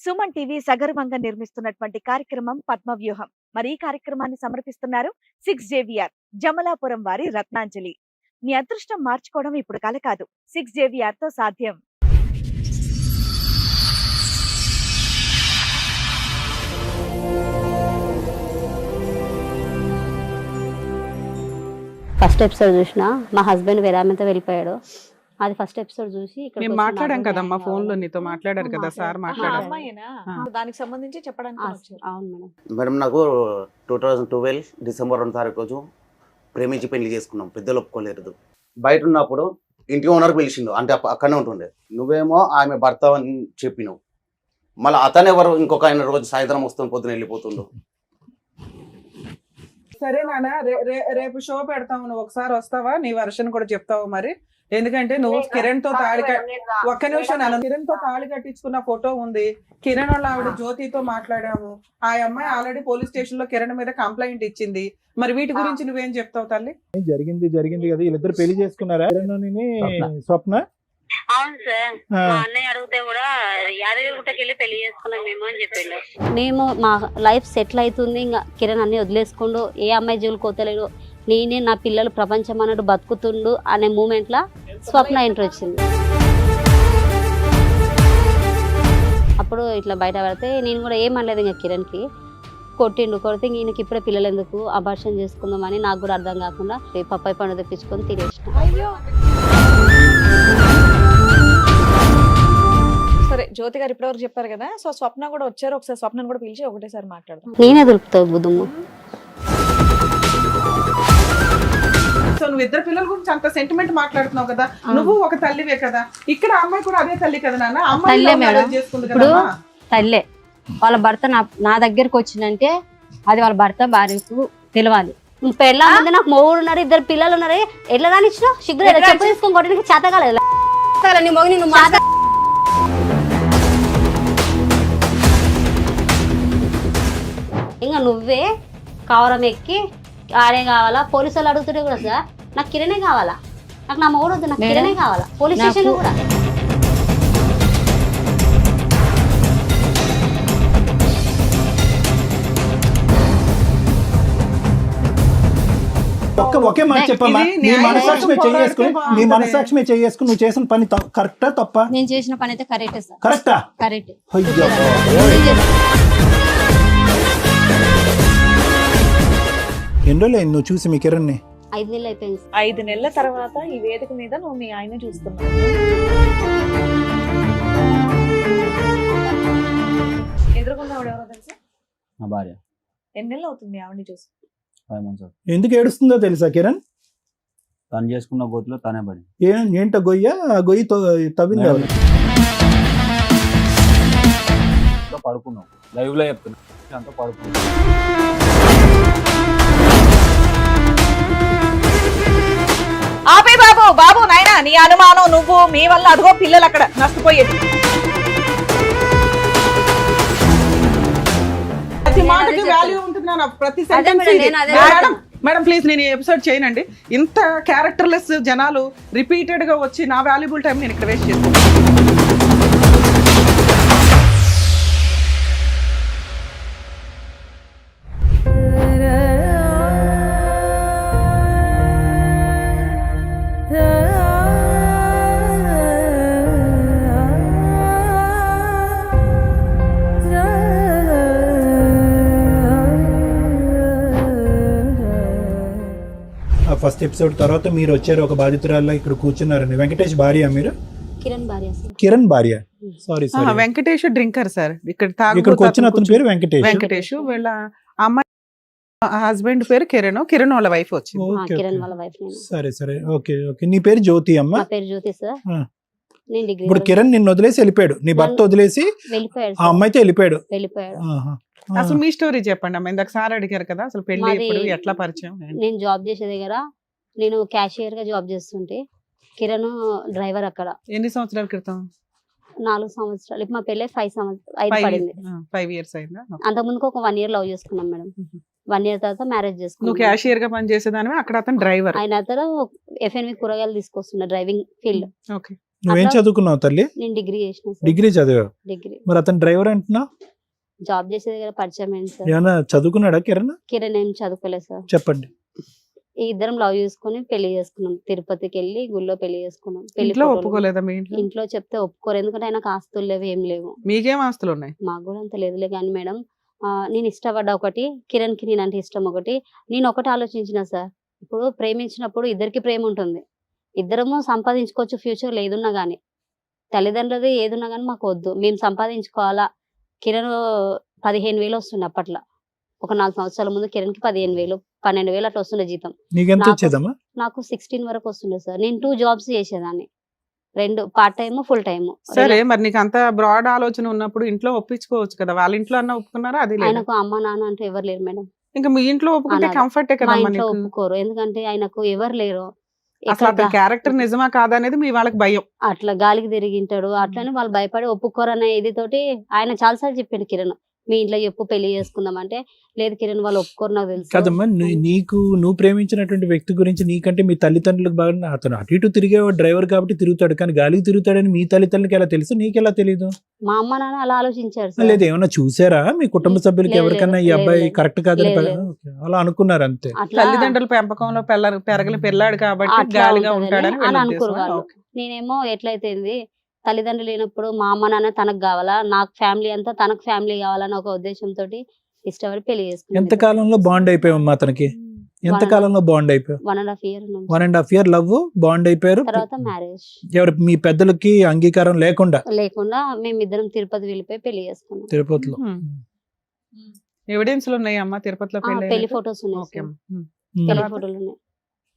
Suman TV సగర్వంగా నిర్మిస్తున్నటువంటి కార్యక్రమం పద్మవ్యూహం. మరి ఈ కార్యక్రమాన్ని సమర్పిస్తున్నారు 6JVR జమలాపురం వారి రత్నాంజలి. మీ అదృష్టం మార్చుకోవడం ఇప్పుడు కల కాదు, 6JVR తో సాధ్యం. ఫస్ట్ ఎపిసోడ్ చూసినా మా హస్బెండ్ వేరామెతో వెళ్ళిపోయాడు. అది ఫస్ట్ ఎపిసోడ్ చూసి మేము మాట్లాడాం కదమ్మా, ఫోన్ లో నీతో మాట్లాడారు కదా సార్, మాట్లాడారు. దానికి సంబంధించి చెప్పడానికి అవును మేడం. మేడం నాకు 2012 డిసెంబర్ 2 తారీఖు రోజు ప్రేమించి పెళ్లి చేసుకున్నాం. పెద్దలు ఒప్పుకోలేదు. బయట ఉన్నప్పుడు ఇంటి ఓనర్ పిలిచిండు, అంటే అక్కడనే ఉంటుండే. నువ్వేమో ఆమె భర్త అని చెప్పినావు. మళ్ళీ అతను ఎవరు, ఇంకొక ఆయన రోజు సాయంత్రం వస్తుంది, పొద్దున వెళ్ళిపోతుండు. సరే నాన్న, రేపు షో పెడతాము, నువ్వు ఒకసారి వస్తావా? నీ వర్షన్ కూడా చెప్తావు మరి. ఎందుకంటే నువ్వు కిరణ్ తో ఒక్క నిమిషం నాన్న, కిరణ్ తో తాళి కట్టించుకున్న ఫోటో ఉంది. కిరణ్ వాళ్ళ ఆవిడ జ్యోతితో మాట్లాడాము. ఆ అమ్మాయి ఆల్రెడీ పోలీస్ స్టేషన్ లో కిరణ్ మీద కంప్లైంట్ ఇచ్చింది. మరి వీటి గురించి నువ్వేం చెప్తావు తల్లి? జరిగింది కదా, వీళ్ళిద్దరు పెళ్లి చేసుకున్నారా? స్వప్న. అవును సార్, మా అన్నయ్య అడిగితే కూడా యాదగిరిగుట్టకి వెళ్ళి పెళ్లి చేసుకున్నాం మేము అని చెప్పిండు. మేము మా లైఫ్ సెటిల్ అవుతుంది, ఇంకా కిరణ్ అన్ని వదిలేసుకుండు, ఏ అమ్మాయి జీవులు కోతలేడు, నేనే నా పిల్లలు ప్రపంచం అన్నట్టు బతుకుతుండు అనే మూమెంట్ లా స్వప్న ఎంట్రీ వచ్చింది. అప్పుడు ఇట్లా బయట పడితే నేను కూడా ఏమనలేదు, ఇంకా కిరణ్కి కొడితే ఈయనకి ఇప్పుడే పిల్లలు ఎందుకు అబార్షన్ చేసుకుందామని నాకు కూడా అర్థం కాకుండా పప్పాయి పండు తెప్పించుకొని తినేసిన. సరే, జ్యోతి గారు ఇప్పటివరకు చెప్పారు కదా, సో స్వప్న కూడా వచ్చారు. ఒకసారి స్వప్నను కూడా పిలిచి ఒకటేసారి మాట్లాడదాం. నేనే దొరుకుతావు బుద్ధమ్మ. సో నువ్వు ఇద్దరు పిల్లల గురించి అంత సెంటిమెంట్ మాట్లాడుతున్నావు కదా, నువ్వు ఒక తల్లివే కదా. ఇక్కడ అమ్మాయి కూడా అదే తల్లి కదా నాన్న, అమ్మాయి చేసుకుంది కదా. తల్లే, వాళ్ళ భర్త నా దగ్గరకు వచ్చిందంటే అది వాళ్ళ భర్త భార్యకు తెలవాలి. పెళ్ళ ముందు నాకు మొగుడు ఉన్నారు, ఇద్దరు పిల్లలు ఉన్నారు, ఎట్లా రానిచ్చిన సిగ్గు చెప్పు తీసుకొని కొట్టడానికి చేత కాలేదు. నీ మొగుని నువ్వు మాట ఇంకా నువ్వే కవరం ఎక్కి ఆడే కావాలా, పోలీసు వాళ్ళు అడుగుతుంటే కూడా సార్ నాకు కిరణే కావాలా, నాకు నా మొగుడు వద్దు, నాకు కిరణే కావాలా, పోలీస్ స్టేషన్ కూడా. ఒకే మాట చెప్పమ్మా, నీ మనసాక్షి చేసుకుని నువ్వు చేసిన పని కరెక్టా తప్ప? నేను చేసిన పని అయితే కరెక్టే సార్. కరెక్టా? కరెక్ట్. ఎన్ని రోజులు నువ్వు చూసి మీ కిరణ్ని? 5 నెలలు అయిపోయింది. 5 నెలల తర్వాత ఈ వేదిక మీద నువ్వు మీ ఆయన చూస్తున్నావు. ఎదురుకున్న ఆవిడ ఎవరో తెలుసా? నా భార్య. ఎన్ని నెలలు అవుతుంది ఆవిడని చూసి? 5 months. ఎందుకు ఏడుస్తుందో తెలుసా కిరణ్? తను చేసుకున్న గోతులో తనే పడి. ఏంట గొయ్యి తవ్వింది ఎవరు? పడుకున్నావు, లైవ్ లో చెప్తున్నా, అంతా పడుకున్నావు. ఆపే బాబు నాయనా, నీ అనుమానం నువ్వు, మీ వల్ల అదిగో పిల్లలు అక్కడ నష్టపోయేది. ప్రతి మాటకి వాల్యూ ఉంటున్నాను, ప్రతి సెంటెన్స్. మేడం ప్లీజ్, నేను ఈ ఎపిసోడ్ చేయనండి. ఇంత క్యారెక్టర్లెస్ జనాలు రిపీటెడ్ గా వచ్చి నా వాల్యుబుల్ టైం నేను ఇక్కడ వేస్ట్ చేస్తాను. ఫస్ట్ ఎపిసోడ్ తర్వాత మీరు వచ్చారు, ఒక బాధితురాల్లో ఇక్కడ కూర్చున్నారండి. వెంకటేష్ భార్య మీరు? కిరణ్ భార్య. Sorry, Venkatesh drinker sir. ఇక్కడికి వచ్చిన అతని పేరు వెంకటేష్. వీళ్ళ అమ్మాయి హస్బెండ్ పేరు కిరణ్ వాళ్ళ వైఫ్ వచ్చింది. సరే ఓకే. నీ పేరు జ్యోతి అమ్మ? పేరు జ్యోతి సార్. ఇప్పుడు కిరణ్ నిన్ను వదిలేసి వెళ్ళిపోయాడు, నీ భర్త వదిలేసి ఆ అమ్మాయితో వెళ్ళిపోయాడు. అసలు మీ స్టోరీ చెప్పండి అమ్మ. ఇందాక సార్ అడిగారు కదా, అసలు పెళ్లి ఎప్పుడు, ఎట్లా పరిచయం? నేను జాబ్ చేసే దగ్గర నేను క్యాషియర్ గా జాబ్ చేస్తుంటే కిరణ్ డ్రైవర్ అక్కడ. ఎన్ని సంవత్సరాల క్రితం? 4 సంవత్సరాలు. ఇప్పుడు మా పెళ్ళి 5 పడింది. 5 years అయిందా? అంతకుముందు ఒక 1 year లవ్ చేసుకున్నాం మేడం. 1 year తర్వాత మ్యారేజ్ చేసుకున్నాం. నువ్వు క్యాషియర్ గా పని చేసేదానివి, అక్కడ అతను డ్రైవర్. ఆయన అతను FNV కూరగాయలు తీసుకొస్తున్నా, డ్రైవింగ్ ఫీల్డ్. ఓకే. నువ్వేం అట్లా- చదువుకున్నావు తల్లి? నేను డిగ్రీ చేసిన సార్. డిగ్రీ చదివావు. డిగ్రీ మరి అతను డ్రైవర్ అంటున్నావు, జాబ్ చేసే దగ్గర పరిచయం అయింది సార్. ఏమన్నా చదువుకున్నాడా కిరణ్? కిరణ్ ఏం చదువుకోలేదు సార్. చెప్పండి. ఈ ఇద్దరం లవ్ చేసుకుని పెళ్లి చేసుకున్నాం. తిరుపతికి వెళ్ళి గుళ్ళో పెళ్లి చేసుకున్నాం. పెళ్లి ఇంట్లో ఫోటోలు ఒప్పుకోలేదా మీ ఇంట్లో? ఇంట్లో చెప్తే ఒప్పుకోరు, ఎందుకంటే ఆయనకు ఆస్తులు లేవు, ఏం లేవు. మీకేం ఆస్తులు ఉన్నాయి? మాకు కూడా అంత లేదులే కానీ మేడం, నేను ఇష్టపడ్డ ఒకటి, కిరణ్ కి నేనంటే ఇష్టం ఒకటి. నేను ఒకటి ఆలోచించిన సార్, ఇప్పుడు ప్రేమించినప్పుడు ఇద్దరికి ప్రేమ ఉంటుంది, ఇద్దరము సంపాదించుకోవచ్చు ఫ్యూచర్ లో ఏదున్నా గానీ. తల్లిదండ్రులది ఏదున్నా గానీ మాకు వద్దు, మేము సంపాదించుకోవాలా. కిరణ్ 15,000 వస్తుండే అప్పట్లో. ఒక 4 సంవత్సరాల ముందు కిరణ్ కి 15,000, 12,000 అట్లా వస్తుండే జీతం. నీకెంత నాకు- వచ్చేదమ్మా? నాకు 16 వరకు వస్తుండే సార్. నేను 2 జాబ్స్ చేసేదాన్ని, 2 పార్ట్ టైమ్ ఫుల్ టైమ్. సరే, మరి నీకు అంత బ్రాడ్ ఆలోచన ఉన్నప్పుడు ఇంట్లో ఒప్పించుకోవచ్చు కదా. వాళ్ళ ఇంట్లో అన్న ఒప్పుకున్నారా? అది లేదు. ఆయనకు అమ్మ నాన్న అంటే ఎవరు లేరు మేడం. ఇంకా మీ ఇంట్లో ఒప్పుకుంటే అనాథ. కంఫర్టే మా కదా ఇంట్లో నీకు. ఒప్పుకోరు, ఎందుకంటే ఆయనకు ఎవరు లేరు. అసలు ఎక్కడ అతని క్యారెక్టర్ నిజమా కాదా అనేది మీ వాళ్ళకి భయం. అట్లా గాలికి తిరిగింటాడు, అట్లనే వాళ్ళు భయపడి ఒప్పుకోరు అనే ఇది తోటి ఆయన చాలాసార్లు చెప్పిండు కిరణ్, మీ ఇంట్లో చెప్పు పెళ్లి చేసుకుందాం అంటే, లేదు కిరణ్ వాళ్ళు ఒప్పుకోరు నాకు తెలుసు. కదమ్మా, నువ్వు ప్రేమించినటువంటి వ్యక్తి గురించి నీకంటే మీ తల్లిదండ్రులకు బాగా, అతను అటు ఇటు తిరిగేవాడు డ్రైవర్ కాబట్టి తిరుగుతాడు, కానీ గాలికి తిరుగుతాడని మీ తల్లిదండ్రులకి ఎలా తెలుసు, నీకెలా తెలీదు? మా అమ్మ నాన్న అలా ఆలోచించారు సార్. లేదు, ఏమన్నా చూసారా మీ కుటుంబ సభ్యులకి లేదు, ఎవరికన్నా ఈ లేదు, అబ్బాయి లేదు. కరెక్ట్ కాదని లేదు, ఓకే, అలా అనుకున్నారు అంతే. అట్లా తల్లిదండ్రుల పెంపకంలో పెరగని పిల్లాడు కాబట్టి అట్లా గాలిగా ఉంటుందని ఉంటాడని అని వీళ్ళ అనుకోరు ఉద్దేశమా? వాళ్ళు. ఓకే. నేనేమో ఎట్లయితేంది, తల్లిదండ్రులు లేనప్పుడు మా అమ్మ నాన్న తనకు కావాలా, నాకు ఫ్యామిలీ అంతా తనకు ఫ్యామిలీ కావాలని ఒక ఉద్దేశంతో ఇష్టపడి పెళ్లి చేసుకున్నాను. ఎంత కాలంలో బాండ్ అయిపోయావమ్మా అతనికి? ఎంత కాలంలో బాండ్ అయిపోయావు? 1.5 year ఉన్నాం. 1.5 year లవ్, బాండ్ అయిపోయారు. తర్వాత మ్యారేజ్ ఎవరు మీ పెద్దలకి అంగీకారం లేకుండా లేకుండా మేమిద్దరం తిరుపతి వెళ్ళిపోయి పెళ్లి చేసుకున్నాం. తిరుపతిలో? ఎవిడెన్స్లు ఉన్నాయి అమ్మా తిరుపతిలో పెళ్లి పెళ్లి అయినట్టు? ఫొటోస్ ఉన్నాయి ఓకే సార్. అమ్మా. ఉమ్. పెళ్లి తర్వాత? ఫోటోలు ఉన్నాయి.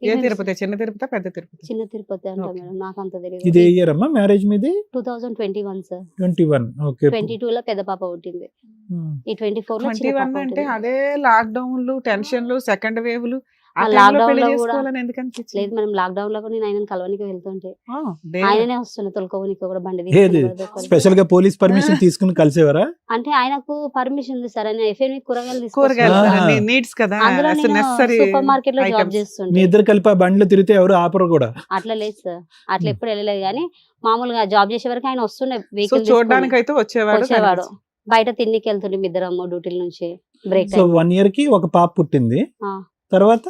ఏ ఇది తిరుపతి? చిన్న తిరుపతి, పెద్ద తిరుపతి? చిన్న తిరుపతి అంట ఓకే. మేడం, నాకు అంత ఇది తెలియదు. ఏ ఇయర్ అమ్మా మ్యారేజ్ మీది? 2021 సార్. 21. ఓకే. 22 లో పెద్ద పాప పుట్టింది, ఉమ్. ఈ 24 లో చిన్న 21 పాప అంటే పుట్టింది. అదే లాక్డౌన్లు, టెన్షన్లు, సెకండ్ వేవ్లు, ఆ ఆ టైంలో లాక్డౌన్ పెళ్లి లో కూడా చేసుకోవాలని ఎందుకు అనిపించింది? లేదు మేడం, లాక్డౌన్ లో కూడా నేను ఆయనను కలవనికి వెళ్తుంటే ఆ, దేవుడు. ఆయననే వస్తుండే తొలకోవనికి కూడా బండి ఏది తీసుకుని ఎవరిదో ఒకరిది. స్పెషల్ గా పోలీస్ పర్మిషన్ తీసుకుని కలిసేవారా? అంటే ఆయనకు పర్మిషన్ ఉంది సార్, ఆయన ఎఫ్ఎంఈ కూరగాయలు కూరగాయలు ఆ. నీడ్స్ కదా, అందులో నేను నెసరీ సూపర్ మార్కెట్ లో జాబ్ మీ చేస్తుంటే. ఇద్దరు కలిపి ఆ బండ్లు తిరిగితే ఎవరు ఆపరు కూడా. అట్లా లేదు సార్, అట్లా ఎప్పుడు వెళ్ళలేదు కానీ మామూలుగా జాబ్ చేసే వరకు ఆయన వస్తుండే సో వెహికల్ చూడడానికి అయితే వచ్చేవాడు. వచ్చేవాడు. కనిపించు. బయట తిండికి వెళ్తుండే ఇద్దరమ్మ డ్యూటీల నుంచి బ్రేక్ సో టైం. 1 year కి ఒక పాప పుట్టింది. ఆ. తర్వాత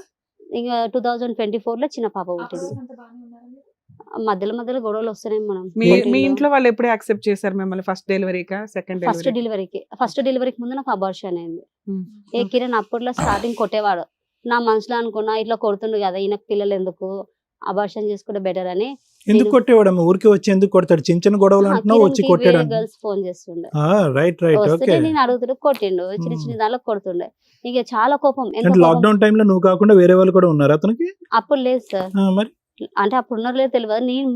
ఇంకా 2024 లో చిన్న పాప పుట్టింది. మధ్యలో మధ్యలో గొడవలు వస్తున్నాయి మనం. మీ ఇంట్లో వాళ్ళు ఎప్పుడు యాక్సెప్ట్ చేశారు మిమ్మల్ని? ఫస్ట్ డెలివరీకా, సెకండ్ ఫస్ట్ డెలివరీ? డెలివరీకి ముందు నాకు అబార్షన్ అయింది. ఉమ్. ఏ కిరణ్ అప్పట్లో స్టార్టింగ్ కొట్టేవాడు, నా మనసులో అనుకున్నా ఇట్లా కొడుతుండు కదా ఈయనకు పిల్లలు ఎందుకు, అబార్షన్ చేసుకుంటే బెటర్ అని. ఎందుకు కొట్టేవాడమ్మా? ఊరికి వచ్చి ఎందుకు కొడతాడు? చిన్న చిన్న గొడవలు అంటున్నావు, వచ్చి కొట్టాడు. గర్ల్స్ ఫోన్ చేస్తుండే, రైట్ రైట్ ఓకే. వస్తుంటే నేను అడుగుతుండే కొట్టిండు, చిన్న చిన్న దానిలో కొడుతుండే. ఇక చాలా కోపం, ఎంత అంటే కోపం. లాక్డౌన్ టైంలో నువ్వు కాకుండా వేరే వాళ్ళు కూడా ఉన్నారు అతనికి? అప్పుడు లేదు సార్, మరి అంటే అప్పుడు ఉన్నది లేదు తెలియదు. నేను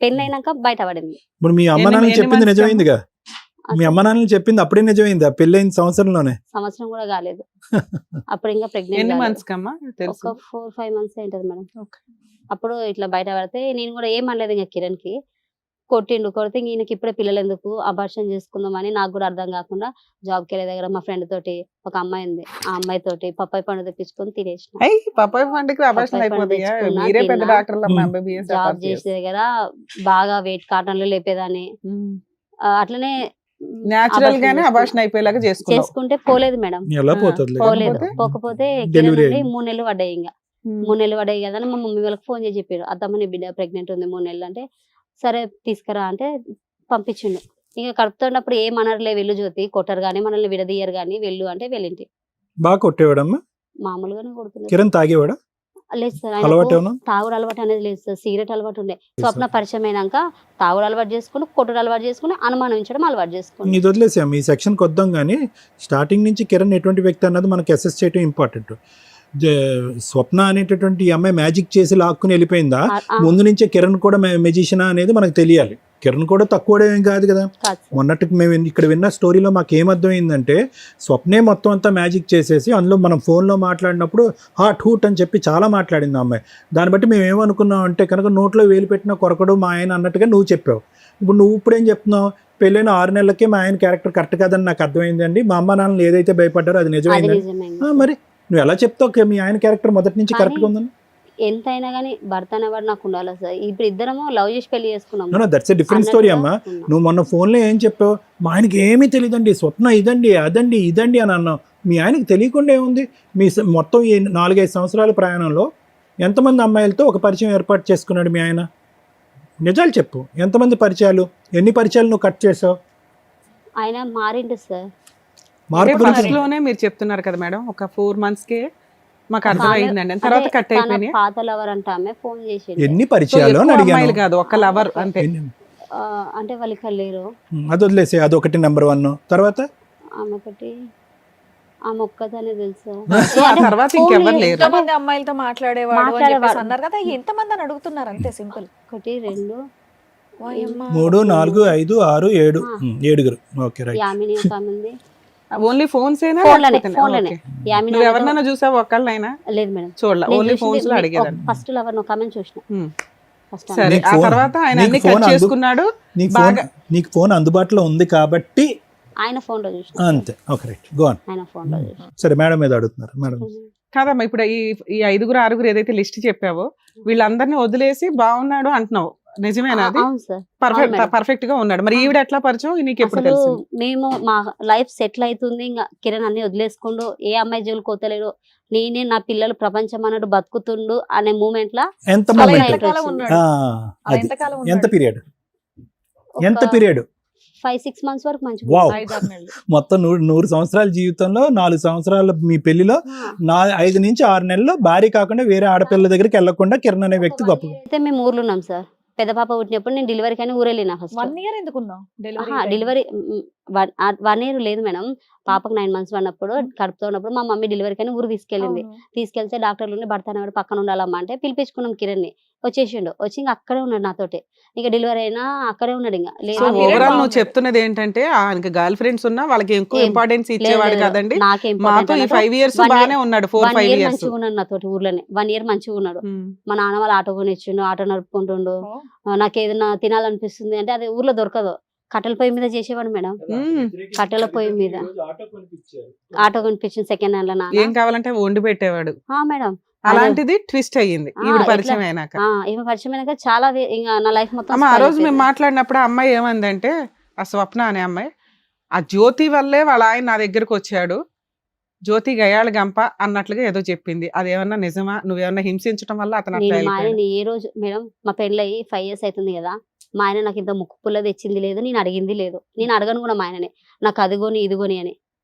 పెళ్లి అయినాక బయట పడింది. ఇప్పుడు మీ అమ్మ నాన్న ఎన్ని చెప్పింది months నిజమైందిగా? మీ అమ్మ నాన్న చెప్పింది అప్పుడే నిజమైందా? పెళ్ళైన సంవత్సరంలోనే? సంవత్సరం కూడా కాలేదు, అప్పుడు ఇంకా ఎన్ని ప్రెగ్నెంట్. మంత్స్ కమ్మా తెలుసు? ఒక 4-5 months ఏంటది మేడం. ఓకే. అప్పుడు ఇట్లా బయట పడితే నేను కూడా ఏమనలేదు ఇంకా కిరణ్ కి. కొట్టిండు, కొడితే ఈయనకి ఇప్పుడే పిల్లలు ఎందుకు, అబార్షన్ చేసుకుందాం అని నాకు కూడా అర్థం కాకుండా జాబ్కి వెళ్ళే దగ్గర మా ఫ్రెండ్ తోటి ఒక అమ్మాయి ఉంది, ఆ అమ్మాయి తోటి పప్పాయి పండు తెప్పించుకొని తినేసిన. అయ్యి పప్పాయి పండుగ అబార్షన్ పప్పాయి పండు అయిపోతాయా? తెచ్చుకున్నా, మీరే పెద్ద తిన్నా. డాక్టర్లు అమ్మా, MBBS జాబ్ చేసే దగ్గర బాగా వెయిట్ కాటన్లు లేపేదాన్ని. అట్లనే న్యాచురల్ గానే చేసుకున్నా. అబార్షన్ అయిపోయేలాగా చేసుకున్నావు. చేసుకుంటే పోలేదు మేడం, ఎలా ఆ. పోతుంది? పోలేదు. పోకపోతే? పోకపోతే Delivery కిరణ్ అయింది. 3 నెలలు పడ్డాయి. ఇంకా 3 నెలలు పడ్డాయి కదా అని మా మమ్మీ వాళ్ళకి ఫోన్ చేసి చెప్పారు, అత్తమ్మ నీ బిడ్డ ప్రెగ్నెంట్ ఉంది 3 నెలలు అంటే, సరే తీసుకురా అంటే పంపించిండు. ఇంకా కడుపుతున్నప్పుడు ఏమనర్లే, వెళ్ళు జ్యోతి, కొట్టరు కానీ మనల్ని విడదీయరు కానీ వెళ్ళు అంటే వెళ్ళింటి. బాగా కొట్టేవాడమ్మా? మామూలుగానే కొడుతున్నారు. కిరణ్ తాగేవాడా? లేదు సార్, అలవాటు ఆయనకు ఏమన్నా? తాగుడు అలవాటు అనేది లేదు సార్, సిగరెట్ అలవాటు ఉండే. స్వప్న పరిచయం అయినాక తాగుడు అలవాటు చేసుకుని, కొట్టుడు అలవాటు చేసుకుని, అనుమానించడం అలవాటు చేసుకుని. ఇది వదిలేసాం, ఈ సెక్షన్కి వద్దాం. కానీ స్టార్టింగ్ నుంచి కిరణ్ ఎటువంటి వ్యక్తి అన్నది మనకి అసెస్ చేయడం ఇంపార్టెంట్. స్వప్న అనేటటువంటి ఈ అమ్మాయి మ్యాజిక్ చేసి లాక్కుని వెళ్ళిపోయిందా, ముందు నుంచే కిరణ్ కూడా మెజిషియనా అనేది మనకు తెలియాలి. కిరణ్ కూడా తక్కువ ఏం కాదు కదా. కాదు సార్. మొన్నటికి మేము ఇక్కడ విన్న స్టోరీలో మాకు ఏమర్థమైందంటే, స్వప్నే మొత్తం అంతా మ్యాజిక్ చేసేసి అందులో మనం ఫోన్లో మాట్లాడినప్పుడు హాట్ హూట్ అని చెప్పి చాలా మాట్లాడింది ఆ అమ్మాయి. దాన్ని బట్టి మేము ఏమనుకున్నాం అంటే కనుక నోట్లో వేలు పెట్టిన కొరకడు మా ఆయన అన్నట్టుగా నువ్వు చెప్పావు. ఇప్పుడు నువ్వు ఇప్పుడేం చెప్తున్నావు? పెళ్ళైన 6 నెలలకే మా ఆయన క్యారెక్టర్ కరెక్ట్ కాదని నాకు అర్థమైందండి, మా అమ్మ నాన్నలు ఏదైతే భయపడ్డారో అది అది నిజమైంది. నిజమైంది. మరి నువ్వు ఎలా చెప్తావు మీ ఆయన క్యారెక్టర్ మొదటి నుంచి కానీ కరెక్ట్గా ఉందని? ఎంతైనా కానీ భర్త అనేవాడు నాకు ఉండాలి సార్. ఇప్పుడు ఇద్దరము లవ్ చేసి పెళ్లి చేసుకున్నాము. దట్స్ ఎ డిఫరెంట్ స్టోరీ అమ్మా. నువ్వు మొన్న ఫోన్లో ఏం చెప్పావు, మా ఆయనకి ఏమీ తెలియదండి, స్వప్న ఇదండి అదండి ఇదండి అని అన్నావు. మీ ఆయనకి తెలియకుండా ఏముంది? మీ మొత్తం ఈ 4-5 సంవత్సరాల ప్రయాణంలో ఎంతమంది అమ్మాయిలతో ఒక పరిచయం ఏర్పాటు చేసుకున్నాడు మీ ఆయన? నిజాలు చెప్పు, ఎంతమంది పరిచయాలు, ఎన్ని పరిచయాలు నువ్వు కట్ చేసావు? ఆయన మారిండు సార్. మార్పు ఫస్ట్ గురించి లోనే మీరు చెప్తున్నారు కదా మేడం, ఒక 4 months కే మాకు అర్థమైందండి, తర్వాత కట్ తన అయిపోయినాయి. పాత లవర్ అంటే ఆమె ఫోన్ చేసింది. ఎన్ని సో పరిచయాలు ఎక్కువ అని అమ్మాయిలు అడిగాను. కాదు, ఒక లవర్ అంతే. అంటే వాళ్ళు ఇక్కడ లేరు. అది వదిలేసే, అదొకటి నెంబర్ 1. తర్వాత ఆమె ఒకటి, ఆమె ఒక్కదానే తెలుసు. సో ఆ తర్వాత ఇంకెవరు లేరు. ఎంతమంది అమ్మాయిలతో మాట్లాడేవాడు అని చెప్పేసి మాట్లాడేవాడు. అన్నారు కదా, ఎంతమంది అని అడుగుతున్నారు అంతే, సింపుల్. 1 2 వాయమ్మా. 3 4 5 6 7 7గురు. Okay right. యామిని ఒక ఆమె ఉంది. ఓన్లీ ఫోన్స్ ఏనా? ఫోన్లోనే లేకపోతే- ఫోన్లోనే ఓకే. యామిని నువ్వు ఎవరినైనా చూసావు ఒక్కళ్ళైనా? లేదు మేడం. చూడలే, ఓన్లీ ఫోన్స్ లో అడిగేదాన్ని. ఫస్ట్ లవర్ ఒక ఆమెను చూసిన. ఉమ్. ఫస్ట్ సరే, నీకు ఆ ఫోన్- తర్వాత ఆయన నీకు అన్ని ఫోన్ కట్ చేసుకున్నాడు. నీకు ఫోన్ అందుబాటులో ఉంది కాబట్టి ఆయన ఫోన్ లో చూసిన. అంతే. Okay right, go on. ఆయన ఫోన్ లో చూసిన. సరే, మేడం మీద అడుగుతున్నారు. మేడం కాదమ్మా, ఇప్పుడు ఈ 5-6 ఏదైతే లిస్ట్ చెప్పావో వీళ్ళందరినీ వదిలేసి బాగున్నాడు అంటున్నావు, నిజమేనా? అది అవును సార్. అవును మేడం. పర్ఫెక్ట్ గా ఉన్నాడు. మరి ఈవిడ ఎట్లా పరిచయం నీకు ఎప్పుడు అసలు తెలిసింది? మేము మా లైఫ్ సెటిల్ అవుతుంది, ఇంకా కిరణ్ అన్ని వదిలేసుకుండు, ఏ అమ్మాయి జోలికి పోతలేడు, నేనే నా పిల్లలు ప్రపంచం అన్నట్టు బతుకుతుండు అనే మూమెంట్ లా ఎంత అలా మూమెంట్? ఎంతకాలం ఉన్నాడు? అలా ఎంతకాలం ఎంత ఉన్నాడు? పీరియడ్? ఎంత పీరియడ్? 5-6 months వరకు మంచిగా వావ్. 5-6 నెలలు. మొత్తం 100 సంవత్సరాల జీవితంలో 4 సంవత్సరాల మీ పెళ్లిలో 5 నుంచి 6 నెలల్లో భార్య కాకుండా వేరే ఆడపిల్ల దగ్గరికి వెళ్లకుండా కిరణ్ అనే వ్యక్తి గొప్ప. అయితే మేము ఊర్లో ఉన్నాం సార్. పెద్ద పాప పుట్టినప్పుడు నేను డెలివరీ కానీ ఊరెళ్ళినా ఫస్ట్. 1 year ఎందుకున్నావు డెలివరీ 1 year లేదు మేడం. పాపకు 9 months ఉన్నప్పుడు కడుపుతో ఉన్నప్పుడు మా మమ్మీ డెలివరీ కానీ ఊరు తీసుకెళ్ళింది. తీసుకెళ్తే డాక్టర్లు భర్త అనేవాడు పక్కన ఉండాలమ్మా అంటే పిలిపించుకున్నాం కిరణ్ ని. వచ్చేసిండు, వచ్చి ఇంకా అక్కడే ఉన్నాడు నాతోటి. ఇక డెలివరీ అయినా అక్కడే ఉన్నాడు. ఇంకా సో లేదు కిరణ్ ఓవరాల్ నువ్వు బాగున్నాడు. చెప్తున్నది ఏంటంటే ఆయనకి గర్ల్ ఫ్రెండ్స్ ఉన్నా వాళ్ళకి ఎక్కువ ఇంపార్టెన్స్ ఇచ్చేవాడు కదండి. నాకే మాతో ఈ 5 years 1 year బాగానే ఉన్నాడు. 4-5 years మంచిగా ఉన్నాడు నాతోటి ఊర్లోనే. 1 year మంచిగా ఉన్నాడు. మా నాన్న వాళ్ళు ఆటో కొనిచ్చిండు, ఆటో నడుపుకుంటుండు. నాకు ఏదైనా తినాలనిపిస్తుంది అంటే అది ఊర్లో దొరకదు. కట్టెల పొయ్యి మీద చేసేవాడు మేడం. కట్టెల పొయ్యి మీద ఆటో కొనిపించింది సెకండ్ హ్యాండ్ లో ఏం నాన్న. కావాలంటే వండి పెట్టేవాడు. మేడం అలాంటిది ట్విస్ట్ అయ్యింది ఈవిడ ఎట్లా? పరిచయం అయినాక. ఈమె పరిచయం అయినాక చాలా ఇంకా నా లైఫ్ మొత్తం అమ్మ, ఆ spoil రోజు మేము అయిపోయింది. మాట్లాడినప్పుడు ఆ అమ్మాయి ఏమందంటే, ఆ స్వప్న అనే అమ్మాయి, ఆ జ్యోతి వల్లే వాళ్ళ ఆయన నా దగ్గరకు వచ్చాడు, జ్యోతి గయాళ గంప అన్నట్లుగా ఏదో చెప్పింది. అదేమన్నా నిజమా? నువ్వేమన్నా హింసించడం వల్ల అతను అట్లా నేను మా వెళ్ళిపోయాడా? ఆయనని ఏ రోజు మేడం, మా పెళ్ళయి 5 years అవుతుంది కదా, మా ఆయన నాకు ఇంత ముక్కు పుల్ల తెచ్చింది లేదు, నేను అడిగింది లేదు. నేను అడగను కూడా మా ఆయనని, నాకు అదిగోని ఇదిగోని అని.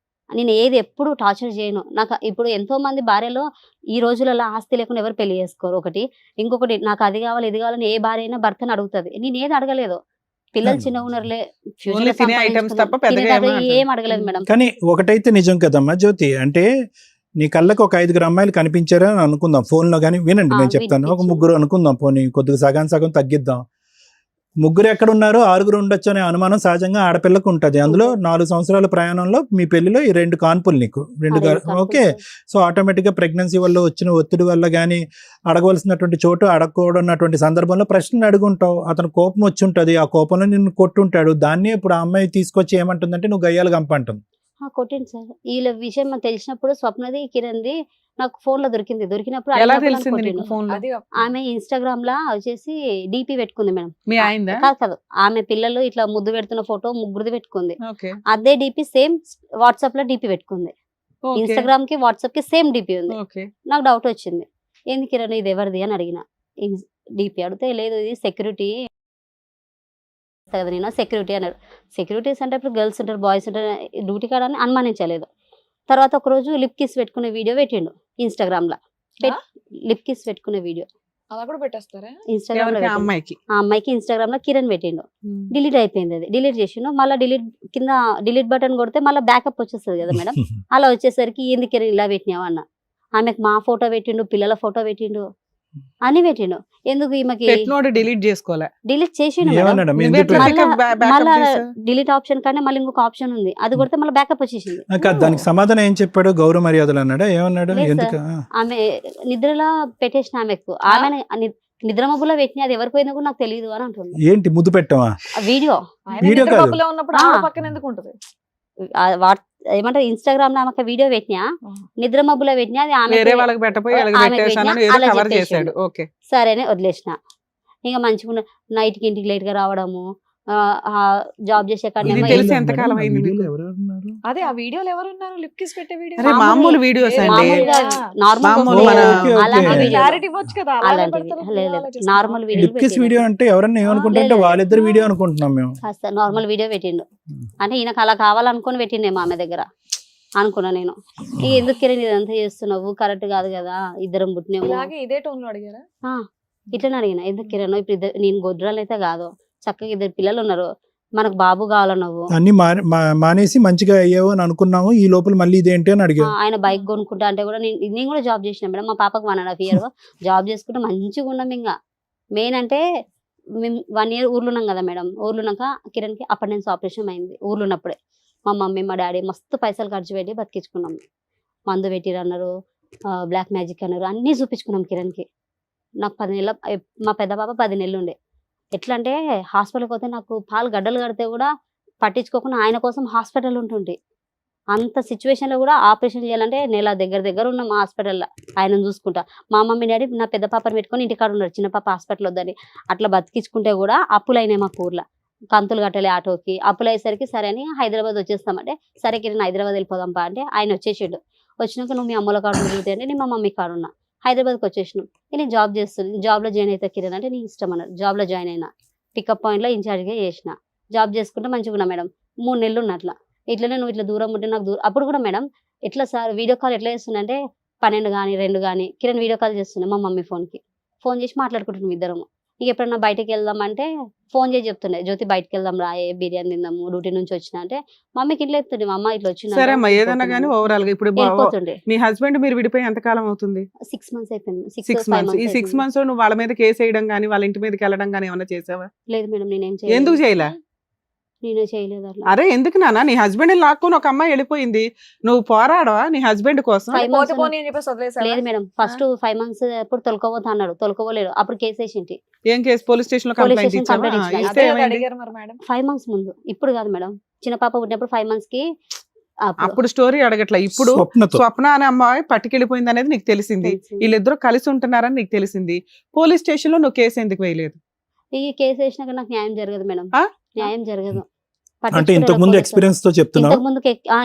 నేను ఏది ఎప్పుడు టార్చర్ చేయను. నాకు ఇప్పుడు ఎంతో మంది భార్యలో ఈ రోజులలో ఆస్తి లేకుండా ఎవరు పెళ్లి చేసుకోరు. ఒకటి, ఇంకొకటి, నాకు అది కావాలి ఇది కావాలని ఏ భార్య అయినా భర్తను అడుగుతుంది. నేను ఏది అడగలేదు. పిల్లలు చిన్నగా ఉన్నారులే, future Only లో తినే items తప్ప సంపాదించుకుందాం. పెద్దగా తినే తప్ప ఏమీ ఏం అడగలేదు మేడం. కానీ ఒకటైతే నిజం కదమ్మా జ్యోతి, అంటే నీ కళ్ళకు ఒక 5 అమ్మాయిలు కనిపించారా అని అనుకుందాం ఫోన్లో. కానీ వినండి, నేను చెప్తాను. ఒక వినిపించింది. 3 అనుకుందాం, పోనీ కొద్దిగా సగం తగ్గిద్దాం. 3 ఎక్కడ ఉన్నారు, 6 ఉండొచ్చు అనే అనుమానం సహజంగా ఆడపిల్లకు ఉంటుంది. అందులో 4 సంవత్సరాల ప్రయాణంలో మీ పెళ్లిలో ఈ 2 కాన్పులు నీకు 2 ఓకే. సో ఆటోమేటిక్గా ప్రెగ్నెన్సీ వల్ల వచ్చిన ఒత్తిడి వల్ల కానీ అడగవలసినటువంటి చోటు అడగకూడనటువంటి సందర్భంలో ప్రశ్నలు అడుగుంటావు. అతను కోపం వచ్చి ఉంటుంది, ఆ కోపంలో నిన్ను కొట్టుంటాడు. దాన్ని ఇప్పుడు ఆ అమ్మాయి తీసుకొచ్చి ఏమంటుందంటే నువ్వు గయ్యాలు గంప అంటుంది. కొట్టింది సార్. వీళ్ళ విషయం మనకు తెలిసినప్పుడు స్వప్నది కిరణ్ది నాకు ఫోన్ లో దొరికినప్పుడు ఎలా అడిగినప్పుడు నన్ను తెలిసింది నీకు కొట్టిండు. ఫోన్ లో? అది ఆమె ఇన్స్టాగ్రామ్ లా వచ్చేసి డిపి పెట్టుకుంది మేడం. మీ ఆయనదా? కాదు, ఆమె పిల్లలు ఇట్లా ముద్దు పెడుతున్న ఫోటో 3 పెట్టుకుంది. ఓకే, అదే డిపి సేమ్ వాట్సాప్ లో డిపి పెట్టుకుంది. ఓకే, ఇన్స్టాగ్రామ్ కి వాట్సాప్ కి సేమ్ డిపి ఉంది. ఓకే. నాకు డౌట్ వచ్చింది, ఏంది కిరణ్ ఇది ఎవరిది అని అడిగిన. డిపి అడిగితే లేదు ఇది సెక్యూరిటీ కదా. నేను సెక్యూరిటీ అన్నాడు. సెక్యూరిటీస్ అంటే ఇప్పుడు గర్ల్స్ ఉంటారు, బాయ్స్ ఉంటారు, డ్యూటీ కాడ అని అనుమానించలేదు. తర్వాత ఒక రోజు లిప్ కిస్ పెట్టుకునే వీడియో పెట్టిండు ఇన్స్టాగ్రామ్ లో. లిప్ కిస్ పెట్టుకునే వీడియో అలా కూడా పెట్టేస్తారా? ఇన్స్టాగ్రామ్ లో ఎవరికి? ఆ పెట్టిండు. అమ్మాయికి? ఆ అమ్మాయికి ఇన్స్టాగ్రామ్ లో కిరణ్ పెట్టిండు. డిలీట్ అయిపోయింది. అది డిలీట్ చేసిండు. మళ్ళీ డిలీట్ కింద డిలీట్ బటన్ కొడితే మళ్ళీ బ్యాకప్ వచ్చేస్తుంది కదా మేడం. అలా వచ్చేసరికి ఏంది కిరణ్ ఇలా పెట్టినావు అన్న. ఆమెకు మా ఫోటో పెట్టిండు, పిల్లల ఫోటో పెట్టిండు, అన్ని పెట్టిండు. ఎందుకు ఈమెకి పెట్టినోడు డిలీట్ చేసుకోలే. డిలీట్ చేసిండు మేడం. ఏమన్నాడు? నువ్వు ఎందుకు ఎట్లా మళ్ళా- backup మళ్ళా చేసావు? డిలీట్ ఆప్షన్ కానీ మళ్ళీ ఇంకొక ఆప్షన్ ఉంది, అది కొడితే మళ్ళీ బ్యాకప్ వచ్చేసింది. కాదు, దానికి సమాధానం ఏం చెప్పాడు? గౌరవ మర్యాదలు అన్నాడా? ఏమన్నాడు? లేదు ఎందుకు? ఆమె నిద్రలో పెట్టేసిన ఆమెకు, ఆమె నిద్ర మబ్బులో పెట్టిన అది ఎవరికి పోయిందో కూడా నాకు తెలియదు అని అంటుంది. ఏంటి ముద్దు పెట్టావా? ఆ వీడియో ఆయన వీడియో నిద్ర కాదు. మబ్బులో ఉన్నప్పుడు ఆ. ఆవిడ పక్కన ఎందుకు ఉంటుంది? ఏమంటారు ఇన్స్టాగ్రామ్ లో ఆమె వీడియో పెట్టినా, నిద్ర మబ్బులో పెట్టినా, అది ఆమె వేరే వాళ్ళకి పెట్టపోయి వాళ్ళకి ఆమెకు పెట్టేశాను పెట్టినా, ఏదో అలా కవర్ చెప్పేసిండు. చేశాడు. ఓకే. సరే అని వదిలేసిన. ఇంకా మంచిగా నైట్ కి ఇంటికి లేట్ గా రావడము, జాబ్ చేసే ఇది కాడనేమో తెలిసి వీడియోలో ఎంతకాలం మేడం, ఆ అయింది వీడియోలో మీకు? ఎవరెవరు ఉన్నారు? అదే ఆ వీడియోలు ఎవరున్నారు లిప్ కిస్ పెట్టే వీడియో అరే మామూలు వీడియోస్ అండి. మామూలుగా నార్మల్ మామూలు మన- ఓకే, ఓకే. అలాంటి వీడియో క్లారిటీ ఇవ్వచ్చు కదా అలాగే అలాంటివి పెడతారు, లేదు, అలా చేస్తున్నారు. Normal video lip kiss video అంటే ఎవరన్నా ఏమనుకుంటే లేదు. వాళ్ళిద్దరు వీడియో అనుకుంటున్నాం మేము. నార్మల్ వీడియో పెట్టిండు. అంటే ఈయనకు అలా కావాలనుకుని పెట్టిండేమో ఆమె దగ్గర అనుకున్నా నేను. ఇక ఎందుకు కిరణ్ ఇదంతా చేస్తున్నావు, కరెక్ట్ కాదు కదా, ఇద్దరం పుట్టినేమో ఇలాగే ఇదే టోన్ లో అడిగారా? ఇట్లా అడిగిన. ఎందుకు కిరణ్ ఇప్పుడు నేను గొడ్రాలు అయితే కాదు, చక్కగా 2 పిల్లలు ఉన్నారు, మనకు బాబు కావాల నువ్వు. అన్ని మానేసి మంచిగా అయ్యావు అని అనుకున్నాము, ఈ లోపల మళ్ళీ ఇదేంటి అని అడిగా. ఆయన బైక్ కొనుక్కుంటా అంటే కూడా నేను కూడా జాబ్ చేసిన మేడం. మా పాపకు 1.5 year జాబ్ చేసుకుంటే మంచిగా ఉన్నాం. ఇంకా మెయిన్ అంటే మేము 1 year ఊర్లో ఉన్నాం కదా మేడం. ఊర్లో ఉన్నాక కిరణ్కి అపెండిక్స్ ఆపరేషన్ అయింది. ఊర్లో ఉన్నప్పుడే మా మమ్మీ మా డాడీ మస్తు పైసలు ఖర్చు పెట్టి బతికించుకున్నాం. మందు పెట్టిరు అన్నారు, బ్లాక్ మ్యాజిక్ అన్నారు, అన్నీ చూపించుకున్నాం కిరణ్కి. నాకు 10 నెలల మా పెద్ద పాప 10 నెలలు ఉండే. ఎట్లా అంటే హాస్పిటల్కి పోతే నాకు పాలు గడ్డలు కడితే కూడా పట్టించుకోకుండా ఆయన కోసం హాస్పిటల్ ఉంటుంటే, అంత సిచ్యువేషన్లో కూడా ఆపరేషన్ చేయాలంటే నెల దగ్గర ఉన్నాం హాస్పిటల్లో ఆయనను చూసుకుంటా. మా మమ్మీ డాడీ నా పెద్ద పాపని పెట్టుకొని ఇంటికాడ ఉన్నారు, చిన్న పాప హాస్పిటల్ వద్దని. అట్లా బతికించుకుంటే కూడా అప్పులు అయినాయి మాకు ఊర్లో. కంతులు కట్టలే ఆటోకి, అప్పులు అయ్యేసరికి సరే అని హైదరాబాద్ వచ్చేస్తామంటే, సరే కిరణ్ హైదరాబాద్ వెళ్ళిపోదాంపా అంటే ఆయన వచ్చేసాడు. వచ్చినాక నువ్వు మీ అమ్మల కాడ తిరుగుతాయి అంటే నేను మా మమ్మీ కాడ ఉన్నా. హైదరాబాద్కి వచ్చేసినాం. నేను జాబ్ చేస్తున్నాను, జాబ్లో జాయిన్ అవుతా కిరణ్ అంటే నీ ఇష్టం అన్నారు. జాబ్లో జాయిన్ అయినా, పికప్ పాయింట్లో ఇన్ఛార్జ్గా చేసిన. జాబ్ చేసుకుంటే మంచిగా ఉన్నా మేడం. 3 నెలలు ఉన్నట్లా. ఇట్లనే నువ్వు ఇట్లా దూరం ఉంటే నాకు అప్పుడు కూడా మేడం ఎట్లా సార్ వీడియో కాల్ ఎట్లా చేస్తున్నా అంటే 12 కానీ 2 కానీ కిరణ్ వీడియో కాల్ చేస్తున్నా మా మమ్మీ ఫోన్ చేసి మాట్లాడుకుంటున్నాం ఇద్దరము. ఇక ఎప్పుడన్నా బయటకు వెళ్దామంటే ఫోన్ చేసి చెప్తుండే, జ్యోతి బయటకు వెళ్దాం రాయే, బిర్యానీ తిందాము, డ్యూటీ నుంచి వచ్చిన అంటే మమ్మీకి ఇంట్లో ఎత్తుండే, మా అమ్మ ఇట్లా వచ్చింది. సరే అమ్మా, ఏదన్నా కానీ ఓవరాల్ గా ఇప్పుడు వెళ్ళిపోతుండే. మీ హస్బెండ్ మీరు విడిపోయి ఎంత కాలం అవుతుంది? 6 months అయిపోయింది. 6 months. ఈ 6 months లో నువ్వు వాళ్ళ మీద కేసు వేయడం కానీ వాళ్ళ ఇంటి మీదకి వెళ్ళడం కానీ ఏమన్నా చేసావా? లేదు మేడం, నేనేం ఎందుకు చేయలే? నేనే చేయలేదు అట్లా. అరే ఎందుకు నాన్న, నీ హస్బెండ్ లాక్కుని ఒక అమ్మాయి వెళ్ళిపోయింది, నువ్వు పోరాడవా నీ హస్బెండ్ కోసం? 5 పోతే months పోనీ అని చెప్పేసి వదిలేసారా? లేదు మేడం, ఫస్ట్ 5 months అప్పుడు తొలకపోతా అన్నాడు, తొలకపోలేదు. అప్పుడు కేసు వేసింటి. ఏం కేసు? పోలీస్ స్టేషన్ లో Police కంప్లైంట్ station ఇచ్చావా? complaint ఇచ్చిన. ఇస్తే అదే కదా ఏమైంది? అడిగారు మరి మేడం. 5 months ముందు, ఇప్పుడు కాదు మేడం. చిన్న పాప పుట్టినప్పుడు 5 months కి అప్పుడు స్టోరీ అడగట్లా. ఇప్పుడు స్వప్నతో స్వప్న అనే అమ్మాయి పట్టుకెళ్ళిపోయింది అనేది నీకు తెలిసింది, వీళ్ళిద్దరూ కలిసి ఉంటున్నారని నీకు తెలిసింది. పోలీస్ స్టేషన్ లో నువ్వు కేసు ఎందుకు వేయలేదు? ఈ కేసు వేసినాక నాకు న్యాయం జరగదు మేడం. ఆ? న్యాయం జరగదు. అంటే ఇంతకు ముందు ఎక్స్పీరియన్స్ తో చెప్తున్నావు.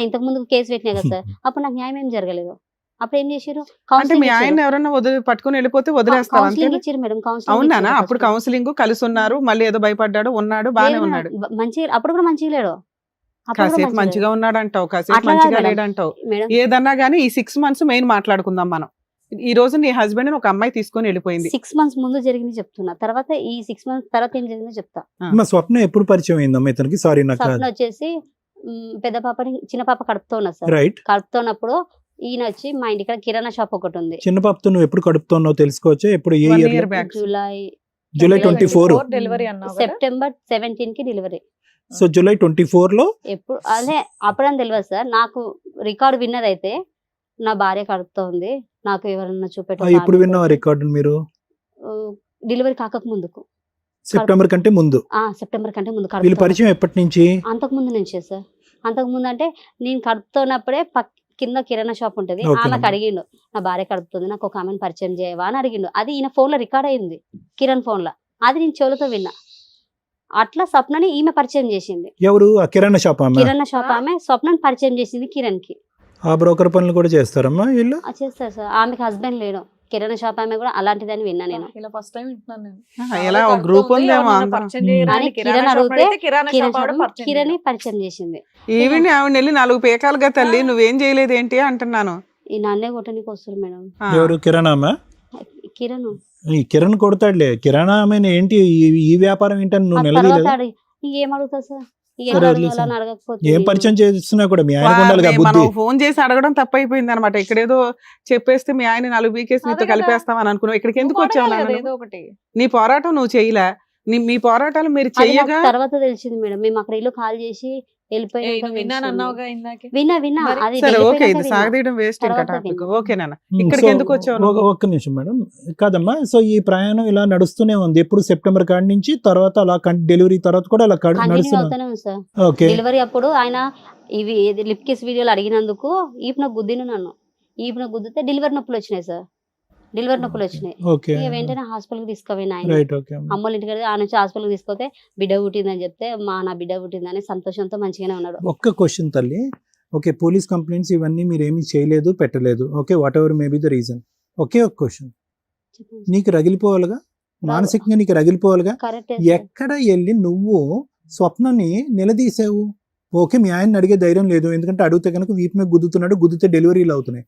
ఇంతకు ముందు కేసు పెట్టినా కదా సార్, అప్పుడు నాకు న్యాయం ఏం జరగలేదు. అప్పుడు ఏం చేశారు, అంటే మీ ఆయన ఎవరన్నా పట్టుకుని వెళ్ళిపోతే వదిలేస్తావు అంతే? కౌన్సిలింగ్ ఇచ్చారు మేడం. అవునా? అప్పుడు కౌన్సిలింగ్ కలిసి ఉన్నారు, మళ్ళీ ఏదో భయపడ్డాడు, ఉన్నాడు బానే ఉన్నాడు. మంచిగా అప్పుడు కూడా మంచిగా లేడు. కాసేపు మంచిగా ఉన్నాడు అంటావు, కాసేపు అట్లా మంచిగా కాదు లేడంటావు. మేడం. ఏదన్నా గానీ ఈ 6 months మెయిన్ మాట్లాడుకుందాం మనం. ఈ రోజు నీ హస్బెండ్ ఒక అమ్మాయి తీసుకొని వెళ్ళిపోయింది. 6 months ముందు జరిగింది చెప్తున్నా, తర్వాత ఈ 6 months తర్వాత ఏం జరిగిందో చెప్తా. మా స్వప్న ఎప్పుడు పరిచయం అయిందమ్మా ఇతనికి? సారీ నాకు స్వప్న వచ్చేసి పెద్ద పాపని, చిన్న పాప కడుపుతో ఉన్నా సార్. రైట్. కడుపుతున్నప్పుడు ఈయన వచ్చి మా ఇంటి ఇక్కడ కిరాణా షాప్ ఒకటి ఉంది. చిన్న పాపతో నువ్వు ఎప్పుడు కడుపుతున్నావు తెలుసుకోవచ్చు? ఎప్పుడు? ఏ 1 year? year back. July 24. Delivery అన్నావు కదా? సెప్టెంబర్ 17 కి డెలివరీ. సో జూలై 24 లో ఎప్పుడు అదే అప్పుడని తెలియదు సార్. నాకు రికార్డు విన్నదైతే నా భార్య కడుపుతో ఉంది, నాకు ఎవరన్నా ఎప్పుడు విన్నావా రికార్డు మీరు? డెలివరీ కాక ముందుకు, సెప్టెంబర్ కంటే ముందు. సెప్టెంబర్ కంటే ముందు. వీళ్ళు పరిచయం ఎప్పటి నుంచి? అంతకు ముందు నుంచే సార్. అంతకు ముందు అంటే నేను కడుపుతున్నప్పుడే కింద కిరాణా షాప్ ఉంటది, Okay. ఆమెకు అడిగిండు నా భార్య కడుపుతుంది, నాకు ఒక ఆమెను పరిచయం చేయవా అని అడిగిండు. అది ఈయన ఫోన్ లో రికార్డ్ అయింది, కిరణ్ ఫోన్ లో. అది నేను చెవులతో విన్నా. అట్లా స్వప్నని ఈమె పరిచయం చేసింది. ఎవరు? ఆ కిరాణా షాప్ ఆమె? కిరాణా షాప్ ఆమె స్వప్నని పరిచయం చేసింది కిరణ్ కి. ఆ బ్రోకర్ పనులు కూడా చేస్తారమ్మా వీళ్ళు? చేస్తారు సార్. ఆమెకి హస్బెండ్ లేడు. కిరాణా షాప్ ఆమె కూడా అలాంటిదని విన్నా నేను. ఇలా ఫస్ట్ టైం వింటున్నాను నేను. ఎలా ఒక గ్రూప్ ఉందేమో అందరం. పరిచయం చేయరా అని అని కిరాణా కిరణ్ షాప్ అడిగితే అడిగితే కిరాణా కిరణ్ షాప్ ఆవిడ పరిచయం కిరణ్ చేయరా? పరిచయం చేసింది. ఈవిని ఆవిడ వెళ్ళి 4 పేకాలుగా తల్లి నువ్వేం చేయలేదు ఏంటి అంటున్నాను. ఈ నాన్నే కొట్టనికి వస్తారు మేడం. ఎవరు? కిరాణా ఆమె? కిరణ్ ఈ కిరణ్ కొడతాడులే. కిరాణా ఆమె ఏంటి ఈ వ్యాపారం ఏంటని నువ్వు నిలదీయలేదు? ఇంకేం అడుగుతా సార్, సరే, వదిలేసి. ఏం పరిచయం చేస్తున్నా కూడా మీ ఆయన ఉండాలిగా మనం బుద్ధి. ఫోన్ చేసి అడగడం తప్పైపోయింది అనమాట. ఇక్కడేదో చెప్పేస్తే మీ ఆయన 4 బీకేసి అదే నీతో కదా. కలిపేస్తామని అనుకున్నావు. ఇక్కడికి ఎందుకు నువ్వు వచ్చావు అడగాలి కదా నాన్న? ఏదో ఒకటి. నీ పోరాటం నువ్వు చేయలే. మీ పోరాటాలు మీరు చెయ్యగా తర్వాత తెలిసింది మేడం. మేము అక్కడ ఇల్లు కాల్ చేసి వెళ్ళిపోయినాక విన్నాను తెలిసింది. అన్నావుగా ఇందాకే. విన్నా మరి అది సరే ఓకే, వెళ్ళిపోయినాక ఇది విన్నా. సాగదీయడం వేస్ట్ ఇంకా తర్వాత టాపిక్. విన్నా. ఓకే నాన్న, ఇక్కడికి ఎందుకు వచ్చావు నువ్వు? ఒక్క నిమిషం మేడం, కాదమ్మా. సో ఈ ప్రయాణం ఇలా నడుస్తూనే ఉంది ఎప్పుడు సెప్టెంబర్ కాడి నుంచి, తర్వాత అలా డెలివరీ తర్వాత కూడా అలా కంటిన్యూ నడుస్తున్నా. అవుతానే ఉంది సార్. ఓకే డెలివరీ అప్పుడు ఆయన ఇవి లిప్ కిస్ వీడియోలు అడిగినందుకు ఈపున గుద్దిను నన్ను. ఈపున గుద్దితే డెలివరీ నొప్పులు వచ్చినాయి సార్. డెలివరీ నొప్పులు వచ్చినాయి. ఓకే ఇక వెంటనే హాస్పిటల్కి తీసుకుపోయిన ఆయన. రైట్. ఓకే అమ్మోళ్ళ ఇంటికి ఆ నుంచి హాస్పిటల్కి తీసుకొస్తే బిడ్డ పుట్టిందని చెప్తే నా బిడ్డ పుట్టిందని సంతోషంతో మంచిగానే ఉన్నాడు. ఒక్క క్వశ్చన్ తల్లి. ఓకే, పోలీస్ కంప్లైంట్స్ ఇవన్నీ మీరు ఏమీ చేయలేదు, పెట్టలేదు. Okay, whatever may be the reason. ఒకే ఒక క్వశ్చన్, నీకు రగిలిపోవాలిగా, మానసికంగా నీకు రగిలిపోవాలిగా. కరెక్ట్. ఎక్కడ వెళ్ళి నువ్వు స్వప్నని నిలదీసావు? ఓకే, మీ ఆయన అడిగే ధైర్యం లేదు, ఎందుకంటే అడిగితే కనుక వీపు మీద గుద్దుతున్నాడు, గుద్దితే డెలివరీలు అవుతున్నాయి.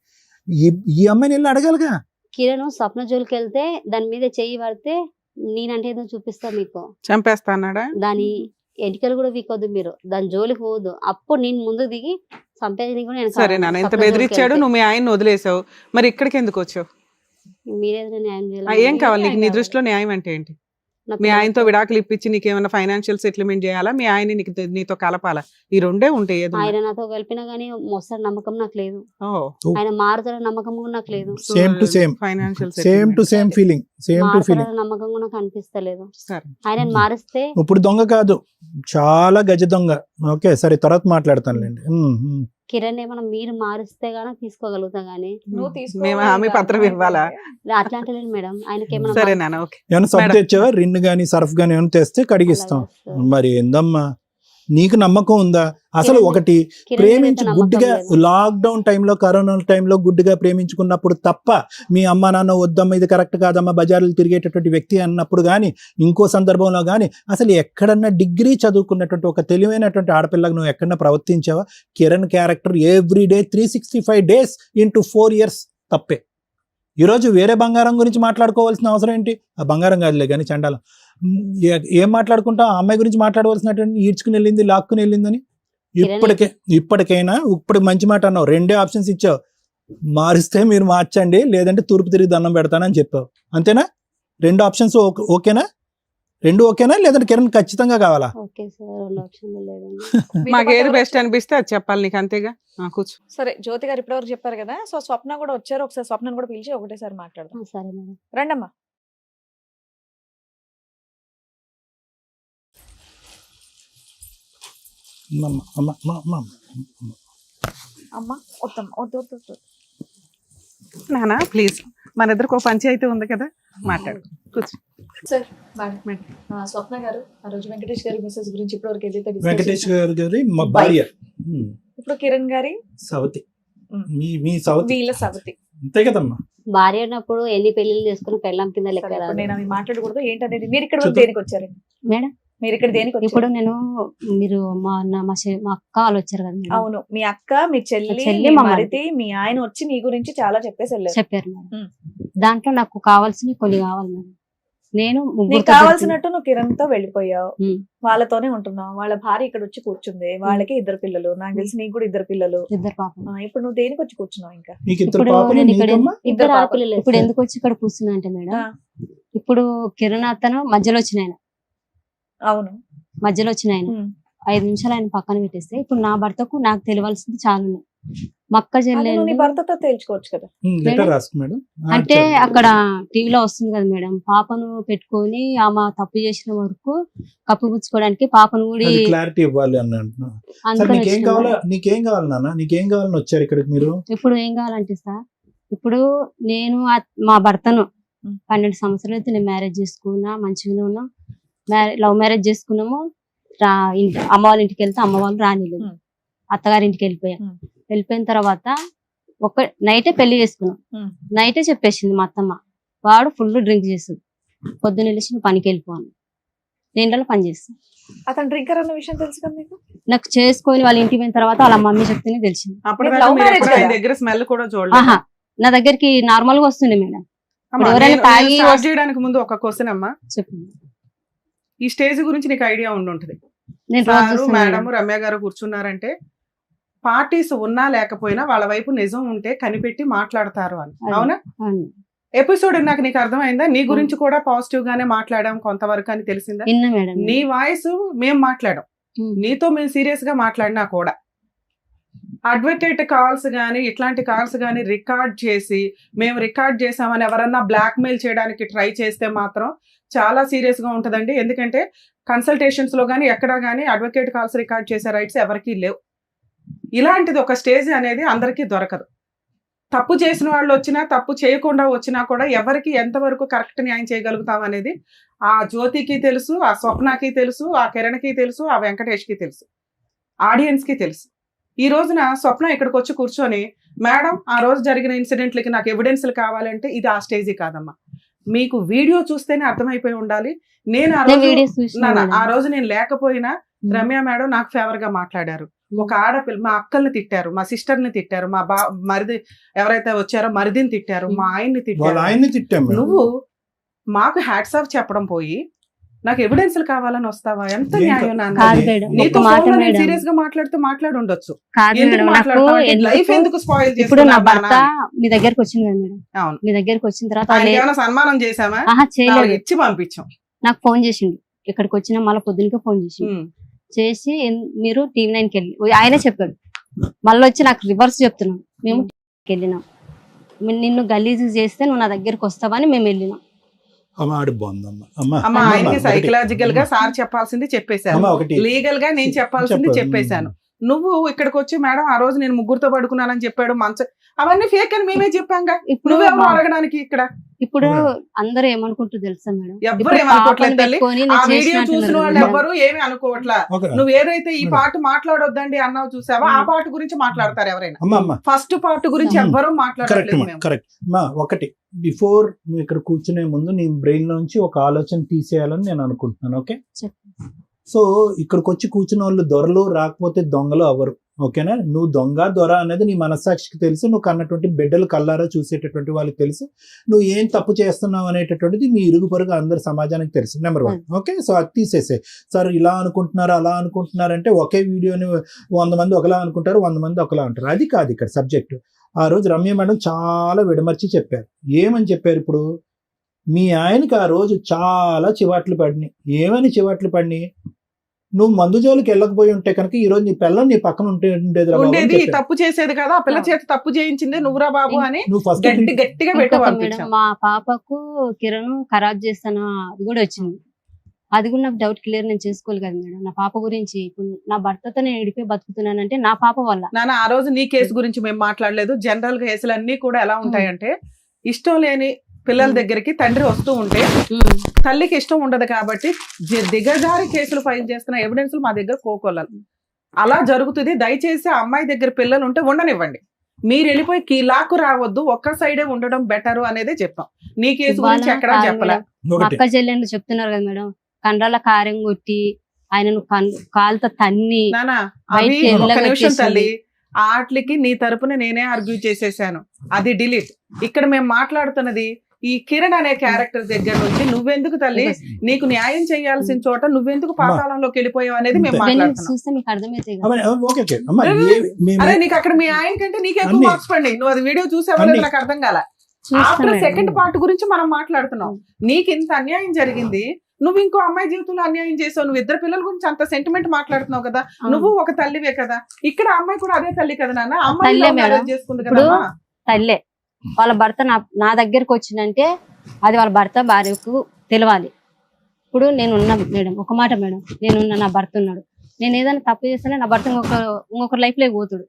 ఈ అమ్మాయిని వెళ్ళి అడగాలిగా. కిరణ్ స్వప్న జోలికి వెళ్తే దాని మీద చెయ్యి పడితే నేనంటే ఏదో చూపిస్తా మీకు, చంపేస్తా అన్నాడా? దాని ఎంటికలు కూడా వీకొద్దు, మీరు దాని జోలికి పోవద్దు. అప్పుడు నేను ముందుకు దిగి చంపేది కూడా నేను. సరే నాన్న, ఇంత బెదిరించాడు, నువ్వు మీ ఆయన్ని వదిలేసావు, మరి ఇక్కడికి ఎందుకు వచ్చావు? మీరేదో న్యాయం ఏం కావాలి నీకు? నీ దృష్టిలో న్యాయం అంటే ఏంటి? మీ ఆయనతో విడాకులు ఇప్పించి నీకేమైనా ఫైనాన్షియల్ సెటిల్మెంట్ చేయాలా, మీ ఆయన నీతో కలపాలా? ఈ రెండే ఉంటాయి. ఏదో ఆయన నాతో కలిపినా గానీ మోస్తాడు నమ్మకం నాకు లేదు. ఆయన మారుతాడు నమ్మకం కూడా నాకు లేదు. Same to same, financial same to same feeling, same to feeling. మారుతాడు నమ్మకం కూడా నాకు అనిపిస్తలేదు. సరే, ఆయన మారిస్తే ఇప్పుడు దొంగ కాదు, చాలా గజ దొంగ. ఓకే సరే, తర్వాత మాట్లాడతానులేండి. కిరణ్ ఏమన్నా మీరు మారిస్తే గానీ తీసుకోగలుగుతా గానీ మేము హామీ పత్రం ఇవ్వాలా? అట్లా అంటలేదు మేడం. ఆయనకి సరే నాన్న, ఓకే. ఏమైనా సబ్బు తెచ్చావా? రిన్ గానీ సర్ఫ్ గానీ ఏమైనా తెస్తే కడిగిస్తాం. మరి ఏందమ్మా, నీకు నమ్మకం ఉందా అసలు? ఒకటి ప్రేమించి గుడ్డిగా లాక్డౌన్ టైంలో, కరోనా టైంలో గుడ్డిగా ప్రేమించుకున్నప్పుడు తప్ప, మీ అమ్మ నాన్న వద్దమ్మ ఇది కరెక్ట్ కాదమ్మా బజార్లు తిరిగేటటువంటి వ్యక్తి అన్నప్పుడు కానీ, ఇంకో సందర్భంలో కానీ, అసలు ఎక్కడన్నా డిగ్రీ చదువుకున్నటువంటి ఒక తెలివైనటువంటి ఆడపిల్లకు నువ్వు ఎక్కడన్నా ప్రవర్తించావా? Kiran character everyday 365 days into 4 years తప్పే. ఈరోజు వేరే బంగారం గురించి మాట్లాడుకోవాల్సిన అవసరం ఏంటి? ఆ బంగారం కాదులే కానీ చండాలం. ఏం మాట్లాడుకుంటా? ఆ అమ్మాయి గురించి మాట్లాడవలసినటువంటి ఈడ్చుకుని వెళ్ళింది, లాక్కుని వెళ్ళిందని. ఇప్పటికైనా ఇప్పుడు మంచి మాట అన్నావు, 2 ఆప్షన్స్ ఇచ్చావు. మారిస్తే మీరు మార్చండి, లేదంటే తూర్పు తిరిగి దండం పెడతానని చెప్పావు. అంతేనా? 2 ఆప్షన్స్ ఓకేనా? 2 ఓకేనా, లేదంటే కిరణ్ ఖచ్చితంగా కావాలా? ఓకే సార్, 2 ఆప్షన్లు లేదండి. మాకు ఏది బెస్ట్ అనిపిస్తే అది చెప్పాలి నీకు, అంతేగా. కూర్చో. సరే, జ్యోతి గారు ఇప్పటివరకు చెప్పారు కదా, సో స్వప్న కూడా వచ్చారు. ఒకసారి స్వప్నను కూడా పిలిచి ఒకటేసారి మాట్లాడదాం. సరే మేడం. రండమ్మా. అమ్మా వద్దు. నానా ప్లీజ్, మన ఇద్దరికి ఒక పంచాయతీ ఉంది కదా, మాట్లాడు. కూర్చో. సార్ స్వప్న గారు ఆ రోజు వెంకటేష్ గారి మెసేజ్ గురించి ఇప్పటివరకు ఏదైతే వెంకటేష్ గారి మా భార్య, ఇప్పుడు కిరణ్ గారి సవతి, మీ సవతి, వీళ్ళ సవతి అంతే కదమ్మా. భార్య ఉన్నప్పుడు ఎన్ని పెళ్లిళ్ళు చేసుకుని పెళ్ళం కింద లెక్క రాదు. నేను అవి మాట్లాడకూడదు ఏంటనేది. మీరు ఇక్కడ దేనికి వచ్చారండి మేడం? మీరు ఇక్కడ దేనికి వచ్చారు? ఇప్పుడు నేను మీరు మా అక్క వాళ్ళు వచ్చారు కదా మేడం. అవును, మీ అక్క, మీ చెల్లి, చెల్లి, మీ మా మరిది, మీ ఆయన వచ్చి మీ గురించి చాలా చెప్పేసి వెళ్ళారు. చెప్పారు మేడం. దాంట్లో నాకు కావాల్సినవి కొన్ని కావాలి మేడం. నేను నీకు కావాల్సినట్టు నువ్వు కిరణ్ తో వెళ్ళిపోయావు, ఉమ్. వాళ్ళతోనే ఉంటున్నావు. వాళ్ళ భార్య ఇక్కడ వచ్చి కూర్చుంది, వాళ్ళకి 2 పిల్లలు. నాకు తెలిసి నీకు కూడా 2 పిల్లలు. 2 పాపం. ఇప్పుడు నువ్వు దేనికి వచ్చి కూర్చున్నావు? ఇంకా నీకు ఇద్దరు ఇప్పుడు పాపలు, నేను ఇక్కడ నీకమ్మా? 2 ఆడపిల్లలు. ఇప్పుడు ఎందుకు వచ్చి ఇక్కడ కూర్చున్నా అంటే మేడం, ఇప్పుడు కిరణ్ అతను మధ్యలో వచ్చిన ఆయన, అవును మధ్యలో వచ్చిన ఆయన 5 నిమిషాలు ఆయన పక్కన పెట్టేస్తే, ఇప్పుడు నా భర్తకు నాకు తెలియాల్సింది చాలా ఉన్నాయి. మక్క నీ చెల్లెలు భర్తతో తేల్చుకోవచ్చు కదా. లెటర్ రాసుకో మేడం. అంటే అక్కడ టీవీలో వస్తుంది కదా మేడం, పాపను పెట్టుకొని ఆమె తప్పు చేసిన వరకు కప్పుపుచ్చుకోవడానికి పాపను కూడా క్లారిటీ ఇవ్వాలి అని అంటున్నా. అందుకని నీకేం వచ్చిన కావాలా? మేడం. నీకేం కావాలి నాన్న? నీకేం కావాలని వచ్చారు ఇక్కడికి మీరు? ఇప్పుడు ఏం కావాలంటే సార్, ఇప్పుడు నేను మా భర్తను 12 సంవత్సరాలు అయితే నేను మ్యారేజ్ చేసుకున్నా, మంచిగానే ఉన్నా. లవ్ మ్యారేజ్ చేసుకున్నాము. అమ్మ వాళ్ళ ఇంటికి వెళ్తే అమ్మ వాళ్ళు రానిలేదు, అత్తగారి ఇంటికి వెళ్ళిపోయిన తర్వాత నైటే పెళ్లి చేసుకున్నాం. నైటే చెప్పేసింది మా అత్తమ్మ, వాడు ఫుల్ డ్రింక్ చేస్తుంది, పొద్దున్న వెళ్ళి నువ్వు పనికి వెళ్ళిపోను, నేను పని చేస్తాను. అతను డ్రింకర్ అన్న విషయం తెలుసు కదా నీకు? నాకు చేసుకొని వాళ్ళ ఇంటికి పోయిన తర్వాత వాళ్ళ మమ్మీ చెప్తేనే తెలిసింది. దగ్గర స్మెల్ కూడా ఆహా, నా దగ్గరికి నార్మల్ గా వస్తుంది మేడం. ఎవరైనా తాగి చేయడానికి ముందు ఒక క్వశ్చన్ అమ్మా, చెప్పండి. ఈ స్టేజ్ గురించి నీకు ఐడియా ఉండుంటది. నేను సారు, మేడం, రమ్య గారు కూర్చున్నారంటే పార్టీస్ ఉన్నా లేకపోయినా వాళ్ళ వైపు నిజం ఉంటే కనిపెట్టి మాట్లాడతారు అని. అవునా? ఎపిసోడ్ నాకు నీకు అర్థమైందా? నీ గురించి కూడా పాజిటివ్ గానే మాట్లాడాం కొంతవరకు అని తెలిసిందా? నీ వాయిస్ మేము మాట్లాడాం, నీతో మేము సీరియస్ గా మాట్లాడినా కూడా అడ్వకేట్ కాల్స్ కానీ ఇట్లాంటి కాల్స్ కానీ రికార్డ్ చేసి మేము రికార్డ్ చేసామని ఎవరన్నా బ్లాక్ మెయిల్ చేయడానికి ట్రై చేస్తే మాత్రం చాలా సీరియస్ గా ఉంటదండి. ఎందుకంటే కన్సల్టేషన్స్ లో కానీ ఎక్కడా కానీ అడ్వకేట్ కాల్స్ రికార్డ్ చేసే రైట్స్ ఎవరికీ లేవు. ఇలాంటిది ఒక స్టేజ్ అనేది అందరికీ దొరకదు. తప్పు చేసిన వాళ్ళు వచ్చినా తప్పు చేయకుండా వచ్చినా కూడా ఎవరికి ఎంతవరకు కరెక్ట్ న్యాయం చేయగలుగుతాం అనేది ఆ జ్యోతికి తెలుసు, ఆ స్వప్నకి తెలుసు, ఆ కిరణ్కి తెలుసు, ఆ వెంకటేష్కి తెలుసు, ఆడియన్స్ కి తెలుసు. ఈ రోజున స్వప్న ఇక్కడికి వచ్చి కూర్చొని మేడం ఆ రోజు జరిగిన ఇన్సిడెంట్లకి నాకు ఎవిడెన్స్లు కావాలంటే ఇది ఆ స్టేజీ కాదమ్మా. మీకు వీడియో చూస్తేనే అర్థమైపోయి ఉండాలి. నేను ఆ రోజు నేను లేకపోయినా రమ్య మేడం నాకు ఫేవర్ గా మాట్లాడారు. ఒక ఆడపిల్ల మా అక్కల్ని తిట్టారు, మా సిస్టర్ ని తిట్టారు, మా మరిది ఎవరైతే వచ్చారో మరిదిని తిట్టారు, మా ఆయన్ని తిట్టారు. నువ్వు మాకు హ్యాట్స్ ఆఫ్ చెప్పడం పోయి నాకు ఎవిడెన్స్లు కావాలని వస్తావా? ఎంత న్యాయం నాన్న. నీతో సీరియస్ గా మాట్లాడి ఉండొచ్చు. లైఫ్ ఎందుకు స్పాయిల్ ఇప్పుడు నా భర్త మీ దగ్గరకు వచ్చింది కదా మేడం. అవును, మీ దగ్గరకు వచ్చిన తర్వాత సన్మానం చేసామా? చేయలేదు, ఇచ్చి పంపించాం. నాకు ఫోన్ చేసిండు. ఇక్కడికి వచ్చిన మళ్ళీ పొద్దునకే ఫోన్ చేసి మీరు TV9కి వెళ్ళి ఆయనే చెప్పాడు. మళ్ళీ వచ్చి నాకు రివర్స్ చెప్తున్నాం. మేము వెళ్ళినాం, నిన్ను గలీజు చేస్తే నువ్వు నా దగ్గరకు వస్తావని మేము వెళ్ళినాం. సైకలాజికల్ గా సార్ చెప్పాల్సింది చెప్పేశాను, లీగల్ గా నేను చెప్పాల్సింది చెప్పేశాను. నువ్వు ఇక్కడికి వచ్చి మేడం ఆ రోజు నేను ముగ్గురుతో పడుకున్నానని చెప్పాడు అవన్నీ ఫేక్ అని మేమే చెప్పాంగా. ఇప్పుడు అడగడానికి ఇక్కడ ఇప్పుడు అందరూ ఏమనుకుంటారు తెలుసా మేడం? ఎవ్వరు ఏమనుకోవట్లేదు తల్లి. ఆ వీడియో చూసిన వాళ్ళు ఎవ్వరు ఏమి అనుకోవట్లా. నువ్వు ఏదైతే ఈ పాట మాట్లాడొద్దండి అన్నావు చూసావా, ఆ పాట గురించి మాట్లాడతారు ఎవరైనా. ఫస్ట్ పార్ట్ గురించి ఎవ్వరూ మాట్లాడలేదు. ఒకటి బిఫోర్ నువ్వు ఇక్కడ కూర్చునే ముందు నీ బ్రెయిన్ లోంచి ఒక ఆలోచన తీసేయాలని నేను అనుకుంటున్నాను. ఓకే, సో ఇక్కడికి వచ్చి కూర్చున్న వాళ్ళు దొరలు రాకపోతే దొంగలు అవరు. ఓకేనా? నువ్వు దొంగ దొర అనేది నీ మనస్సాక్షికి తెలుసు. నువ్వు కన్నటువంటి బిడ్డలు కల్లారా చూసేటటువంటి వాళ్ళకి తెలుసు. నువ్వు ఏం తప్పు చేస్తున్నావు అనేటటువంటిది మీ ఇరుగు పొరుగు అందరు సమాజానికి తెలుసు. నెంబర్ 1. ఓకే, సో అది తీసేసే. సార్ ఇలా అనుకుంటున్నారు అలా అనుకుంటున్నారు అంటే ఒకే వీడియోని 100 మంది ఒకలా అనుకుంటారు, 100 మంది ఒకలా అంటారు. అది కాదు ఇక్కడ సబ్జెక్టు. ఆ రోజు రమ్య మేడం చాలా విడమర్చి చెప్పారు. ఏమని చెప్పారు? ఇప్పుడు మీ ఆయనకి ఆ రోజు చాలా చివాట్లు పడినాయి. ఏమని చివాట్లు పడినాయి? నువ్వు మందు జోలికి వెళ్ళకపోయి ఉంటే కనుక ఈ రోజు నీ పిల్లలు నీ పక్కన ఉండేది. తప్పు చేసేది కదా, ఆ పిల్ల చేత తప్పు చేయించింది నువ్వురా బాబు అని నువ్వు ఫస్ట్ గట్టిగా మేడం. మా పాపకు కిరణ్ ఖరాబ్ చేస్తాను అది కూడా వచ్చింది. అది కూడా నాకు డౌట్ క్లియర్ నేను చేసుకోవాలి కదా మేడం. నా పాప గురించి ఇప్పుడు నా భర్తతో నేను ఎడిపోయి బతుకుతున్నానంటే నా పాప వల్ల. నాన్న ఆ రోజు నీ కేసు గురించి మేము మాట్లాడలేదు. జనరల్ గా కేసులు అన్ని కూడా ఎలా ఉంటాయంటే ఇష్టం లేని పిల్లల దగ్గరికి తండ్రి వస్తూ ఉంటే తల్లికి ఇష్టం ఉండదు కాబట్టి దిగజారి కేసులు ఫైల్ చేస్తున్న ఎవిడెన్స్ మా దగ్గర కోకొల్లలు అలా జరుగుతుంది. దయచేసి ఆ అమ్మాయి దగ్గర పిల్లలు ఉంటే ఉండనివ్వండి. మీరు వెళ్ళిపోయి లాక్కు రావద్దు, ఒక్క సైడే ఉండడం బెటర్ అనేది చెప్పాం. నీ కేసు గురించి ఎక్కడా చెప్పలే. అక్క చెల్లెళ్ళు చెప్తున్నారు కదా మేడం, కండ్రాల కారం కొట్టి ఆయనను కాలుతో తన్ని. తల్లి ఆటలకి నీ తరపున నేనే ఆర్గ్యూ చేసేసాను, అది డిలీట్. ఇక్కడ మేము మాట్లాడుతున్నది ఈ కిరణ్ అనే క్యారెక్టర్ దగ్గర నుంచి నువ్వెందుకు తల్లి నీకు న్యాయం చేయాల్సిన చోట నువ్వెందుకు పాతాళంలోకి వెళ్ళిపోయావు అనేది మేము మాట్లాడుతున్నాం. అరే నీకు అక్కడ మీ ఆయన కంటే నీకు ఎక్కువ మార్క్స్ పడి నువ్వు అది వీడియో చూసావనేది నాకు అర్థం కాల. ఆఫ్టర్ సెకండ్ పార్ట్ గురించి మనం మాట్లాడుతున్నాం. నీకు ఇంత అన్యాయం జరిగింది, నువ్వు ఇంకో అమ్మాయి జీవితంలో అన్యాయం చేసావు. నువ్వు ఇద్దరు పిల్లల గురించి అంత సెంటిమెంట్ మాట్లాడుతున్నావు కదా, నువ్వు ఒక తల్లివే కదా. ఇక్కడ అమ్మాయి కూడా అదే తల్లి కదా నాన్న, అమ్మాయి చేసుకుంది కదా. తల్లే వాళ్ళ భర్త నా దగ్గరకు వచ్చిందంటే అది వాళ్ళ భర్త భార్యకు తెలవాలి. ఇప్పుడు నేనున్నా మేడం, ఒక మాట మేడం, నేనున్నా, నా భర్త ఉన్నాడు, నేను ఏదైనా తప్పు చేస్తేనే నా భర్త ఇంకొకరి లైఫ్ లోకి పోతాడు.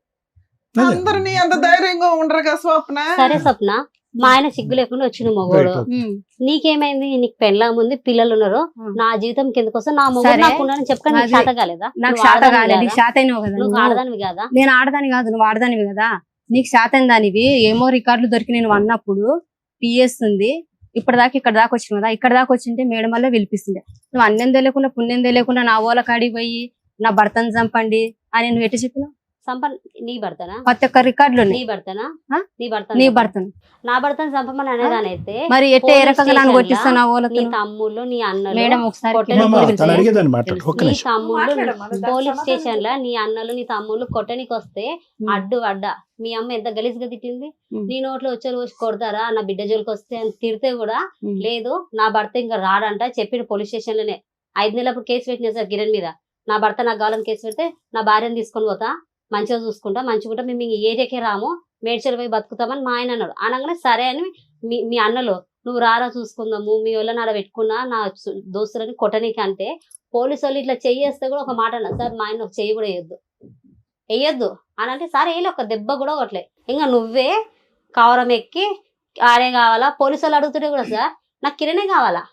అందరినీ అంత ధైర్యంగా ఉండరుగా స్వప్న. సరే స్వప్న, మా ఆయన సిగ్గు లేకుండా వచ్చిన మగోడు, నీకేమైంది? నీకు పెళ్ళాం ఉంది, పిల్లలు ఉన్నారు, నా జీవితం కిందకు వస్తే నా మొగుడు నాకు ఉన్నాడని చెప్పక నీకు శాత కాలేదా? నాకు శాత కాలేదు, నీకు శాత అయినావు కదా. నువ్వు ఆడదానివి కదా. నేను ఆడదాని కాదు, నువ్వు ఆడదానివి కదా. నీకు శాత అయిన దానివి ఏమో రికార్డులు దొరికి నేను అన్నప్పుడు పిఎస్ ఉంది, ఇప్పటిదాకా ఇక్కడ దాకా వచ్చిన కదా. ఇక్కడ దాకా వచ్చింటే మేడం వల్ల పిలిపిస్తుండే. నువ్వు అన్నం తెలియకుండా పుణ్యం తెలియకుండా నా ఓల కాడికి పోయి నా భర్తను చంపండి అని నువ్వు ఎట్లా చెప్పినావు? నీ భర్తనా? ప్రతి ఒక్క రికార్డులు నీ భర్తనా? నీ భర్తను నా భర్తను చంపమని అనేదానైతే మరి ఎట్లా ఏ రకంగా నన్ను కొట్టిస్తాను? నీ తమ్ముళ్ళు నీ అన్నలు మేడం ఒకసారి నీ తమ్ముళ్ళు పోలీస్ స్టేషన్ లో నీ అన్నలు నీ తమ్ముళ్ళు కొట్టనికి వస్తే అడ్డా మీ అమ్మ ఎంత గలీజ్గా తిట్టింది. నీ నోట్లో వచ్చే రోజు కొడతారా నా బిడ్డ జోలికి వస్తే అని తిడితే కూడా లేదు, నా భర్త ఇంకా రాడంట చెప్పిన పోలీస్ స్టేషన్ లోనే 5 నెలలప్పుడు కేసు పెట్టిన సార్ కిరణ్ మీద. నా భర్త నాకు కావాలని కేసు పెడితే నా భార్యను తీసుకొని పోతా, మంచిగా చూసుకుంటా, మంచిగా మేము ఈ ఏరియాకే రాము, మేడ్చల్ పోయి బతుకుతామని మా ఆయన అన్నాడు. అనగానే సరే అని మీ అన్నలో నువ్వు రారా చూసుకుందాము, మీ వాళ్ళని ఆడ పెట్టుకున్నా నా దోస్తులని కొట్టనీకి అంటే పోలీసు వాళ్ళు ఇట్లా చెయ్యేస్తే కూడా ఒక మాట అన్నారు, సార్ మా ఆయన ఒక చెయ్యి కూడా వేయొద్దు అని అంటే, సార్ వేయలే, ఒక దెబ్బ కూడా కొట్టలే. ఇంకా నువ్వే కవరం ఎక్కి ఆడే కావాలా, పోలీసు వాళ్ళు అడుగుతుంటే కూడా సార్ నాకు కిరణే కావాలా,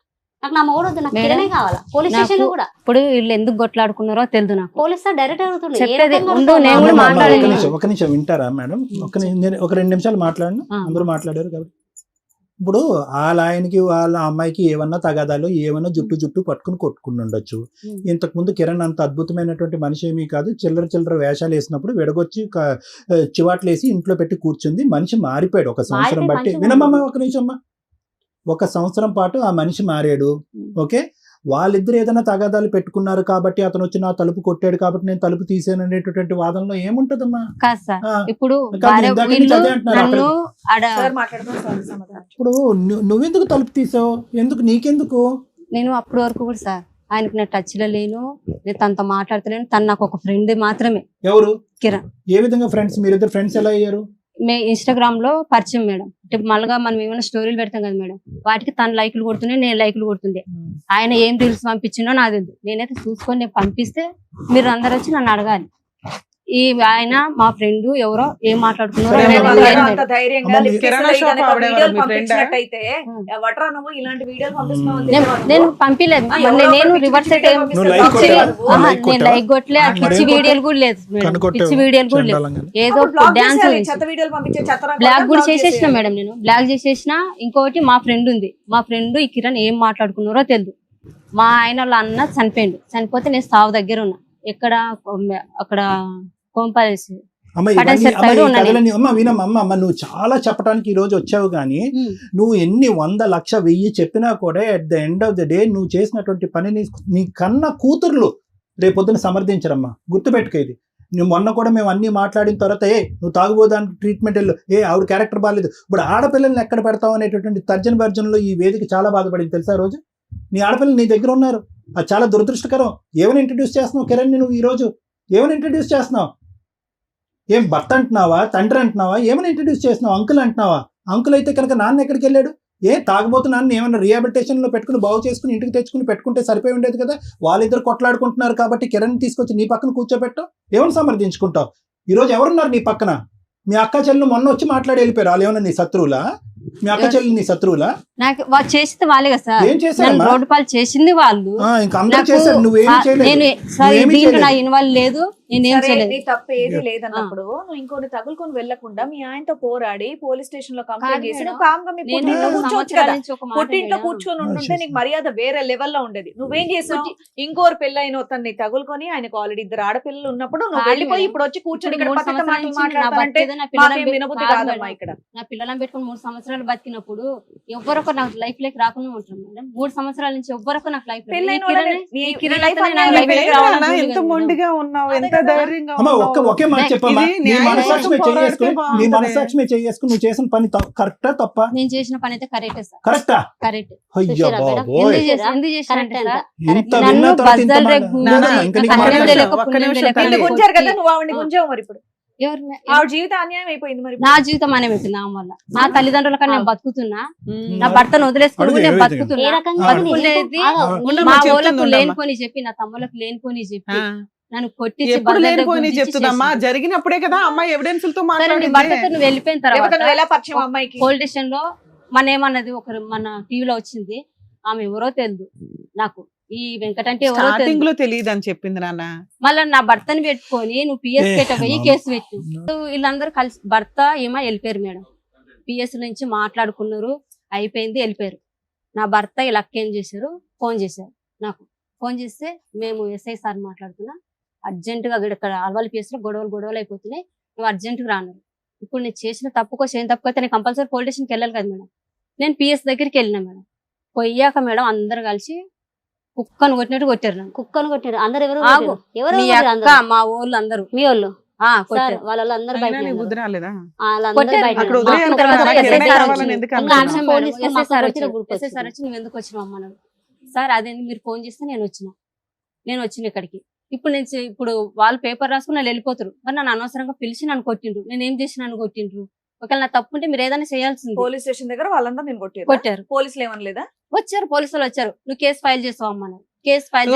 నాకు నా మొగుడు వద్దు, నాకు కిరణే కావాలా. పోలీస్ స్టేషన్ కూడా ఇప్పుడు వీళ్ళు ఎందుకు కొట్లాడుకున్నారో తెలియదు నాకు. పోలీస్ సార్ డైరెక్ట్ అడుగుతుండే. చెప్పేది ఉండు, నేను కూడా మాట్లాడేది. ఒక నిమిషం వింటారా మేడం? ఒక 2 నిమిషాలు మాట్లాడను, అందరూ మాట్లాడారు కాబట్టి. ఇప్పుడు వాళ్ళ ఆయనకి వాళ్ళ అమ్మాయికి ఏమన్నా తగాదాలు, ఏమన్నా జుట్టు పట్టుకుని కొట్టుకుని ఉండొచ్చు. ఇంతకు ముందు కిరణ్ అంత అద్భుతమైనటువంటి మనిషి ఏమీ కాదు. చిల్లర వేషాలు వేసినప్పుడు విడగొచ్చి చివాట్లు వేసి ఇంట్లో పెట్టి కూర్చుంది. మనిషి మారిపోయాడు ఒక సంవత్సరం బట్టి. వినమ్మా ఒక నిమిషం అమ్మా. ఒక సంవత్సరం పాటు ఆ మనిషి మారాడు. ఓకే, వాళ్ళిద్దరు ఏదైనా తగాదాలు పెట్టుకున్నారు కాబట్టి అతను వచ్చి నా తలుపు కొట్టాడు కాబట్టి నేను తలుపు తీసాను అనేటటువంటి వాదనలో ఏముంటదమ్మా? కాదు సార్, ఇప్పుడు ఇప్పుడు నువ్వెందుకు తలుపు తీసావు? ఎందుకు? నీకెందుకు? నేను అప్పటి వరకు కూడా సార్ ఆయనకు నేను టచ్ లో లేను, నేను తనతో మాట్లాడతలేను. తను నాకు ఒక ఫ్రెండ్ మాత్రమే. ఎవరు? కిరణ్. ఏ విధంగా ఫ్రెండ్స్? మీరిద్దరు ఫ్రెండ్స్ ఎలా అయ్యారు? ఇన్స్టాగ్రామ్ లో పరిచయం మేడం. అంటే మళ్ళీ మనం ఏమైనా స్టోరీలు పెడతాం కదా మేడం, వాటికి తను లైకులు కొడుతుండే, నేను లైకులు కొడుతుండే. ఆయన ఏం రీల్స్ పంపించిండో నాకు తెలియదు. నేనైతే చూసుకొని నేను పంపిస్తే మీరు అందరు వచ్చి నన్ను అడగాలి. ఈ ఆయన మా ఫ్రెండ్ ఎవరో ఏం మాట్లాడుకున్నారో నేను పంపిలేదు. నేను రివర్స్ అయితే నేను లైక్ కొట్టలే, పిచ్చి వీడియోలు కూడా లేదు మేడం, పిచ్చి వీడియోలు కూడా లేదు. ఏదో డాన్స్ బ్లాక్ కూడా చేసేసిన మేడం, నేను బ్లాక్ చేసేసిన. ఇంకొకటి మా ఫ్రెండ్ ఉంది, మా ఫ్రెండ్ ఈ కిరణ్ ఏం మాట్లాడుకున్నారో తెలియదు. మా ఆయన వాళ్ళ అన్న చనిపోతే నేను సావు దగ్గర ఉన్నా. ఎక్కడ అక్కడ వినమ్మా, నువ్వు చాలా చెప్పడానికి ఈ రోజు వచ్చావు కానీ నువ్వు ఎన్ని 100, 1,00,000, 1000 చెప్పినా కూడా at the end of the day నువ్వు చేసినటువంటి పనిని నీ కన్న కూతుర్లు రేపొద్దున సమర్థించరమ్మా. గుర్తుపెట్టుకో ఇది. నువ్వు మొన్న కూడా మేము అన్ని మాట్లాడిన తర్వాత నువ్వు తాగుబోదానికి ట్రీట్మెంట్ వెళ్ళు, ఆవిడ క్యారెక్టర్ బాగాలేదు, ఇప్పుడు ఆడపిల్లల్ని ఎక్కడ పెడతావు అనేటటువంటి తర్జన భర్జనలో ఈ వేదిక చాలా బాధపడింది తెలుసా? రోజు నీ ఆడపిల్లలు నీ దగ్గర ఉన్నారు, అది చాలా దురదృష్టకరం. ఏమని ఇంట్రడ్యూస్ చేస్తున్నావు కిరణ్? నువ్వు ఈ రోజు ఏమని ఇంట్రడ్యూస్ చేస్తున్నావు? ఏం భర్త అంటున్నావా, తండ్రి అంటున్నావా, ఏమైనా ఇంట్రడ్యూస్ చేస్తున్నావు? అంకుల్ అంటున్నావా? అంకుల్ అయితే కనుక నాన్న ఎక్కడికి వెళ్ళాడు? తాగబోతున్నాను ఏమైనా రిహాబిలిటేషన్ లో పెట్టుకుని బాగు చేసుకుని ఇంటికి తెచ్చుకుని పెట్టుకుంటే సరిపోయి ఉండేది కదా. వాళ్ళిద్దరు కొట్లాడుకుంటున్నారు కాబట్టి కిరణ్ తీసుకొచ్చి నీ పక్కన కూర్చోబెట్టావు. ఏమని సమర్థించుకుంటావు? ఈరోజు ఎవరున్నారు నీ పక్కన? మీ అక్క చెల్లెలు మొన్న వచ్చి మాట్లాడి వెళ్ళిపోయారు. వాళ్ళు ఏమన్నా నీ శత్రువులా? మీ అక్క చెల్లెలు నీ శత్రువులా? నాకు వాళ్ళు చేసింది వాళ్ళే కదా సార్. ఏం చేశారు? రోడ్డు పాలు చేసింది వాళ్ళు. ఇంకా అందరూ చేశారు, నువ్వేం చేయలేదు. దీంట్లో నా ఇన్వాల్వ్ లేదు, నేనేం చేయలేదు. తప్ప ఏది లేదన్నప్పుడు నువ్వు ఇంకోటి తగులుకొని వెళ్లకుండా మీ ఆయనతో పోరాడి పోలీస్ స్టేషన్ లో కంప్లైంట్ చేసి నువ్వు కామ్గా మీ పుట్టింట్లో కూర్చోవచ్చు కదా. పుట్టింట్లో కూర్చొని ఉంటుంటే నీకు మర్యాద వేరే లెవెల్లో ఉండేది. నువ్వేం చేసావు? ఇంకోరు పెళ్ళైన తన్ని తగులుకొని, ఆయనకు ఆల్రెడీ 2 ఆడపిల్లలు ఉన్నప్పుడు నువ్వు వెళ్ళిపోయి ఇప్పుడు వచ్చి కూర్చొని ఇక్కడ పక్కన మాటలు మాట్లాడతానంటే వినబుద్ధి కాదమ్మా. ఇక్కడ నా పిల్లలను పెట్టుకుని 3 సంవత్సరాలు బతికినప్పుడు ఎవ్వరొక నాకు లైఫ్ లేక రాకుండా ఉంటాను మేడం. 3 సంవత్సరాల నుంచి ఎవ్వరొక నాకు లైఫ్ ఎంత మొండిగా ఉన్నావు, ఎంత ధైర్యంగా ఒకే మాట చెప్పమ్మా. నీ మనసాక్షి మీద చేసుకుని నువ్వు చేసిన పని కరెక్టా తప్ప? నేను చేసిన పని అయితే కరెక్టే సార్. కరెక్టా? కరెక్ట్. ఎందుకు చేశారంటే ఆవిడ జీవితం అన్యాయం అయిపోయింది. మరి నా జీవితం అనే పెట్టింది నా వల్ల. నా తల్లిదండ్రుల కన్నా నేను బతుకుతున్నా, నా భర్తను వదిలేసుకుని నేను బతుకుతున్నా. మా వాళ్ళకు లేనిపోని చెప్పి, నా తమ్ములకు లేనిపోని చెప్పి నన్ను కొట్టి చెప్తుందమ్మా. జరిగినప్పుడే కదా అమ్మాయి ఎవిడెన్స్ తో భర్తతో నువ్వు వెళ్ళిపోయిన తర్వాత పోలీస్ స్టేషన్ లో మన ఏమన్నది మన టీవీలో వచ్చింది. ఆమె ఎవరో తెలియదు నాకు. ఈ వెంకటంటే ఎవరో తెలియదు అని చెప్పింది నాన్న. మళ్ళీ నా భర్తని పెట్టుకొని నువ్వు పిఎస్ పెట్టబోయి కేసు పెట్టు. వీళ్ళందరూ కలిసి భర్త ఏమో వెళ్ళిపోయారు మేడం. పిఎస్ నుంచి మాట్లాడుకున్నారు, అయిపోయింది, వెళ్ళిపోయారు. నా భర్త ఇలా ఏం చేశారు, ఫోన్ చేశారు నాకు. ఫోన్ చేస్తే మేము ఎస్ఐ సార్ మాట్లాడుతున్నా, అర్జెంటుగా ఇక్కడ అల్వాల్ పిఎస్ లో గొడవలు అయిపోతున్నాయి, నువ్వు అర్జెంటుగా రాన్నారు. ఇప్పుడు నేను చేసిన తప్పుకో చేయని తప్పుకైతే నేను కంపల్సరీ పోలీస్ స్టేషన్కి వెళ్ళాలి కదా మేడం. నేను పిఎస్ దగ్గరికి వెళ్ళినా మేడం. పోయాక మేడం అందరు కలిసి కుక్కను కొట్టినట్టు కొట్టారు. కుక్కను కొట్టారు అందరు. ఎవరు మా వాళ్ళు అందరూ. మీ వాళ్ళు వాళ్ళందరూ నువ్వు ఎందుకు వచ్చినావు అమ్మన్నాడు. సార్ అదేంది మీరు ఫోన్ చేస్తే నేను వచ్చిన ఇక్కడికి. ఇప్పుడు ఇప్పుడు వాళ్ళు పేపర్ రాసుకుని వాళ్ళు వెళ్ళిపోతారు. మరి నన్ను అనవసరంగా పిలిచి నన్ను కొట్టిండ్రు. నేను ఏం చేసి నన్ను కొట్టిండ్రు? ఒకవేళ నా తప్పు ఉంటే మీరు ఏదైనా చేయాల్సింది. పోలీస్ స్టేషన్ దగ్గర వాళ్ళందరూ నేను కొట్టారు. పోలీసులు ఏమనలేదా? వచ్చారు, పోలీసులు వచ్చారు. నువ్వు కేసు ఫైల్ చేసావు అమ్మ, కేసు ఫైల్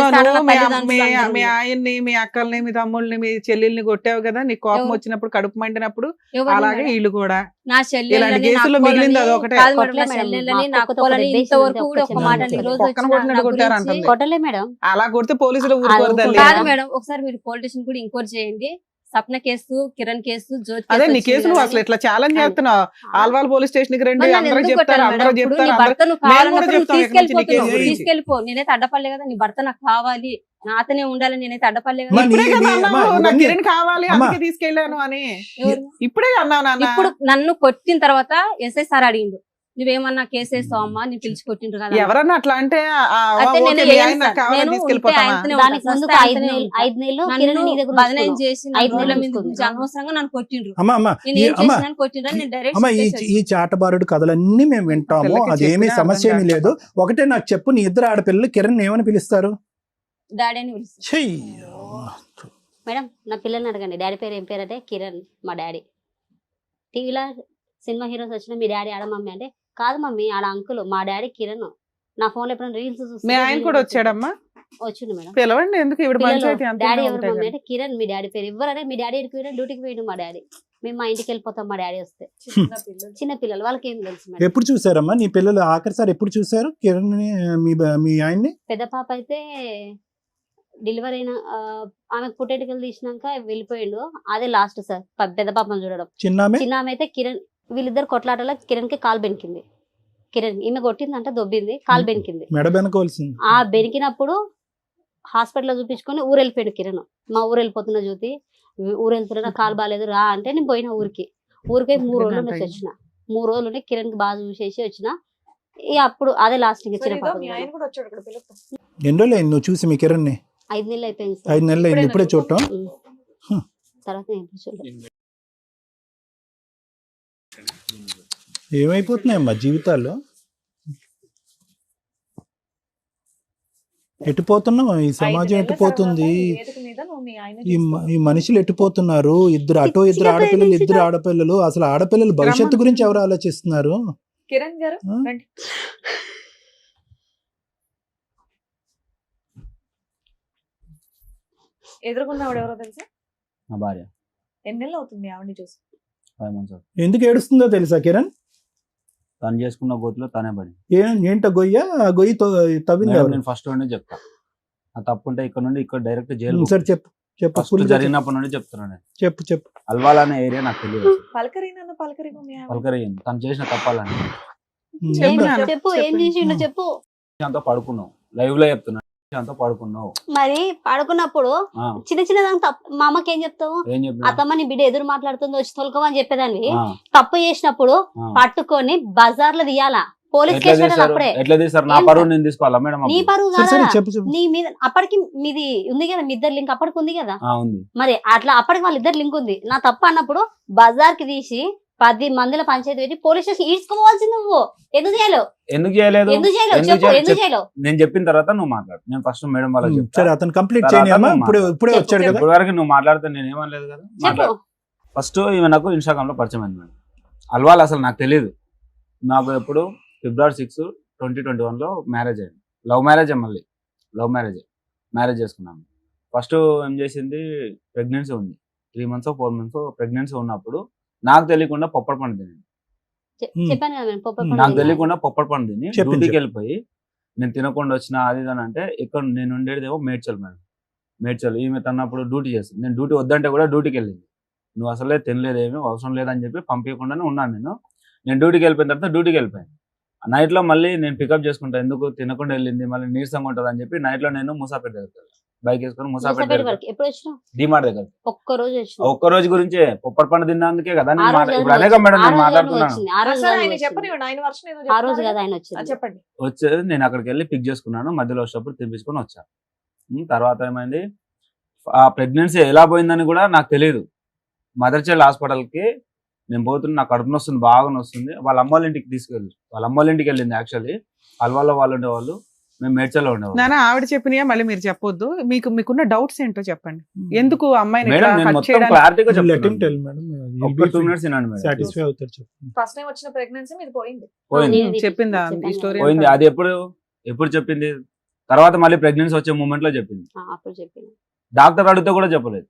మీ ఆయన్ని, మీ అక్కల్ని, మీ తమ్ముళ్ళని, మీ చెల్లెల్ని కొట్టావు కదా, నీకు కోపం వచ్చినప్పుడు, కడుపు మండినప్పుడు. అలాగే వీళ్ళు కూడా నా ఇలాంటి కేసులు మిగిలింది అదొకటే. ఇంతవరకు కూడా ఒక మాట ఈ రోజు పక్కన కొట్టినట్టు కొట్టారు అంటుంది. కొట్టలే మేడం. అలా కొడితే పోలీసులు ఊరుకోరు తల్లి. కాదు మేడం, ఒకసారి మీరు పోలీస్ స్టేషన్ కూడా ఎంక్వైరీ చేయండి. సప్న కేసు, కిరణ్ కేసు, జ్యోతి అదే నీ కేసు నువ్వు అసలు ఇట్లా ఛాలెంజ్ చేస్తున్నావు. ఆల్వాల్ పోలీస్ స్టేషన్ కి రండి, అందరూ చెప్తారు, అందరూ తీసుకెళ్ళిపో. నేనైతే అడ్డపడలే కదా, నీ భర్త నాకు కావాలి, నాతోనే ఉండాలని నేనైతే అడ్డపడలే కదా. ఇప్పుడే కదా అన్నావు, నాకు కిరణ్ కావాలి అందుకే తీసుకెళ్ళాను అని. ఇప్పుడే అన్నావు నాన్న. ఇప్పుడు నన్ను కొట్టిన తర్వాత ఎస్ఐ సార్ అడిగిండు, నువ్వేమన్నా కేసు వేస్తావు అమ్మా, నేను పిలిచి కొట్టిండ్రు కదా. ఎవరన్నా అట్లా అంటే అనవసరంగా నన్ను కొట్టిండ్రు. ఈ చాటబారుడు కథలన్నీ మేము వింటాము, అదేమీ సమస్య ఏమీ లేదు. ఒకటే నాకు చెప్పు, నీ ఇద్దరు ఆడపిల్లలు కిరణ్ ఏమని పిలుస్తారు? డాడీ అని పిలుస్తారు. మేడం నా పిల్లల్ని అడగండి, డాడీ పేరు ఏం పేరు అంటే కిరణ్ మా డాడీ. టీవీలో సినిమా హీరోస్ వచ్చిన మీ డాడీ ఆడ మమ్మీ అంటే, కాదు మమ్మీ ఆడ అంకుల్, మా డాడీ కిరణ్. నా ఫోన్ లో ఎప్పుడైనా రీల్స్ చూస్తే ఆయన కూడా వచ్చాడమ్మా. వచ్చిండు మేడం. పిలవండి, ఎందుకు డాడీ ఎవరు మమ్మీ అంటే కిరణ్ మీ డాడీ పేరు. ఎవరైనా మీ డాడీ ఎడికి డ్యూటీకి పోయిండు మా డాడీ. మేము మా ఇంటికి వెళ్ళిపోతాం మా డాడీ వస్తే. చిన్న పిల్లలు, వాళ్ళకి ఏం తెలుసు మేడం. ఎప్పుడు చూసారమ్మా నీ పిల్లలు ఆఖరిసారి ఎప్పుడు చూసారు కిరణ్ మీ ఆయన్ని? పెద్ద పాప అయితే డెలివరీ అయిన ఆమెకు పుట్టేటికలు తీసినాక వెళ్ళిపోయిండు, అదే లాస్ట్ సార్ పెద్ద పాపను చూడడం. చిన్న ఆమె అయితే కిరణ్, వీళ్ళిద్దరు కొట్లాటలో కిరణ్ కి కాలు బెనికింది. కిరణ్ ఈమె కొట్టిందంటే దొబ్బింది, కాలు బెనికింది. ఆ బెనికినప్పుడు హాస్పిటల్లో చూపించుకొని ఊరు వెళ్ళిపోయాడు కిరణ్. మా ఊరు వెళ్ళిపోతున్నా జ్యోతి, ఊరు వెళ్తున్నా, కాలు బాగాలేదు రా అంటే నేను పోయిన ఊరికి 3 రోజులు ఉండొచ్చి వచ్చిన. 3 రోజులు ఉంటే కిరణ్ కి బాగా చూసేసి వచ్చిన. అప్పుడు అదే లాస్ట్ చిన్న పాప. ఎన్ని రోజులు అయింది నువ్వు చూసి మీ కిరణ్ ని? 5 నెలలు అయిపోయింది. 5 నెలలు అయింది ఇప్పుడే చూడటం. తర్వాత చూడలేదు. ఏమైపోతున్నాయమ్మా జీవితాల్లో, ఎట్టిపోతున్నాం, ఈ సమాజం ఎట్టిపోతుంది, ఈ మనుషులు ఎట్టిపోతున్నారు. ఇద్దరు ఆడపిల్లలు, ఇద్దరు ఆడపిల్లలు. అసలు ఆడపిల్లలు భవిష్యత్తు గురించి ఎవరు ఆలోచిస్తున్నారు? కిరణ్ గారు ఎదురుకున్నవాడు ఎవరో తెలుసా? నా భార్య. ఎన్ని నెలలు అవుతుంది ఆవిడని చూసి? 5 months. ఎందుకు ఏడుస్తుందో తెలుసా కిరణ్? తను చేసుకున్న గోతిలో తనే పడి. ఏంట గొయ్యి తవ్వింది? నేను ఫస్ట్ నుండి చెప్తా, ఆ తప్పు ఉంటే ఇక్కడ నుండి ఇక్కడ డైరెక్ట్ జైలు. సరే చెప్పు. జరిగినప్పటి నుండి చెప్తున్నాను. చెప్పు. అల్వాల్ అనే ఏరియా నాకు తెలియదు. పలకరి తను చేసిన తప్పాలని చెప్పు, ఏం చేసిండు చెప్పు. అంతా పడుకున్నావు, లైవ్ లో చెప్తున్నా, అంతా పడుకున్నావు. మరి పడుకున్నప్పుడు చిన్న దానికి మా అమ్మకి ఏం చెప్తావు? అత్తమ్మ నీ బిడ్డ ఎదురు మాట్లాడుతుంది వచ్చి తొలకమని చెప్పేదాన్ని. తప్పు చేసినప్పుడు పట్టుకొని బజార్ లో తీయాలా, పోలీస్ కేసు పెట్టాలి. అప్పుడే ఎట్లా తీస్తారు? నా పరువు నేను తీసుకోవాలా మేడం? నీ పరువు కాదా, నీ మీద అప్పటికి మీది ఉంది కదా, మీ ఇద్దరు లింక్ అప్పటికి ఉంది కదా. మరి అట్లా అప్పటికి వాళ్ళిద్దరు లింక్ ఉంది. నా తప్పు అన్నప్పుడు బజార్ కి తీసి 10 మందిలో పంచాయతీ పెట్టి పోలీస్ స్టేషన్ ఈడ్చుకోవాల్సింది. నువ్వు ఎందుకు చేయలేదు? నేను చెప్పిన తర్వాత నువ్వు మాట్లాడు. నేను ఫస్ట్ మేడం వాళ్ళకి అతను కంప్లీట్ చేయనియమ్మా. ఇప్పుడే వచ్చాడు కదా. ఇప్పుడు వరకు నువ్వు మాట్లాడితే నేను ఏమనలేదు కదా. ఫస్ట్ ఈమె నాకు ఇన్స్టాగ్రామ్ లో పరిచయం అయింది మేడం. అల్వాల్ అసలు నాకు తెలియదు. నాకు ఎప్పుడు February 6, 2021 లో మ్యారేజ్ అయింది. లవ్ మ్యారేజ్, మళ్ళీ లవ్ మ్యారేజ్ చేసుకున్నాను. ఫస్ట్ ఏం చేసింది, ప్రెగ్నెన్సీ ఉంది. 3 months 4 months ప్రెగ్నెన్సీ ఉన్నప్పుడు నాకు తెలియకుండా పొప్పడి పండు తిని, నాకు తెలియకుండా పొప్పడి పండు తిని డ్యూటీకి వెళ్ళిపోయి, నేను తినకుండా వచ్చిన అది అని అంటే, ఇక్కడ నేను ఉండేదేమో మేడ్చల్ మేడం. మేడ్చల్ ఈమె తన్నప్పుడు డ్యూటీ చేస్తుంది. నేను డ్యూటీ వద్దంటే కూడా డ్యూటీకి వెళ్ళింది. నువ్వు అసలే తినలేదేమీ అవసరం లేదని చెప్పి పంపించకుండానే ఉన్నాను. నేను డ్యూటీకి వెళ్ళిపోయిన తర్వాత డ్యూటీకి వెళ్ళిపోయాను. నైట్ లో మళ్ళీ నేను పికప్ చేసుకుంటా, ఎందుకు తినకుండా వెళ్ళింది, మళ్ళీ నీరసంగా ఉంటుంది అని చెప్పి నైట్ లో నేను ముసాపేట దగ్గర బైక్ వేసుకొని ముసాపేట డిమార్ట్ దగ్గర ఒక్క రోజు గురించే పొప్పడి పండు తిన్నందుకే కదా ఇప్పుడు అనేక మేడం నేను మాట్లాడుతున్నాను. వచ్చేది నేను అక్కడికి వెళ్ళి పిక్ చేసుకున్నాను. మధ్యలో వచ్చేటప్పుడు తినిపించుకొని వచ్చాను. తర్వాత ఏమైంది, ఆ ప్రెగ్నెన్సీ ఎలా పోయిందని కూడా నాకు తెలియదు. మదర్ చైల్డ్ హాస్పిటల్కి నేను పోతున్నా, నాకు కడుపు నొస్తుంది, బాగా నొస్తుంది. వాళ్ళ అమ్మ వాళ్ళ ఇంటికి తీసుకెళ్ళి, వాళ్ళ అమ్మ వాళ్ళ ఇంటికి వెళ్ళింది. యాక్చువల్లీ అల్వాలో వాళ్ళు ఉండేవాళ్ళు. మేము మేడ్చల్లో ఉండేవాళ్ళం. నాన్న ఆవిడ చెప్పినయా మళ్ళీ మీరు చెప్పొద్దు. మీకున్న డౌట్స్ ఏంటో చెప్పండి. ఎందుకు అమ్మాయిని మేడం ఇట్లా నేను hurt మొత్తం చేయడానికి- క్లారిటీగా Let him చెప్తున్నాను. tell, madam. ఒక్క 2 minutes వినండి మేడం. సాటిస్ఫై అవుతారు చెప్పండి. ఫస్ట్ టైం వచ్చిన ప్రెగ్నెన్సీ మీది పోయింది. పోయింది చెప్పిందా ఈ చెప్పాను. స్టోరీ? పోయింది. అది ఎప్పుడు చెప్పింది? తర్వాత మళ్ళీ ప్రెగ్నెన్సీ వచ్చే మూమెంట్ లో చెప్పింది. అప్పుడు చెప్పిన డాక్టర్ అడిగితే కూడా చెప్పలేదు.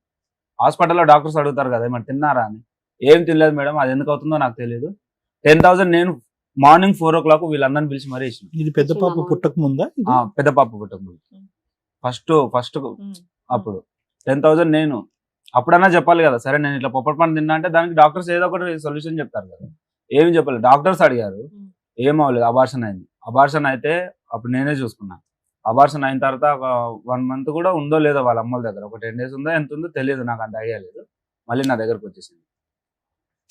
హాస్పిటల్లో డాక్టర్స్ అడుగుతారు కదా మరి తిన్నారా అని. ఏం తినలేదు మేడం, అది ఎందుకు అవుతుందో నాకు తెలియదు. 10,000 నేను మార్నింగ్ 4 o'clock వీళ్ళందరిని పిలిచి మరీ ఇచ్చిన. ఇది పెద్ద పాప పుట్టక ముందా ఇది? పెద్ద పాప పుట్టక ఫస్ట్ అప్పుడు 10,000 నేను అప్పుడన్నా చెప్పాలి కదా. సరే నేను ఇట్లా పొప్పటి పండు తిన్నా అంటే దానికి డాక్టర్స్ ఏదో ఒకటి సొల్యూషన్ చెప్తారు కదా. ఏమి చెప్పలేదు. డాక్టర్స్ అడిగారు, ఏమవ్వలేదు, అబార్షన్ అయింది. అబార్షన్ అయితే అప్పుడు నేనే చూసుకున్నా. అబార్షన్ అయిన తర్వాత ఒక 1 month కూడా ఉందో లేదో వాళ్ళ అమ్మల దగ్గర, ఒక 10 days ఉందో ఎంత ఉందో తెలియదు, నాకు అంత ఐడియా లేదు. మళ్ళీ నా దగ్గరకు వచ్చేసింది.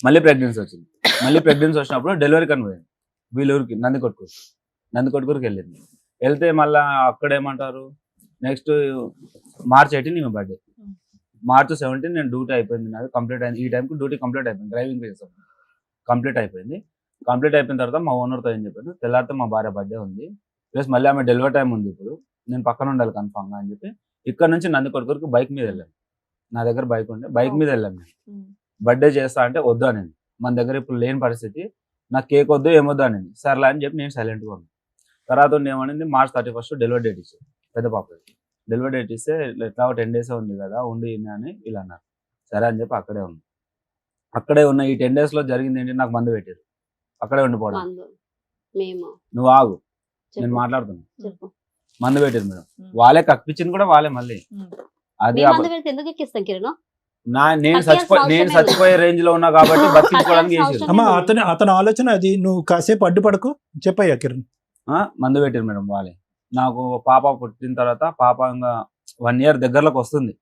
మళ్ళీ ప్రెగ్నెన్సీ వచ్చింది. మళ్ళీ ప్రెగ్నెన్సీ వచ్చినప్పుడు డెలివరీ కని పోయింది వీళ్ళూరికి, నందికొట్కూరుకి వెళ్ళింది. వెళ్తే మళ్ళీ అక్కడ ఏమంటారు, నెక్స్ట్ March 18 ఈమె బర్త్డే, March 17 నేను డ్యూటీ అయిపోయింది, నాది కంప్లీట్ అయింది. ఈ టైంకి డ్యూటీ కంప్లీట్ అయిపోయింది, డ్రైవింగ్ చేసాను, కంప్లీట్ అయిపోయింది. కంప్లీట్ అయిపోయిన తర్వాత మా ఓనర్తో ఏం చెప్పాను, తెల్లారితే మా భార్య బర్త్డే ఉంది, ప్లస్ మళ్ళీ ఆమె డెలివరీ టైం ఉంది, ఇప్పుడు నేను పక్కన ఉండాలి కన్ఫామ్గా అని చెప్పి ఇక్కడ నుంచి నందికొట్కూరుకి బైక్ మీద వెళ్ళాను. నా దగ్గర బైక్ ఉండే, బైక్ మీద వెళ్ళాను నేను. బర్త్డే చేస్తా అంటే వద్దు అని, మన దగ్గర ఇప్పుడు లేని పరిస్థితి, నాకు కేక్ వద్దు ఏమొద్దు అని. సర్లే అని చెప్పి నేను సైలెంట్గా ఉన్నాను. తర్వాత ఏమనింది, March 31 డెలివరీ డేట్ ఇచ్చారు పెద్ద పాపకి. డెలివరీ డేట్ ఇస్తే ఎట్లా 10 days ఉంది కదా ఉండి అని ఇలా అన్నారు. సరే అని చెప్పి అక్కడే ఉన్న ఈ 10 days లో జరిగింది ఏంటి, నాకు మందు పెట్టారు, అక్కడే ఉండిపోవడం. మేము నువ్వు ఆగు, నేను మాట్లాడుతున్నా. చెప్పు. మందు పెట్టారు మేడం, వాళ్ళే కక్కిచ్చింది కూడా వాళ్ళే. మళ్ళీ అది మేము మందు పెడితే ఎందుకు ఎక్కిస్తాం కిరణ్? నేను అవసరం చచ్చిపోయే రేంజ్ లో ఉన్నా కాబట్టి బతికించుకోవడానికి చేసారు. అమ్మా అతని ఆలోచన అది, నువ్వు కాసేపు అడ్డుపడకు, చెప్పయ్యా కిరణ్. మందు పెట్టారు మేడం వాళ్ళే. నాకు పాప పుట్టిన తర్వాత పాప ఇంకా 1 year దగ్గరలోకి వస్తుంది,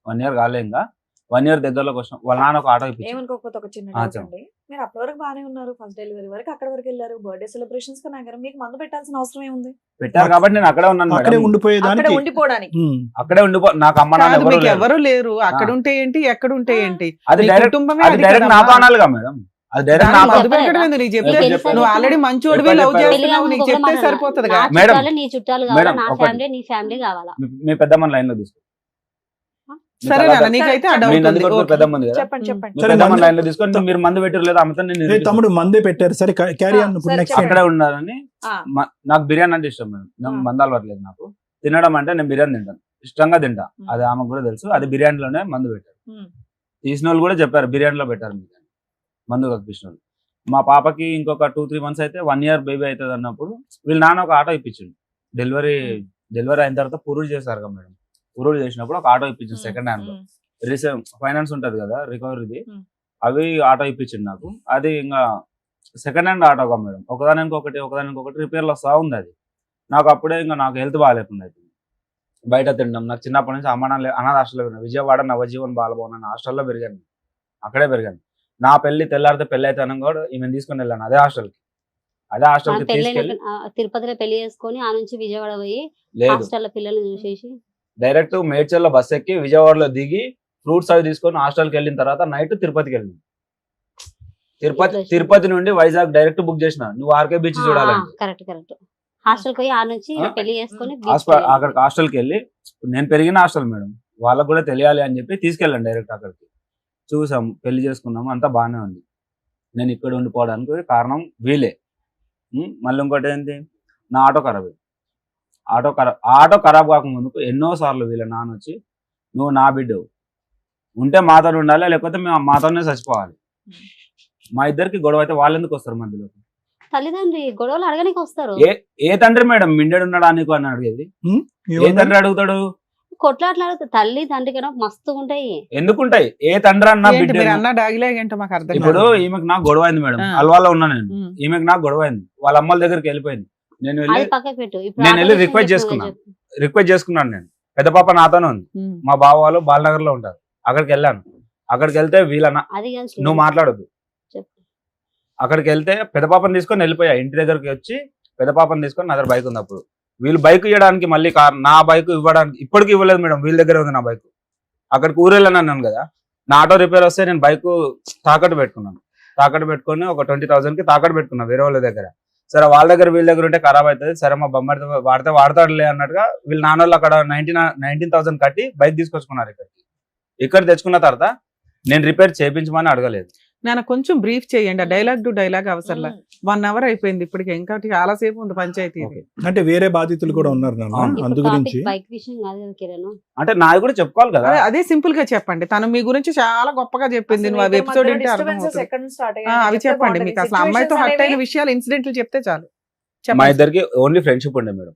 1 year కాలే, ఇంకా 1 year దగ్గరలోకి వచ్చిన వాళ్ళ నాన్న ఒక ఆటో ఇప్పించారు. ఏమనుకోకపోతే ఒక చిన్న డౌట్ అండి, మీరు అప్పటి వరకు బాగానే ఉన్నారు, ఫస్ట్ డెలివరీ వరకు అక్కడ వరకు వెళ్ళారు, బర్త్డే సెలబ్రేషన్స్ కి నాగారు, మీకు మందు పెట్టాల్సిన అవసరం ఏముంది? పెట్టారు కాబట్టి నేను అక్కడే ఉన్నాను అక్కడే మేడం. ఉండిపోయేదానికి. అక్కడ ఉండిపోవడానికి అక్కడే నాకు అమ్మ నాన్న కాదు, ఎవరు మీకు లేరు. ఎవరు లేరు. అక్కడ ఉంటే ఏంటి, ఎక్కడ ఉంటే ఏంటి? అది నీ డైరెక్ట్ కుటుంబమే అది అది డైరెక్ట్ కదమ్మా. నాతో అనాలిగా మేడం, అది డైరెక్ట్ దాన్ని నాతో. మధు పెట్టడం ఎందుకు? నీకు చెప్తే చెప్పాను. నువ్వు ఆల్రెడీ మంచోడివి, చెప్పాను. లవ్ చెప్పాను. చేస్తున్నావు, నీకు చెప్తే సరిపోతుంది కదా. నా మేడం, చుట్టాలు నీ చుట్టాలు కావాలా, మేడం, నా ఒకటి. ఫ్యామిలీ నీ ఫ్యామిలీ కావాలా? మీ పెద్దమ్మ లైన్ లో తీసుకో. సరే నాన్న, నీకైతే ఆ మీ డౌట్ ఉంది. నందికొట్కూరు ఓకే. పెద్దమ్మ ఉంది కదా, చెప్పండి చెప్పండి. మీ సరే, పెద్దమ్మ మందు- లైన్ లో తీసుకొని మీరు మందు పెట్టారు లేదా అమ్మతో నేను ఏ నిరూపిస్తాను. తమ్ముడు మందే పెట్టారు, సరే క్యారీ ఆన్. ఇప్పుడు సరే, నెక్స్ట్ చెప్పండి. అక్కడే ఉండాలని ఆ. నాకు బిర్యానీ అంటే ఇష్టం మేడం. నాకు మందు అలవాట్లేదు. నాకు తినడం అంటే నేను బిర్యానీ తింటాను, ఇష్టంగా తింటా. అది ఆమెకు కూడా తెలుసు. అది బిర్యానీలోనే మందు పెట్టారు. తీసిన వాళ్ళు కూడా చెప్పారు బిర్యానీలో పెట్టారు మీకు మందు కప్పించిన వాళ్ళు. మా పాపకి ఇంకొక 2-3 months అయితే 1 year బేబీ అవుతుంది అన్నప్పుడు వీళ్ళ నాన్న ఒక ఆటో ఇప్పించిండు. డెలివరీ అయిన తర్వాత పురుడు చేశారు కదా మేడం, పురుడు చేసినప్పుడు ఒక ఆటో ఇప్పించింది సెకండ్ హ్యాండ్ లో. ఫైనాన్స్ ఉంటది కదా రికవరీది, అవి ఆటో ఇప్పించింది నాకు. అది ఇంకా సెకండ్ హ్యాండ్ ఆటోగా మేడం, ఒకదానికి రిపేర్లు వస్తా ఉంది. అది నాకు అప్పుడే ఇంకా నాకు హెల్త్ బాగాలేకుండా అయిపోయింది. బయట తినడం నాకు చిన్నప్పటి నుంచి అనాథ హాస్టల్లో పెరిగాను. విజయవాడ నవజీవన్ బాలభవన్ అనే హాస్టల్లో పెరిగాను, అక్కడే పెరిగాను. నా పెళ్లి తెల్లారితే పెళ్లి అయితే కూడా ఈమెను తీసుకుని వెళ్ళాను అదే హాస్టల్కి తీసుకెళ్ళి. తిరుపతిలో పెళ్లి చేసుకొని ఆ నుంచి విజయవాడ పోయి లేదు, హాస్టల్ పిల్లల్ని చూసేసి డైరెక్ట్ మేడ్చల్లో బస్ ఎక్కి విజయవాడలో దిగి ఫ్రూట్స్ అవి తీసుకొని హాస్టల్కి వెళ్ళిన తర్వాత నైట్ తిరుపతికి వెళ్ళింది. తిరుపతి నుండి వైజాగ్ డైరెక్ట్ బుక్ చేసిన, నువ్వు ఆర్కే బీచ్ చూడాలంటే. కరెక్ట్ హాస్టల్ పోయి ఆ నుంచి పెళ్లి చేసుకొని అక్కడికి హాస్టల్కి వెళ్ళి, నేను పెరిగిన హాస్టల్ మేడం, వాళ్ళకు కూడా తెలియాలి అని చెప్పి తీసుకెళ్ళాను డైరెక్ట్ అక్కడికి. చూసాము, పెళ్లి చేసుకున్నాము, అంతా బాగానే ఉంది. నేను ఇక్కడ ఉండిపోవడానికి కారణం వీలే. మళ్ళీ ఇంకోటి ఏంటి, నా ఆటో ఖరాబ్ అయింది. ఆటో ఖరాబ్ కాకముందుకు ఎన్నోసార్లు వీళ్ళ నాన్న వచ్చి, నువ్వు నా బిడ్డవు, ఉంటే మాతో ఉండాలి, లేకపోతే మేము మాతోనే చచ్చిపోవాలి. మా ఇద్దరికి గొడవ అయితే వాళ్ళు ఎందుకు వస్తారు మధ్యలో? తల్లిదండ్రి గొడవలు అడగడానికి వస్తారు. ఏ తండ్రి మేడం మిండెడు ఉన్నాడా నీకు అని అడిగేది? ఏ తండ్రి అడుగుతాడు? కొట్లాట్లాడుతూ తల్లి తండ్రి కన్నా మస్తు ఉంటాయి. ఎందుకుంటాయి? ఏ తండ్రి అన్నా ఏంటి బిడ్డ. మీరు అన్న డాగిలాగ్ ఏంటో మాకు అర్థం ఇప్పుడు కాదు. ఈమెకు నాకు గొడవ అయింది మేడం, ఆ. అల్వాలో ఉన్నా నేను. ఉమ్. ఈమెకు నాకు గొడవ అయింది, వాళ్ళ అమ్మల దగ్గరికి వెళ్ళిపోయింది. నేను అది వెళ్ళి పక్కకు పెట్టు. ఇప్పుడు నేను వెళ్ళి ఆటో రిక్వెస్ట్ విషయం చెప్పు. రిక్వెస్ట్ చేసుకున్నాను. నేను పెద్ద పాప నాతోనే ఉంది, ఉమ్. మా బావ వాళ్ళు బాలనగర్ లో ఉంటారు. అక్కడికి వెళ్ళాను. అక్కడికి వెళ్తే అది కాదు నువ్వు మాట్లాడొద్దు. చెప్పు. అక్కడికి వెళ్తే పెద్ద పాపని తీసుకొని వెళ్ళిపోయా. ఇంటి దగ్గరికి వచ్చి పెద్ద పాపని తీసుకొని నా దగ్గర బైక్ ఉంది. అప్పుడు వీళ్ళు బైక్ ఇవ్వడానికి మళ్ళీ నా బైక్ ఇవ్వడానికి ఇప్పటికి ఇవ్వలేదు మేడం, వీళ్ళ దగ్గర ఉంది నా బైక్. అక్కడికి ఊరెళ్ళాను అన్నాను కదా, నా ఆటో రిపేర్ వస్తే నేను బైక్ తాకట్టు పెట్టుకున్నాను. తాకట్టు పెట్టుకొని ఒక 20,000కి తాకట్టు పెట్టుకున్నా వేరే వాళ్ళ దగ్గర. సరే వాళ్ళ దగ్గర వీళ్ళ దగ్గర ఉంటే ఖరాబ్ అవుతుంది, సరే మా బొమ్మడితో వాడతాడులే అన్నట్టుగా వీళ్ళ నాన్న వాళ్ళు అక్కడ 19,000 కట్టి బైక్ తీసుకొచ్చుకున్నారు ఇక్కడ తెచ్చుకున్న తర్వాత నేను రిపేర్ చేయించమని అడగలేదు. నాన్న కొంచెం బ్రీఫ్ చేయండి, ఆ డైలాగ్ టు డైలాగ్ అవసరంలా. 1 hour అయిపోయింది ఇప్పటికి, ఇంకా చాలా సేపు ఉంది పంచాయతీ. అంటే వేరే బాధితులు కూడా ఉన్నారు నాన్న, అందు గురించి బైక్ విషయం కాదు కదా కిరణ్. అంటే నాది కూడా చెప్పుకోవాలి కదా. అదే సింపుల్ గా చెప్పండి, తను మీ గురించి చాలా గొప్పగా చెప్పింది, నువ్వు అవి ఎపిసోడ్ ఏంటి అవి చెప్పండి. మీకు అసలు అమ్మాయితో హర్ట్ అయిన విషయాలు, ఇన్సిడెంట్లు చెప్తే చాలు. మా ఇద్దరికి ఓన్లీ ఫ్రెండ్షిప్ ఉండే మేడం,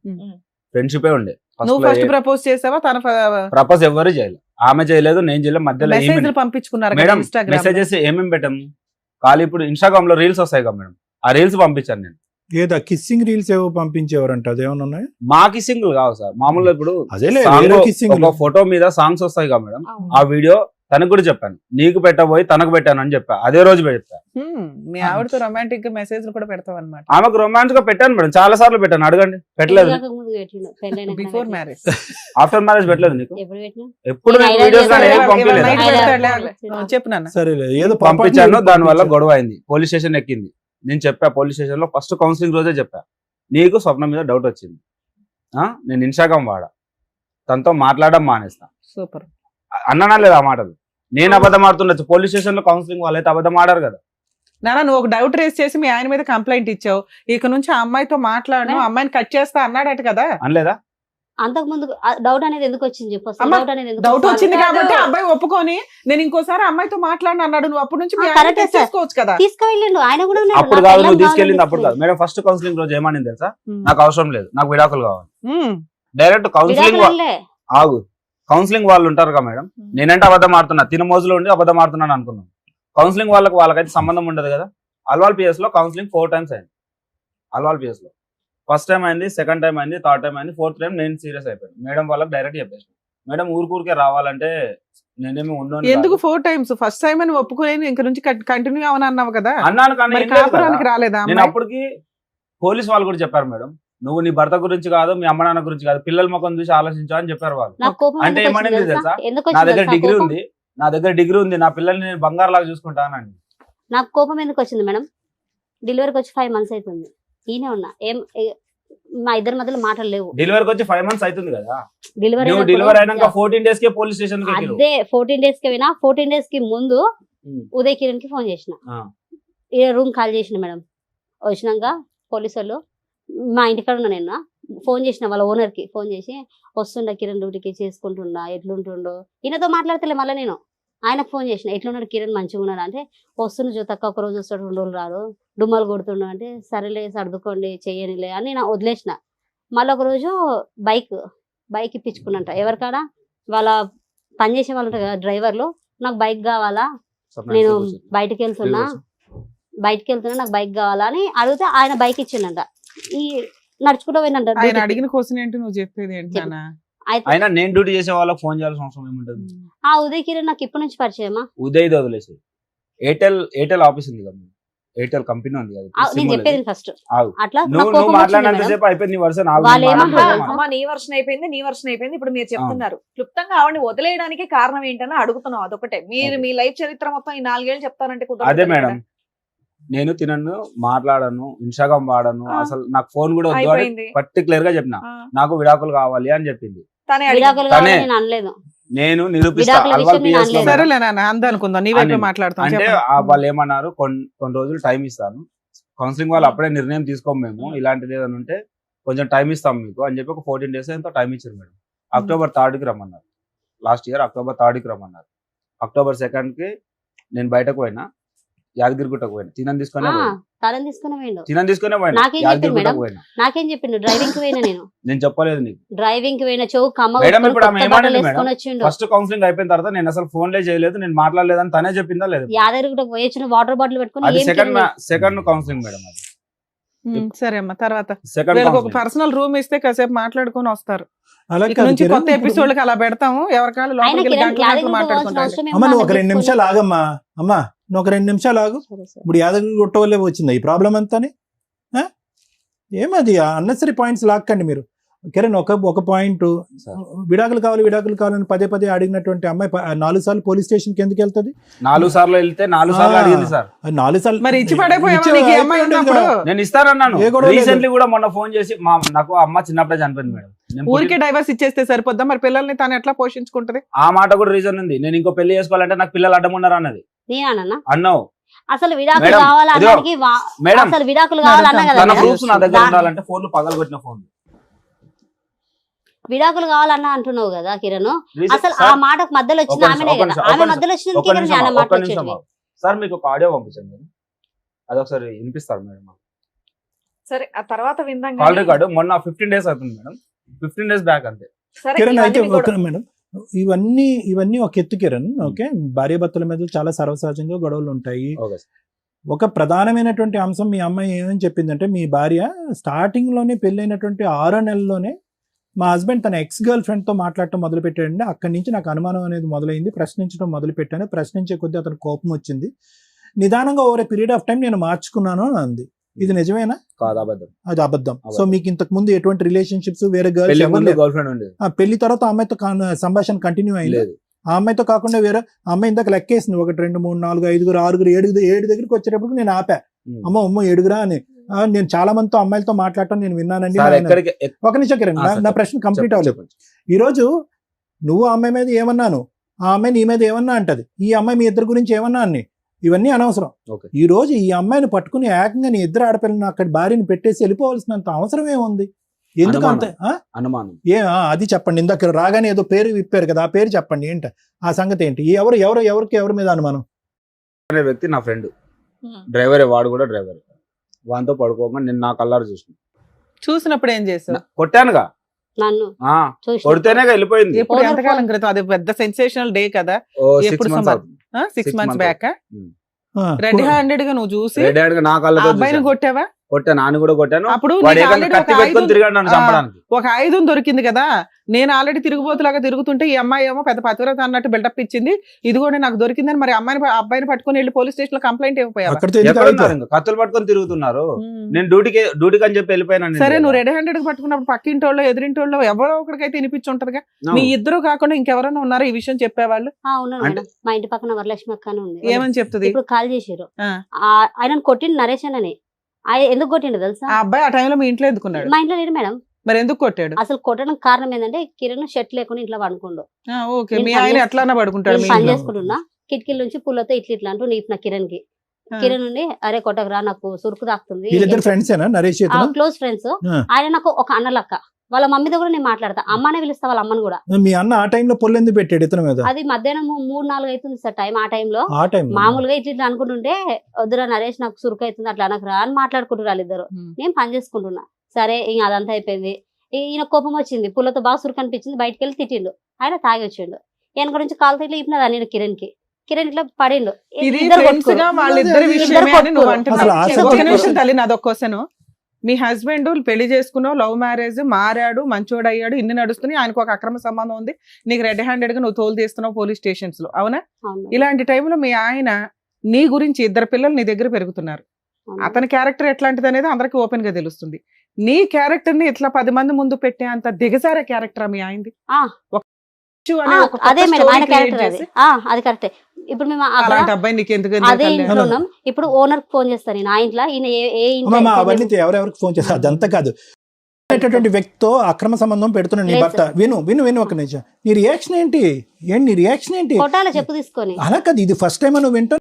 ఫ్రెండ్షిపే ఉండే. నువ్వు ఫస్ట్ ప్రపోజ్ చేసావా? తన ప్రపోజ్ ఎవరు చేయలేదు, ఆమె చేయలేదు, నేను చేయలేదు. మధ్యలో మెసేజ్లు పంపించుకున్నారు మేడం, మెసేజెస్ ఏమేమి పెట్టాము ఖాళీ. ఇప్పుడు ఇన్స్టాగ్రామ్ లో రీల్స్ వస్తాయి కదా మేడం, ఆ రీల్స్ పంపించాను నేను. ఏదా కిస్సింగ్ రీల్స్ ఏవో పంపించేవారంట, అదేమన్నా ఉన్నాయి? మా కిస్సింగ్ కావు సార్, మామూలుగా ఇప్పుడు ఒక ఫోటో మీద సాంగ్స్ వస్తాయి కదా మేడం, ఆ వీడియో తనకు కూడా చెప్పాను, నీకు పెట్టబోయి తనకు పెట్టాను అని చెప్పా, అదే రోజు పెట్టా. మీ ఆవిడతో రొమాంటిక్ గా మెసేజ్లు కూడా పెడతావు అనమాట? ఆమెకు రొమాన్స్ గా పెట్టాను మేడం, చాలా సార్లు పెట్టాను, అడగండి. పెట్టలేదు. బిఫోర్ మ్యారేజ్, ఆఫ్టర్ మ్యారేజ్ పెట్టలేదు నీకు? ఎప్పుడు చెప్పు నాన్న. సరే ఏదో పంపించాను, దాని వల్ల గొడవ అయింది, పోలీస్ స్టేషన్ ఎక్కింది. నేను చెప్పా పోలీస్ స్టేషన్ లో, ఫస్ట్ కౌన్సిలింగ్ రోజే చెప్పా, నీకు స్వప్న మీద డౌట్ వచ్చింది, నేను ఇన్స్టాగ్రామ్ వాడా, తనతో మాట్లాడడం మానేస్తా. సూపర్ అన్నానా లేదా ఆ మాటలు? నేను అబద్ధం ఆడుతుండొచ్చు, పోలీస్ స్టేషన్ లో కౌన్సిలింగ్ వాళ్ళైతే అబద్ధం ఆడారు కదా. నాన్న నువ్వు ఒక డౌట్ రేస్ చేసి మీ ఆయన మీద కంప్లైంట్ ఇచ్చావు, ఇక నుంచి ఆ అమ్మాయితో మాట్లాడను, అమ్మాయిని కట్ చేస్తా అన్నాడట కదా, అనలేదా? అంతకు ముందు డౌట్ అనేది ఎందుకు వచ్చింది చెప్పు. డౌట్ వచ్చింది కాబట్టి అబ్బాయి ఒప్పుకొని నేను ఇంకోసారి అమ్మాయితో మాట్లాడిన అన్నాడు, నువ్వు అప్పటి నుంచి తీసుకోవచ్చు కదా. తీసుకెళ్ళిండు ఆయన కూడా. అప్పుడు కాదు, నువ్వు తీసుకెళ్ళింది అప్పుడు కాదు మేడం. ఫస్ట్ కౌన్సిలింగ్ రోజు ఏమని తెలుసా, నాకు అవసరం లేదు, నాకు విడాకులు కావాలి. డైరెక్ట్ కౌన్సిలింగ్ ఆగు, కౌన్సిలింగ్ వాళ్ళు ఉంటారు కదా మేడం, నేనంటే అబద్ధం ఆడుతున్నా, తిన మోజులో ఉండి అబద్ధం ఆడుతున్నాను అనుకున్నాను. కౌన్సిలింగ్ వాళ్ళకైతే సంబంధం ఉండదు కదా. అల్వాల్ పిఎస్ లో కౌన్సిలింగ్ 4 times అయింది. అల్వాల్ పిఎస్ లో ఫస్ట్ టైం అయింది, సెకండ్ టైం అయింది, థర్డ్ టైం అయింది, ఫోర్త్ టైం నేను సీరియస్ అయిపోయాను. మేడం వాళ్ళకి డైరెక్ట్ చెప్పేసి, మేడం ఊరికే రావాలంటే నేనేమి ఉండను. ఎందుకు 4 times? ఫస్ట్ టైం అని ఒప్పుకోలేను, ఇంక నుంచి కంటిన్యూ అవని అన్నావు కదా. అన్నాను కానీ రాలేదా? నేను అప్పటికి పోలీస్ వాళ్ళు కూడా చెప్పారు, మేడం నువ్వు నీ భర్త గురించి కాదు, మీ అమ్మ నాన్న గురించి కాదు, పిల్లల ముఖం చూసి ఆలోచించు అని చెప్పారు వాళ్ళు. అంటే ఏమనేది తెలుసా, నా దగ్గర డిగ్రీ ఉంది, నా పిల్లల్ని నేను బంగారు లాగా చూసుకుంటానండి. నాకు కోపం ఎందుకు వచ్చింది మేడం? డెలివరీకి వచ్చి 5 months అవుతుంది, ఈయనే ఉన్నా, మా ఇద్దరి మధ్యలో మాటలు లేవు. డెలివరీకి వచ్చి 5 months అవుతుంది కదా. డెలివరీ అయినాక 14 days కే పోలీస్ స్టేషన్ కి అదే 14 days కి పోయినా, 14 days కి ముందు ఉదయ్ కిరణ్ కి ఫోన్ చేసిన, రూమ్ కాల్ చేసిన మేడం. వచ్చినాక పోలీసు వాళ్ళు మా ఇంటికాడ ఉన్నా, నేను ఫోన్ చేసిన వాళ్ళ ఓనర్ కి ఫోన్ చేసి, వస్తుండ కిరణ్ డ్యూటీకి చేసుకుంటుండా, ఎట్లుంటుండో, ఈయనతో మాట్లాడతలే. మళ్ళీ నేను ఆయనకు ఫోన్ చేసిన, ఎట్లున్నాడు కిరణ్, మంచిగా ఉన్నాడు అంటే, వస్తుండు జ్యోతక్క ఒక రోజు వస్తాడు, 2 రోజులు రాడు, డుమ్మలు కొడుతుండు అంటే, సరేలే సర్దుకోండి చెయ్యనిలే అని నేను వదిలేసిన. మళ్ళీ ఒక రోజు బైక్ ఇప్పించుకున్నంట ఎవరికాడ, వాళ్ళ పనిచేసే వాళ్ళు ఉంటారు కదా డ్రైవర్లు, నాకు బైక్ కావాలా, నేను బయటకు వెళ్తున్నా నాకు బైక్ కావాలా అని అడిగితే ఆయన బైక్ ఇచ్చిండంట. ఈ నడుచుకుంటూ పోయిందంట. ఆయన అడిగిన క్వశ్చన్ ఏంటి, నువ్వు చెప్పేది ఏంటి? అయినా నేను డ్యూటీ చేసే వాళ్ళకి ఫోన్ చేయాల్సిన అవసరం ఏముంటది? ఆ ఉదయ్ కిరణ్ నాకు ఇప్పటి నుంచి పరిచయమా? ఉదయ్ వదిలేసి ఎయిర్టెల్ ఆఫీస్ ఉంది కదా, ఎయిర్టెల్ కంపెనీ ఉంది కదా, నేను చెప్పేది ఫస్ట్ అట్లా నువ్వు మాట్లాడినంతసేపు అయిపోయింది నీ వర్షన్. నీ వర్షన్ అయిపోయింది. ఇప్పుడు మీరు చెప్తున్నారు క్లుప్తంగా ఆవిడని వదిలేయడానికి కారణం ఏంటని అడుగుతున్నాం. అదొకటే. మీరు మీ లైఫ్ చరిత్ర మొత్తం ఈ 4 ఏళ్ళు చెప్తారంటే అదే మేడం. నేను తినను, మాట్లాడను, ఇన్స్టాగ్రామ్ వాడను, అసలు నాకు ఫోన్ కూడా వద్దు అని పర్టికులర్ గా చెప్పిన. నాకు విడాకులు కావాలి అని చెప్పింది. నేను నిరూపిస్తాను. అంటే వాళ్ళు ఏమన్నారు, కొన్ని రోజులు టైం ఇస్తాను, కౌన్సిలింగ్ వాళ్ళు అప్పుడే నిర్ణయం తీసుకోము మేము, ఇలాంటిది ఏదైనా ఉంటే కొంచెం టైం ఇస్తాం మీకు అని చెప్పి ఒక 14 days ఎంతో టైం ఇచ్చారు మేడం. October 3rd కి రమ్మన్నారు. లాస్ట్ ఇయర్ October 3rd కి రమ్మన్నారు. October 2nd కి నేను బయటకు పోయినా, యాదగిరిగుట్టకు పోయినా, తినం తీసుకునే పోయినా. నాకేం చెప్పిండు, డ్రైవింగ్ కి పోయినా నేను చెప్పలేదు నీకు. డ్రైవింగ్ కి పోయినా ఫస్ట్ కౌన్సిలింగ్ అయిపోయిన తర్వాత నేను అసలు ఫోన్ లే చేయలేదు, నేను మాట్లాడలేదని తనే చెప్పిందా లేదు? యాదగిరిగుట్టకు పోయి వాటర్ బాటిల్ పెట్టుకుని సెకండ్ కౌన్సిలింగ్ మేడం అది. సరే అమ్మా, తర్వాత ఒక పర్సనల్ రూమ్ ఇస్తే కాసేపు మాట్లాడుకొని వస్తారు. కొత్త ఎపిసోడ్ అలా పెడతాము, ఎవరికాలు ఒక 2 నిమిషాలు ఆగమ్మా. అమ్మా నువ్వు ఒక 2 నిమిషాలు ఆగు. ఇప్పుడు యాదగిరిగుట్ట వల్లే వచ్చిందా ఈ ప్రాబ్లం అంతా? ఏమది అన్నెసరీ పాయింట్స్ లాక్కండి మీరు. కిరణ్ ఒక పాయింట్, సార్. విడాకులు కావాలని పదే అడిగినటువంటి అమ్మాయి 4 సార్లు పోలీస్ స్టేషన్ కి ఎందుకు వెళ్తుంది? 4 సార్లు వెళ్తే 4 సార్లు అడిగింది సార్. 4 సార్లు మరి ఇచ్చి పడైపోయావా నీకు ఈ అమ్మాయి ఉన్నప్పుడు? నేను ఇస్తానన్నాను. ఏ గొడవ లేదు. రీసెంట్లీ కూడా మొన్న ఫోన్ చేసి నాకు అమ్మ చిన్నప్పుడే చనిపోయింది మేడం. నేను ఊరికే డైవర్స్ ఇచ్చేస్తే సరిపోద్దా? మరి పిల్లల్ని తాను ఎట్లా పోషించుకుంటది? ఆ మాట కూడా రీజన్ ఉంది. నేను ఇంకో పెళ్లి చేసుకోవాలంటే నాకు పిల్లలు అడ్డం ఉన్నారు అన్నది. నేనన్నా అన్నావు అసలు విడాకులు మేడం, కావాలన్నానికి మేడం, అసలు విడాకులు కావాలన్నా కదా తన మేడం? ప్రూఫ్స్ నా దగ్గర ఉండాలంటే ఫోన్లు పగలగొట్టిన ఫోన్. విడాకులు కావాలన్నా అంటున్నావు కదా కిరణ్, అసలు ఆ మాటకు మధ్యలో వచ్చింది ఒక్క ఆమెనే నిమిషం, కదా, ఆమె మధ్యలో వచ్చింది ఒక్క కిరణ్ నిమిషం, అన్న మాట ఒక్క నిమిషం. వచ్చేది. సార్ మీకు ఒక ఆడియో పంపించండి మేడం, అదొకసారి వినిపిస్తారు మేడం. సరే ఆ తర్వాత విందాం కాల్ గానీ. రికార్డు మొన్న 15 days అవుతుంది మేడం, 15 days బ్యాక్ అంతే. సరే, కిరణ్ అయితే ఇవన్నీ కూడా- మేడం ఇవన్నీ ఒక ఎత్తు కిరణ్. ఓకే, భార్యాభర్తల మీద చాలా సర్వసహజంగా గొడవలు ఉంటాయి. Okay sir. ఒక ప్రధానమైనటువంటి అంశం మీ అమ్మాయి ఏమని చెప్పిందంటే, మీ భార్య స్టార్టింగ్ లోనే పెళ్ళైనటువంటి 6 నెలల్లోనే మా హస్బెండ్ తన ఎక్స్ గర్ల్ ఫ్రెండ్ తో మాట్లాడటం మొదలు పెట్టాడండి. అక్కడి నుంచి నాకు అనుమానం అనేది మొదలైంది, ప్రశ్నించడం మొదలు పెట్టాను. ప్రశ్నించే కొద్దీ అతను కోపం వచ్చింది. నిదానంగా over a period of time నేను మార్చుకున్నాను అని అంది. ఇది నిజమేనా? కాదు, అబద్ధం. అది అబద్ధం. సో మీకు ఇంతకు ముందు ఎటువంటి రిలేషన్షిప్స్ వేరే పెళ్లి ముందు గర్ల్స్ గర్ల్ ఫ్రెండ్ ఉండేది పెళ్లి తర్వాత ఆ అమ్మాయితో సంభాషణ కంటిన్యూ అయింది? లేదు. ఆ అమ్మాయితో కాకుండా వేరే ఆ అమ్మాయి ఇందాక లెక్కేసింది 1 2 3 4 5 6 7 దగ్గరికి వచ్చేటప్పుడు నేను ఆపా. అమ్మో 7 అని. నేను చాలా మందితో అమ్మాయిలతో మాట్లాడటం నేను విన్నానండి. సార్ ఎక్కడికి ఒక నిమిషం కిరణ్, నా ప్రశ్న కంప్లీట్ అవ్వలేదు. ఈ రోజు నువ్వు ఆ అమ్మాయి మీద ఏమన్నాను, ఆ అమ్మాయి నీ మీద ఏమన్నా అంటది, ఈ అమ్మాయి మీ ఇద్దరి గురించి ఏమన్నా అని, ఇవన్నీ అనవసరం. ఓకే. ఈ రోజు ఈ అమ్మాయిని పట్టుకుని ఏకంగా నీ ఇద్దరు ఆడపిల్లని అక్కడ భార్యని పెట్టేసి వెళ్ళిపోవాల్సినంత అవసరం ఏముంది? ఎందుకు అంత అనుమానం? అది చెప్పండి. ఇందాక రాగానే ఏదో పేరు విప్పారు కదా, ఆ పేరు చెప్పండి. ఏంటి ఆ సంగతి? ఏంటి ఎవరి మీద అనుమానం? అనే వ్యక్తి నా ఫ్రెండ్, ఉమ్. డ్రైవరే, వాడు కూడా డ్రైవర్. వాంతో పడుకోగా నేను నా కల్లారు చూసిన, చూసినప్పుడు ఏం చేసావు? కొట్టానుగా. నన్ను ఆ, చూసి కొడితేనే వెళ్ళిపోయింది. ఎప్పుడు Owner ఎంతకాలం phone. క్రితం? అది పెద్ద సెన్సేషనల్ డే కదా. ఓ 6 ఎప్పుడు months సంబంధం? అవుతుంది. 6 Six months months బ్యాక్ ఉమ్. రెడ్ హ్యాండెడ్ గా నువ్వు చూసి రెడ్ హ్యాండ్ గా నా ఆ కళ్ళతో అబ్బాయిని చూశాను. కొట్టావా? కొట్టా, నాన్న కూడా కొట్టాను. అప్పుడు వాడు నీకు ఏకంగా already కత్తి ఒక పెట్టుకొని ఆయుధం- తిరిగాడు నన్ను చంపడానికి. ఒక ఆయుధం దొరికింది కదా. నేను ఆల్రెడీ తిరుగుబోతులాగా తిరుగుతుంటే ఈ అమ్మాయి ఏమో పెద్ద పతివ్రత అన్నట్టు బిల్డప్ ఇచ్చింది. ఇది కూడా నాకు దొరికిందని మరి అబ్బాయిని పట్టుకొని వెళ్ళి పోలీస్ స్టేషన్ లో కంప్లైంట్ ఇవ్వకపోయావా? అక్కడితో ఎందుకు ఎక్కడ ఆగిపోయావు? ఉన్నారు ఇంకా? కత్తులు పట్టుకొని తిరుగుతున్నారు. ఉమ్. నేను డ్యూటీకి అని చెప్పి వెళ్ళిపోయాను. సరే, నువ్వు రెడ్ హ్యాండెడ్ పట్టుకున్నప్పుడు పక్కింటోళ్ళు ఎదురింటోళ్ళు ఎవరో ఒకరికైతే వినిపించి ఉంటదిగా. మీ ఇద్దరు కాకుండా ఇంకెవరైనా ఉన్నారో ఈ విషయం చెప్పేవాళ్ళు? ఉన్నాను అంటే- మేడం, మా ఇంటి పక్కన వరలక్ష్మి అక్క అని ఉంది. ఏమని చెప్తుంది? ఇప్పుడు కాల్ చేసారు. ఆ. ఆయన కొట్టిండు నరేష్ అని. ఆయన ఎందుకు కొట్టిండు తెలుసా? ఆ అబ్బాయి ఆ టైంలో మీ ఇంట్లో ఎందుకున్నాడు? మా ఇంట్లో లేడు మేడం. మరి ఎందుకు కొట్టాడు? అసలు కొట్టడానికి కారణం ఏంటంటే కిరణ్ షర్ట్ లేకుండా ఇంట్లో పడుకోండు. ఓకే, నేను మీ పని ఆయన చేస్తా- ఎట్లానా పడుకుంటాడు నేను మీ పని ఇంట్లో? చేసుకుంటున్నా, కిటికీల నుంచి పుల్లతో ఇట్లా అంటూ నీకు నా కిరణ్ కి. ఆ. కిరణ్ నుండి అరే కొట్టకరా నాకు సురుకు తాకుతుంది. వీళ్ళిద్దరు ఫ్రెండ్స్ ఏనా నరేష్ ఇతను? Close friends. ఆ. ఆయన నాకు ఒక అన్నలక్క. వాళ్ళ మమ్మీతో కూడా నేను మాట్లాడతా, అమ్మనే పిలుస్తా వాళ్ళ అమ్మని కూడా. మీ అన్న ఆ టైంలో పొల్లెందుకు పెట్టాడు ఇతని మీద? అది మధ్యాహ్నం 3-4 అవుతుంది సార్ టైం. ఆ టైంలో ఆ టైం మామూలుగా ఇట్లా అనుకుంటుంటే వద్దురా నరేష్ నాకు సురుకు అవుతుంది అట్లా అనకరా అని మాట్లాడుకుంటారు వాళ్ళిద్దరు. ఉమ్. నేను పని చేసుకుంటున్నా. సరే ఇంక అదంతా అయిపోయింది. ఈయన కోపం వచ్చింది, పుల్లతో బాగా సురుకు అనిపించింది, బయటకు వెళ్ళి తిట్టిండు. ఆయన తాగి వచ్చిండు. వెనక నుంచి కాలుతో ఇట్లా ఇప్పినదా నేను కిరణ్ కి. కిరణ్ ఇట్లా పడిండు. ఇది ఇద్దరు ఫ్రెండ్స్ గా కొట్టుకోరు. వాళ్ళిద్దరి ఇద్దరు విషయమే అని నువ్వు అంటున్నావు. అసలు ఆ ఒక subject నిమిషం తల్లి, నాదొక క్వశ్చన్. మీ హస్బెండ్ పెళ్లి చేసుకున్నావు, లవ్ మ్యారేజ్, మారాడు, మంచోడు అయ్యాడు, ఇన్ని నడుస్తున్నాయి, ఆయనకు ఒక అక్రమ సంబంధం ఉంది, నీకు రెడ్ హ్యాండెడ్ గా నువ్వు తోలు తీస్తున్నావు పోలీస్ స్టేషన్స్ లో, అవునా? అవును. ఇలాంటి టైంలో మీ ఆయన నీ గురించి 2 పిల్లలు నీ దగ్గర పెరుగుతున్నారు. అవును. అతని క్యారెక్టర్ ఎట్లాంటిది అనేది అందరికి ఓపెన్ గా తెలుస్తుంది. నీ క్యారెక్టర్ ని ఇట్లా 10 మంది ముందు పెట్టే అంత దిగజారే క్యారెక్టర్ మీ ఆయనది. ఆ. ఒక అనే ఒక కొత్త అదే మేడం story ఆయన create క్యారెక్టర్ అది. చేసి, అది కరెక్టే. ఇప్పుడు మేము అక్కడ అలాంటి అబ్బాయి నీకు ఎందుకు అదే కళ్యాణ్? ఇంట్లో ఉన్నాం. ఇప్పుడు ఓనర్ ఫోన్ చేస్తాను నేను. ఆ ఇంట్లో ఈయన ఏ ఇంట్లో అమ్మా అయితే అవన్నీ ఎవరెవరికి ఫోన్ చేస్తారు అదంతా కాదు. అనేటటువంటి వ్యక్తితో అక్రమ సంబంధం పెడుతున్నాడు నీ లేదు భర్త. విను ఒక నిమిషం. నీ రియాక్షన్ ఏంటి? నీ రియాక్షన్ ఏంటి? కొట్టాల చెప్పు తీసుకొని. అలా కాదు, ఇది ఫస్ట్ టైం నువ్వు వింటూ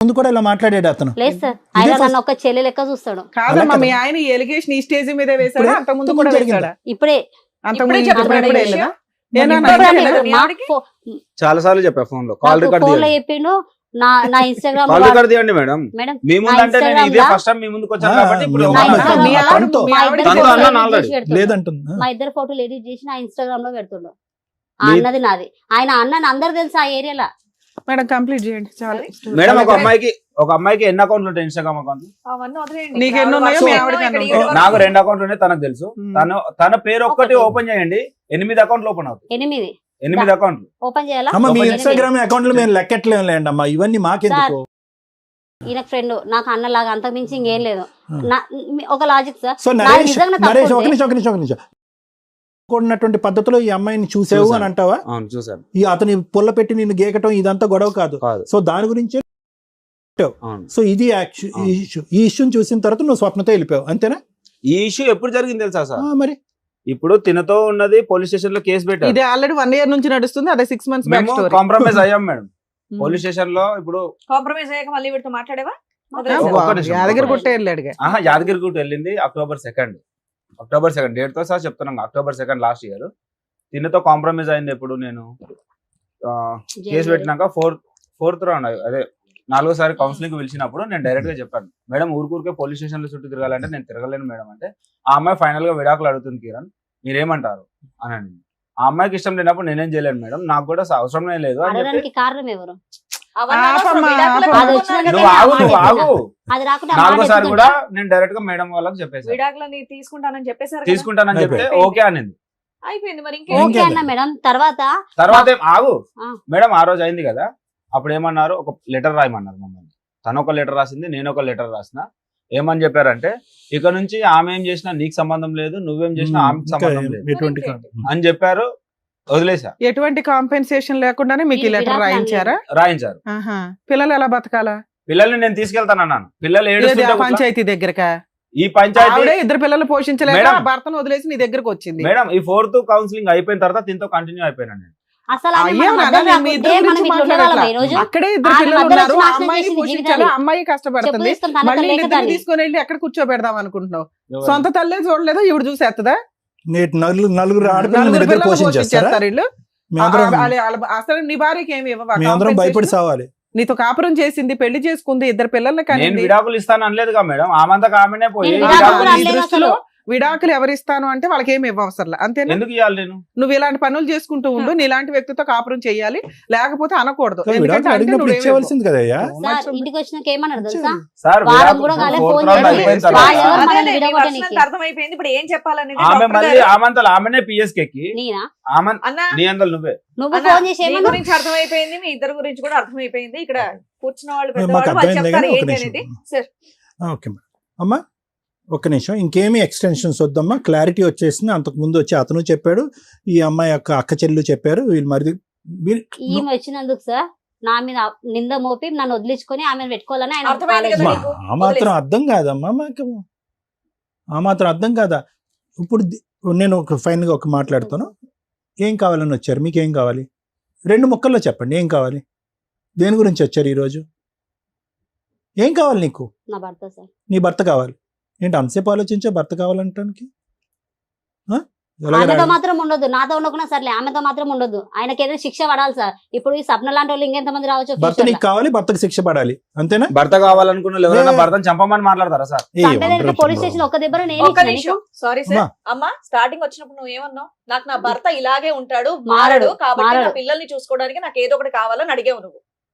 ముందు కూడా ఇలా మాట్లాడాడు అతను. లేదు సార్, ఆయన నన్ను ఒక చెల్లె లెక్క చూస్తాడు. కాదమ్మా, అలా మీ కాదు. ఆయన ఈ ఎలిగేషన్ ఈ స్టేజ్ మీద వేసాడా? ఇప్పుడే- అంత ముందు ఇంతకు కూడా ముందు జరిగిందా? వేసాడా? ఇప్పుడే అంత ఇప్పుడే ముందు చెప్పాడా ఎప్పుడే ఈ వెళ్ళదా? విషయం? ఏనా మరి నాకు ఇప్పుడే తెలియదా? మీ మా ఆవిడకి? చాలా సార్లు చెప్పా ఫోన్ లో. కాల్ రికార్డ్ ఫోన్ లో తీయండి, చెప్పిండు. నా ఇన్స్టాగ్రామ్ కాల్ రికార్డ్ తీయండి మేడం. మేడం మీ ముందు అంటే నేను ఇదే Instagram ఫస్ట్ టైం మీ ముందుకు వచ్చాను ఆ, కాబట్టి ఇప్పుడు నా నా ఏమన్నా Instagram మీ లో ఆవిడ- తనతో. మీ ఆవిడ తనతో ఫోటో అన్నాను edit already. చేసి పెడుతుండు. లేదంటుంది. మా ఇద్దరు ఫోటోలు ఎడిట్ చేసి నా ఇన్స్టాగ్రామ్ లో పెడుతుండు. ఆ మీ- అన్నది నాది. ఆయన అన్నని అందరు తెలుసు ఆ ఏరియాలో. మేడం కంప్లీట్ చేయండి చాలు. మేడం ఒక అమ్మాయికి ఎన్ని అకౌంట్లు ఉంటాయి ఇన్స్టాగ్రామ్ అకౌంట్? అవన్నీ వదిలేయండి. నీకు ఎన్ని ఉన్నాయో మీ ఆవిడకి ఎన్ని ఇక్కడ ఉంటాయో. నాకు 2 అకౌంట్లు ఉన్నాయి, తనకు తెలుసు. తన పేరు ఒక్కటి ఒకటి. ఓపెన్ చేయండి, 8 అకౌంట్లు ఓపెన్ అవుతాయి. 8 అకౌంట్లు. ఓపెన్ చేయాలా? అమ్మ మీ ఓపెన్ ఇన్స్టాగ్రామ్ అకౌంట్ లో మేము లెక్కట్లేండి అమ్మా, ఇవన్నీ మాకెందుకు? ఈయన ఫ్రెండ్ నాకు అన్నలాగా అంతకు మించి ఇంకేం లేదు. ఒక లాజిక్ సార్. సో నాకు నరేష్ నిజంగా నరేష్ తప్పు ఒక ఉంది. నిమిషం కూడినటువంటి పద్ధతిలో ఈ అమ్మాయిని చూసావు అని చూశాను. అంటావా? అవును చూసాను. ఈ అతని పుల్ల పెట్టి నిన్ను గేకటం ఇదంతా గొడవ కాదు. కాదు. సో దాని గురించే అవును. సో ఇది ఈ ఇష్యూని చూసిన తర్వాత నువ్వు స్వప్నతో వెళ్ళిపోయావు అంతేనా? ఈ ఇష్యూ ఎప్పుడు జరిగింది తెలుసా సార్? మరి ఇప్పుడు తినతో ఉన్నది పోలీస్ స్టేషన్ లో కేసు పెట్టారు. ఇది ఆల్రెడీ 1 year నుంచి నడుస్తుంది, అదే 6 months బ్యాక్ మేము స్టోరీ. కాంప్రమైజ్ అయ్యాం మేడం పోలీస్ స్టేషన్ లో. ఇప్పుడు కాంప్రమైజ్ అయ్యాక మళ్ళీ వీటితో మాట్లాడేవా? ఒక్క నిమిషం. యాదగిరి గుట్ట వెళ్ళాడుగా. యాదగిరిగుట్ట వెళ్ళింది October 2nd డేట్ తో సార్ చెప్తున్నాను. October 2nd లాస్ట్ ఇయర్ తినతో కాంప్రమైజ్ అయింది. ఎప్పుడు నేను కేసు పెట్టినాక ఫోర్త్ రౌండ్ అదే 4వ కౌన్సిలింగ్ పిలిచినప్పుడు నేను డైరెక్ట్ గా చెప్పాను, మేడం ఊరికే పోలీస్ స్టేషన్ లో చుట్టూ తిరగాలంటే నేను తిరగలేను మేడం అంటే, ఆ అమ్మాయి ఫైనల్ గా విడాకులు అడుగుతుంది కిరణ్ మీరేమంటారు అని అండి. ఆ అమ్మాయికి ఇష్టం లేనప్పుడు నేనేం చేయలేను మేడం, నాకు కూడా అవసరం లేదు అని చెప్పి. అడగడానికి కారణం ఎవరు? నువ్వు ఆగు. అది రాకుండా 4వ కూడా నేను డైరెక్ట్ గా మేడం వాళ్ళకి చెప్పేసి విడాకులని తీసుకుంటానని చెప్పేశారు. తీసుకుంటానని చెప్తే ఓకే అనింది. అయిపోయింది మరి ఓకే అన్న మేడం. తర్వాత ఆగు ఆ. మేడం ఆ రోజు అయింది కదా, అప్పుడు ఏమన్నారు, ఒక లెటర్ రాయమన్నారు మమ్మల్ని. తను ఒక లెటర్ రాసింది, నేను ఒక లెటర్ రాసిన. ఏమని చెప్పారంటే, ఇక నుంచి ఆమె ఏం చేసినా నీకు సంబంధం లేదు, నువ్వేం చేసినా ఆమెకు సంబంధం లేదు ఎటువంటి అని చెప్పారు. వదిలేసా. ఎటువంటి కాంపెన్సేషన్ లేకుండానే మీకు ఈ లెటర్ రాయించారా? రాయించారు. ఆహా. పిల్లలు ఎలా బతకాలా? పిల్లల్ని నేను తీసుకెళ్తానన్నాను. పిల్లలు ఏది, ఆ ఏడుస్తుంటే పంచాయతీ దగ్గరకా? ఈ పంచాయతీ ఆవిడే 2 పిల్లలు పోషించలేక మేడం. ఆ భర్తను వదిలేసి నీ దగ్గరకు వచ్చింది. మేడం ఈ 4th కౌన్సిలింగ్ అయిపోయిన తర్వాత దీంతో కంటిన్యూ అయిపోయినాను నేను. అసలు ఆమె అయ్యో మన నాన్న, మధ్యలో నేను మీ రాకుంటే ఇద్దరి మనం గురించి ఇట్లా ఉండగలమా మాట్లాడట్లా. ఈ రోజు? అక్కడే 2 ఆమె పిల్లలు మధ్యలో ఉన్నారు, ఆ నాశనం అమ్మాయిని చేసింది పోషించాలి, జీవితాన్ని. ఆ అమ్మాయి కష్టపడుతుంది. చెప్పు ఇస్తాం, తన మళ్ళీ తల్లి ఇద్దరిని లేకదాన్ని. తీసుకొని వెళ్ళి ఎక్కడ కూర్చోబెడదాం అనుకుంటున్నావు? సొంత తల్లే చూడలేదు, ఇవిడు చూసేస్తుందా? నలుగురు ఆడపిల్లలు నలుగురు దగ్గర పిల్లలు పోషించేస్తారా? పోషించేస్తారు వీళ్ళు. అసలు నీ భార్యకి ఏమి ఇవ్వవా? మేమందరం భయపడి సావాలి. నీతో కాపురం చేసింది, పెళ్లి చేసుకుంది, 2 పిల్లల్ని నేను కనింది. విడాకులు ఇస్తాను అనలేదుగా మేడం, ఆమంతకు ఆమెనే పోయి నేను విడాకులు విడాకులు నీ అనలేదు దృష్టిలో అసలు. విడాకులు ఎవరిస్తాను అంటే వాళ్ళకి ఏమి ఇవ్వవసరం అంతేనా? ఎందుకు ఇవ్వాలి నేను? నువ్వు ఇలాంటి పనులు చేసుకుంటూ ఉండు, నీలాంటి వ్యక్తితో కాపురం చేయాలి, లేకపోతే అనకూడదు. విడాకులు ఎందుకంటే అంటే అడిగినప్పుడు నువ్వేమి ఇచ్చేవలసింది కదయ్యా. సార్ ఇంటికి వచ్చినాక ఏమన్నారు తెలుసా? సార్ వారం విడాకులు కూడా కాలే, 4th ఫోన్ round చేసి అయిపోయిన వాళ్ళు తర్వాత ఎవరు మనల్ని అదేలే, మీ విడగొట్టనీకి? వర్షం అర్థమైపోయింది. ఇప్పుడు ఏం చెప్పాలనేది ఆమె డాక్టర్ మళ్ళీ గారు. ఆమంతలు ఆమెనే పిఎస్కి ఎక్కి నేనా? ఆమె అన్నా, నీ అందరు నువ్వే. నువ్వు అన్నా, ఫోన్ చేసి మీ ఏమన్నా? గురించి అర్థమైపోయింది, మీ ఇద్దరు గురించి కూడా అర్థమైపోయింది. ఇక్కడ కూర్చున్న వాళ్ళు మాకు పెద్దవాళ్ళు వాళ్ళు అర్థమైంది చెప్తారు కానీ ఒక ఏంటి అనేది. నిమిషం. Sir okay madam. అమ్మా ఒక్క నిమిషం, ఇంకేమీ ఎక్స్టెన్షన్స్ వద్దమ్మా, క్లారిటీ వచ్చేసింది. అంతకు ముందు వచ్చి అతను చెప్పాడు, ఈ అమ్మాయి యొక్క అక్క చెల్లెలు చెప్పారు, వీళ్ళు మరి ఈమె వచ్చినందుకు సార్ నా మీద నింద మోపి నన్ను వదిలించుకొని ఆమెను పెట్టుకోవాలని ఆయన అర్థమైంది కదా ఆలోచన. నీకు? ఆ మాత్రం అర్థం కాదమ్మా మాకు, ఆ మాత్రం అర్థం కాదా? ఇప్పుడు నేను ఒక ఫైనల్గా ఒక మాట్లాడతాను. ఏం కావాలని వచ్చారు? మీకు ఏం కావాలి? 2 ముక్కల్లో చెప్పండి, ఏం కావాలి? దేని గురించి వచ్చారు ఈరోజు? ఏం కావాలి నీకు? నా భర్త సార్. నీ భర్త కావాలి. ఏంటి అంతసేపు ఆలోచించే భర్త కావాలంటానికి? ఆమెతో మాత్రం ఉండదు, నాతో ఉండకుండా సర్లే, ఆమెతో మాత్రం ఉండదు. ఆయనకి ఏదైనా శిక్ష పడాలి సార్. ఇప్పుడు ఈ సప్న లాంటి వాళ్ళు ఇంకెంత మంది రావచ్చు? భర్త నీకు కావాలి, భర్తకు శిక్ష పడాలి, అంతేనా? భర్త కావాలనుకున్న వాళ్ళు ఎవరైనా భర్తను చంపమని మాట్లాడతారా సార్? పోలీస్ స్టేషన్ ఒక్క దెబ్బ ఒక్క నిమిషం, సారీ సార్. అమ్మా స్టార్టింగ్ వచ్చినప్పుడు నువ్వు ఏమన్నావు? నాకు నా భర్త ఇలాగే ఉంటాడు, మారడు, కాబట్టి నా పిల్లల్ని చూసుకోవడానికి నాకు ఏదో ఒకటి కావాలని అడిగావు నువ్వు.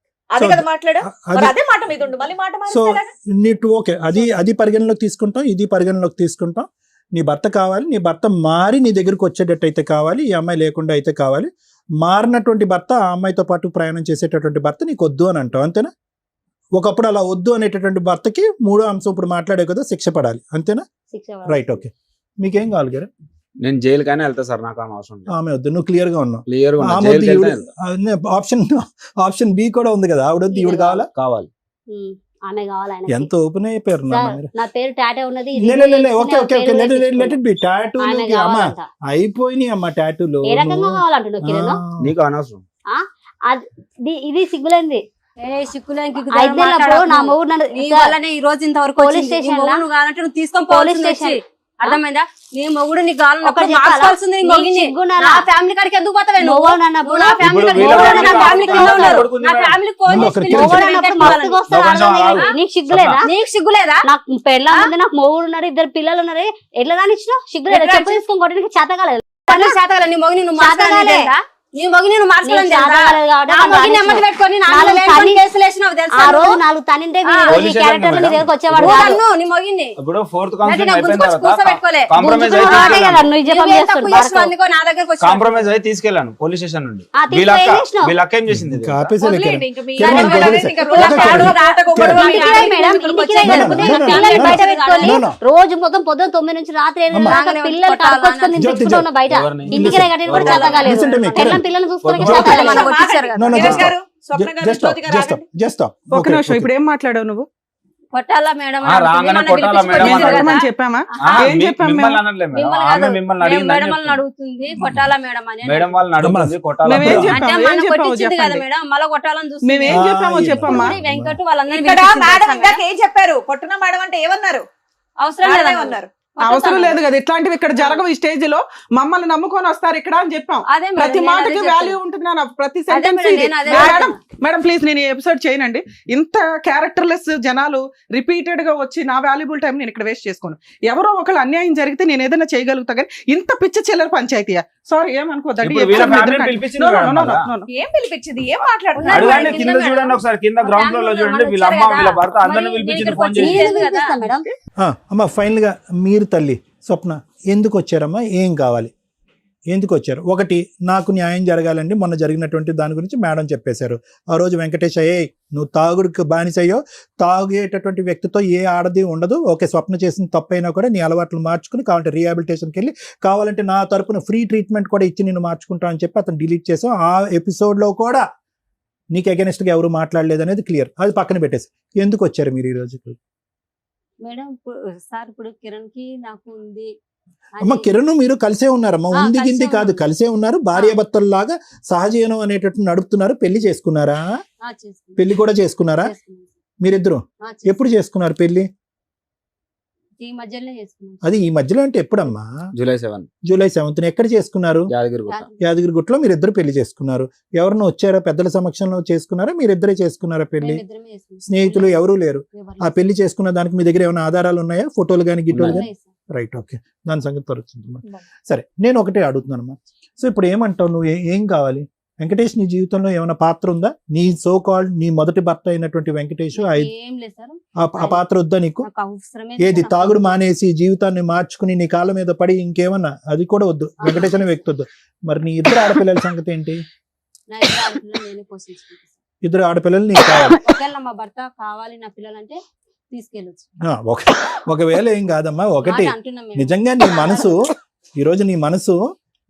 అదే కదా మాట్లాడా? మరి అదే మాట మీద ఉండు, మళ్ళీ మాట సో మాట్లాడా? నీకు ఓకే, అది పరిగణలోకి తీసుకుంటాం, ఇది పరిగణలోకి తీసుకుంటాం. నీ భర్త కావాలి, నీ భర్త మారి నీ దగ్గరకు వచ్చేటట్టు అయితే కావాలి, ఈ అమ్మాయి లేకుండా అయితే కావాలి. మారినటువంటి భర్త, ఆ అమ్మాయితో పాటు ప్రయాణం చేసేటటువంటి భర్త నీకు వద్దు అని అంటావు, అంతేనా? ఒకప్పుడు అలా వద్దు అనేటటువంటి భర్తకి 3వ అంశం ఇప్పుడు మాట్లాడే కదా, శిక్ష పడాలి, అంతేనా? Right, okay. మీకేం కావాలి గారు? నేను జైలుకైనా వెళ్తా సార్, నాకు అవసరం లేదు. ఆమె వద్దు, నువ్వు క్లియర్ గా ఉన్నావు. క్లియర్ ఆప్షన్ బి కూడా ఉంది కదా, ఆవిడ వద్దు, ఈవిడ కావాలా? కావాలి. ఆమె కావాలి. ఎంత ఓపెన్ అయిపోయారు. నా పేరు టాటూ ఉన్నది. Okay okay okay, let it be. Tattoo అయిపోయినాయి అమ్మా, టాటూలు ఏ రకంగా కావాలంటున్నావు కిరణ్? నీకు అనవసరం. ఇది సిగ్గులేంది. నా మొగుడు నన్ను ఈ రోజు ఇంతవరకు పోలీస్ స్టేషన్ నువ్వు తీసుకొని పోలీస్ స్టేషన్ అర్థమైందా? నీ మొగుడు నీ గాలను మార్చుకోవాల్సింది. నా ఫ్యామిలీ కాడికి ఎందుకు పోతావే నువ్వు? నా ఫ్యామిలీ నీకు సిగ్గులేదా? నీకు సిగ్గులేదా? నాకు పెళ్ళ ఉంది, నాకు మొగుడు ఉన్నారు, 2 పిల్లలు ఉన్నారు. ఎట్లా రానిచ్చినావు? సిగ్గులేదా? చెప్పు తీసుకొని కొట్టడానికి చేత కాలేదు. నీ మొగుడు నువ్వు నీ మొగి నేను మార్చుకోలేను నీకు తెలుసా? చేత కాలేదు కాబట్టి నా నన్ను మొగి రానిచ్చు. నెమ్మది పెట్టుకొని నా నాలుగు మీద లేనిపోని తన్ని- కేసులు వేసినావు తెలుసా ఆ రోజు నువ్వు? 4 తనింటే వీడు ఈ పోలీస్ క్యారెక్టర్ స్టేషన్ నీ దగ్గరకు వచ్చేవాడు నువ్వు కాదు. నన్ను, నీ మొగిని ఇప్పుడు 4th అంటే కౌన్సిలింగ్ నాకు అయిపోయిన గుంజుకొచ్చి తర్వాత కూర్చోబెట్టుకోలే. కాంప్రమైజ్ గుంజుకున్న వాడే కదా అయి నువ్వు జపం నువ్వేం చేస్తాడు తప్పు చేసినావు అందుకో నా దగ్గరకు వచ్చి కాంప్రమైజ్ అయి తీసుకెళ్ళాను పోలీస్ స్టేషన్ నుండి. ఆ, తీసుకెళ్ళి వీళ్ళ ఏం చేసినావు? వీళ్ళ అక్క ఏం చేసింది ఇంకా తెలుసా? ఆపేసేలే వదిలేయండి, ఇంకా మీ కిరణ్, గొడవ వదిలేసి- ఇంకా ఓకే, రోజు కిరణ్. ఆటకు గొడవ, ఇంటికి మీ రాయి ఆడపిల్లలు మేడం, ఇక్కడికి ఇంటికి వచ్చి రాయి. No, no, లేకపోతే no, no, పిల్లల్ని no, బయట no. పెట్టుకొని No, no. రోజు మొత్తం పొద్దున 9 నుంచి రాత్రి 8 అమ్మా. దాకా పిల్లలు కడుకొచ్చుకొని నేను జ్యోతి, తెచ్చుకుంటా ఉన్నా బయట. ఎవరిని? ఇంటికి రాయి కట్టిన కూడా Listen చేత కాలేదు. to me, పిల్లల్ని కిరణ్. పిల్లల్ని చూసుకోవడానికి జ్యోతి, చేత కాలేదు. మనకు వచ్చేసారు కదా. No, no, కిరణ్ just గారు, స్వప్న గారు, just stop, జ్యోతి గారు just stop, ఆగండి. just stop. ఒక Okay, నిమిషం, okay. ఇప్పుడు ఏం మాట్లాడావు నువ్వు? కొట్టాలా మేడం ఆ, రాగానే కొట్టాలా మేడం మేము అన్నాడు. చెప్పమని చెప్పామా? ఏం చెప్పాం మిమ్మల్ని మేము? అనట్లేదు మేడం. మిమ్మల్ని ఆమె కాదు. మిమ్మల్ని మేము అడిగిందని మేడం వాళ్ళని చెప్తుంది. అడుగుతుంది కొట్టాలా మేడం అని. మేడం వాళ్ళని అడుగుతుంది కొట్టాలా మేమేం మేడం. చెప్పాం? అంటే ఏం మనం చెప్పామో కొట్టించింది కదా చెప్పండి. మేడం, మళ్ళీ కొట్టాలని చూస్తుంది. మేమేం చెప్పామో ఆ, చెప్పమ్మా. ఇప్పుడు వెంకట్ వాళ్ళందరినీ ఇక్కడ పిలిపించింది మేడం తెలుసా ఇందాక మేడం? ఏం చెప్పారు? కొట్టున మేడం అంటే ఏమన్నారు? అవసరం మేడం లేదా ఏమన్నారు? అవసరం లేదు కదా, ఇట్లాంటివి ఇక్కడ జరగవు. ఈ స్టేజ్ లో మమ్మల్ని నమ్ముకొని వస్తారు ఇక్కడ అని చెప్పాం. అదే మేడం, ప్రతి నేను మాటకి అదే వాల్యూ చెప్తున్నా. ఉంటుంది నాన్న, ప్రతి అదే సెంటెన్స్ మేడం, నేను అదే మేడం మేడం ప్లీజ్ నేను ఈ ఎపిసోడ్ చేయనండి. ఇంత క్యారెక్టర్లెస్ జనాలు రిపీటెడ్ గా వచ్చి నా వాల్యుబుల్ టైం నేను ఇక్కడ వేస్ట్ చేసుకోను. ఎవరో ఒకళ్ళు అన్యాయం జరిగితే నేను ఏదైనా చేయగలుగుతా కానీ ఇంత పిచ్చ చిల్లర పంచాయతీయా? సారీ ఏమనుకోదండి. ఇప్పుడు వీళ్ళ ఫ్యామిలీ పిలిపించింది మేడం మళ్ళా. ఏం పిలిపించింది? ఏం మాట్లాడుతున్నారు? అడగండి, కింద కింద మేడం. చూడండి ఒకసారి, కింద గ్రౌండ్ ఫ్లోర్ లో చూడండి. వీళ్ళ అమ్మ వీళ్ళ భర్త అందరిని మరి పిలిపించింది నేను ఫోన్ ఇక్కడికి చేసి. నేను ఎందుకు పిలిపిస్తా మేడం? అమ్మ ఫైనల్ గా మీరు తల్లి స్వప్న ఎందుకు వచ్చారమ్మా? ఏం కావాలి? ఎందుకు వచ్చారు? ఒకటి, నాకు న్యాయం జరగాలండి. మొన్న జరిగినటువంటి దాని గురించి మేడం చెప్పేశారు. ఆ రోజు వెంకటేష్ నువ్వు తాగుడికి బానిసయ్యో, తాగేటటువంటి వ్యక్తితో ఏ ఆడది ఉండదు. ఓకే, స్వప్న చేసిన తప్పైనా కూడా నీ అలవాట్లు మార్చుకుని కావాలంటే రీహాబిలిటేషన్కి వెళ్ళి కావాలంటే నా తరపున ఫ్రీ ట్రీట్మెంట్ కూడా ఇచ్చి నేను మార్చుకుంటా అని చెప్పి అతను డిలీట్ చేసాం. ఆ ఎపిసోడ్లో కూడా నీకు అగెనిస్ట్గా ఎవరు మాట్లాడలేదు అనేది క్లియర్. అది పక్కన పెట్టేసి ఎందుకు వచ్చారు మీరు ఈ రోజు? మేడం సార్ ఇప్పుడు కిరణ్ కి నాకు ఉంది అని- అమ్మ కిరణ్ మీరు కలిసే ఉన్నారమ్మా. ఆ, ఉంది కలిసే గింది కాదు, ఉన్నాం. కలిసే ఉన్నారు. భార్యాభర్తల్లాగా సహజీవనం అనేటట్టు నడుపుతున్నారు. పెళ్లి చేసుకున్నారా? ఆ, చేసుకున్నాం. పెళ్లి కూడా చేసుకున్నారా చేసుకున్నాం. మీరిద్దరు? ఆ, చేసుకున్నాం. ఎప్పుడు చేసుకున్నారు పెళ్లి? ఈ మధ్యలోనే చేసుకున్నాం. అది ఈ మధ్యలో అంటే ఎప్పుడమ్మా? జూలై 7 జూలై 7th ఎక్కడ చేసుకున్నారు? యాదగిరిగుట్ట. యాదగిరిగుట్టలో మీరిద్దరు పెళ్లి చేసుకున్నారు. ఎవరినో వచ్చారా? పెద్దల సమక్షంలో చేసుకున్నారా? మీరిద్దరే చేసుకున్నారా పెళ్లి? మేమిద్దరమే చేసుకున్నాం. స్నేహితులు ఎవరూ లేరు. ఎవరు ఆ పెళ్లి చేసుకున్న దానికి మీ దగ్గర ఏమైనా ఆధారాలు ఉన్నాయా? ఫోటోలు కానీ గిట్టోలు కానీ? లేదు సార్. రైట్, ఓకే, దాని సంగతి తరుచుందమ్మా. సరే, నేను ఒకటే అడుగుతున్నానమ్మా. సో ఇప్పుడు ఏమంటావు నువ్వు? ఏం కావాలి? వెంకటేష్ నీ జీవితంలో ఏమైనా పాత్ర ఉందా? నీ సో కాల్డ్ నీ మొదటి భర్త అయినటువంటి వెంకటేష్ ఏం లేదు సార్, ఆ పాత్ర వద్దా నీకు? నాకు అవసరమే ఏది లేదు. తాగుడు మానేసి జీవితాన్ని మార్చుకుని నీ కాళ్ళ మీద పడి ఇంకేమన్నా అది కూడా వద్దు. వెంకటేష్ అనే వ్యక్తి వద్దు. మరి నీ ఇద్దరు ఆడపిల్లల సంగతి ఏంటి? నా ఇద్దరు ఆడపిల్లలు నేనే పోషించుకుంటాను. ఇద్దరు ఆడపిల్లలు నీకు కావాలి. ఒకవేళ మా భర్త కావాలి నా పిల్లలంటే తీసుకెళ్ళొచ్చు. ఒకవేళ ఏం కాదమ్మా. ఒకటి, మాట అంటున్నాం మేము. నిజంగా నీ మనసు ఈరోజు నీ మనసు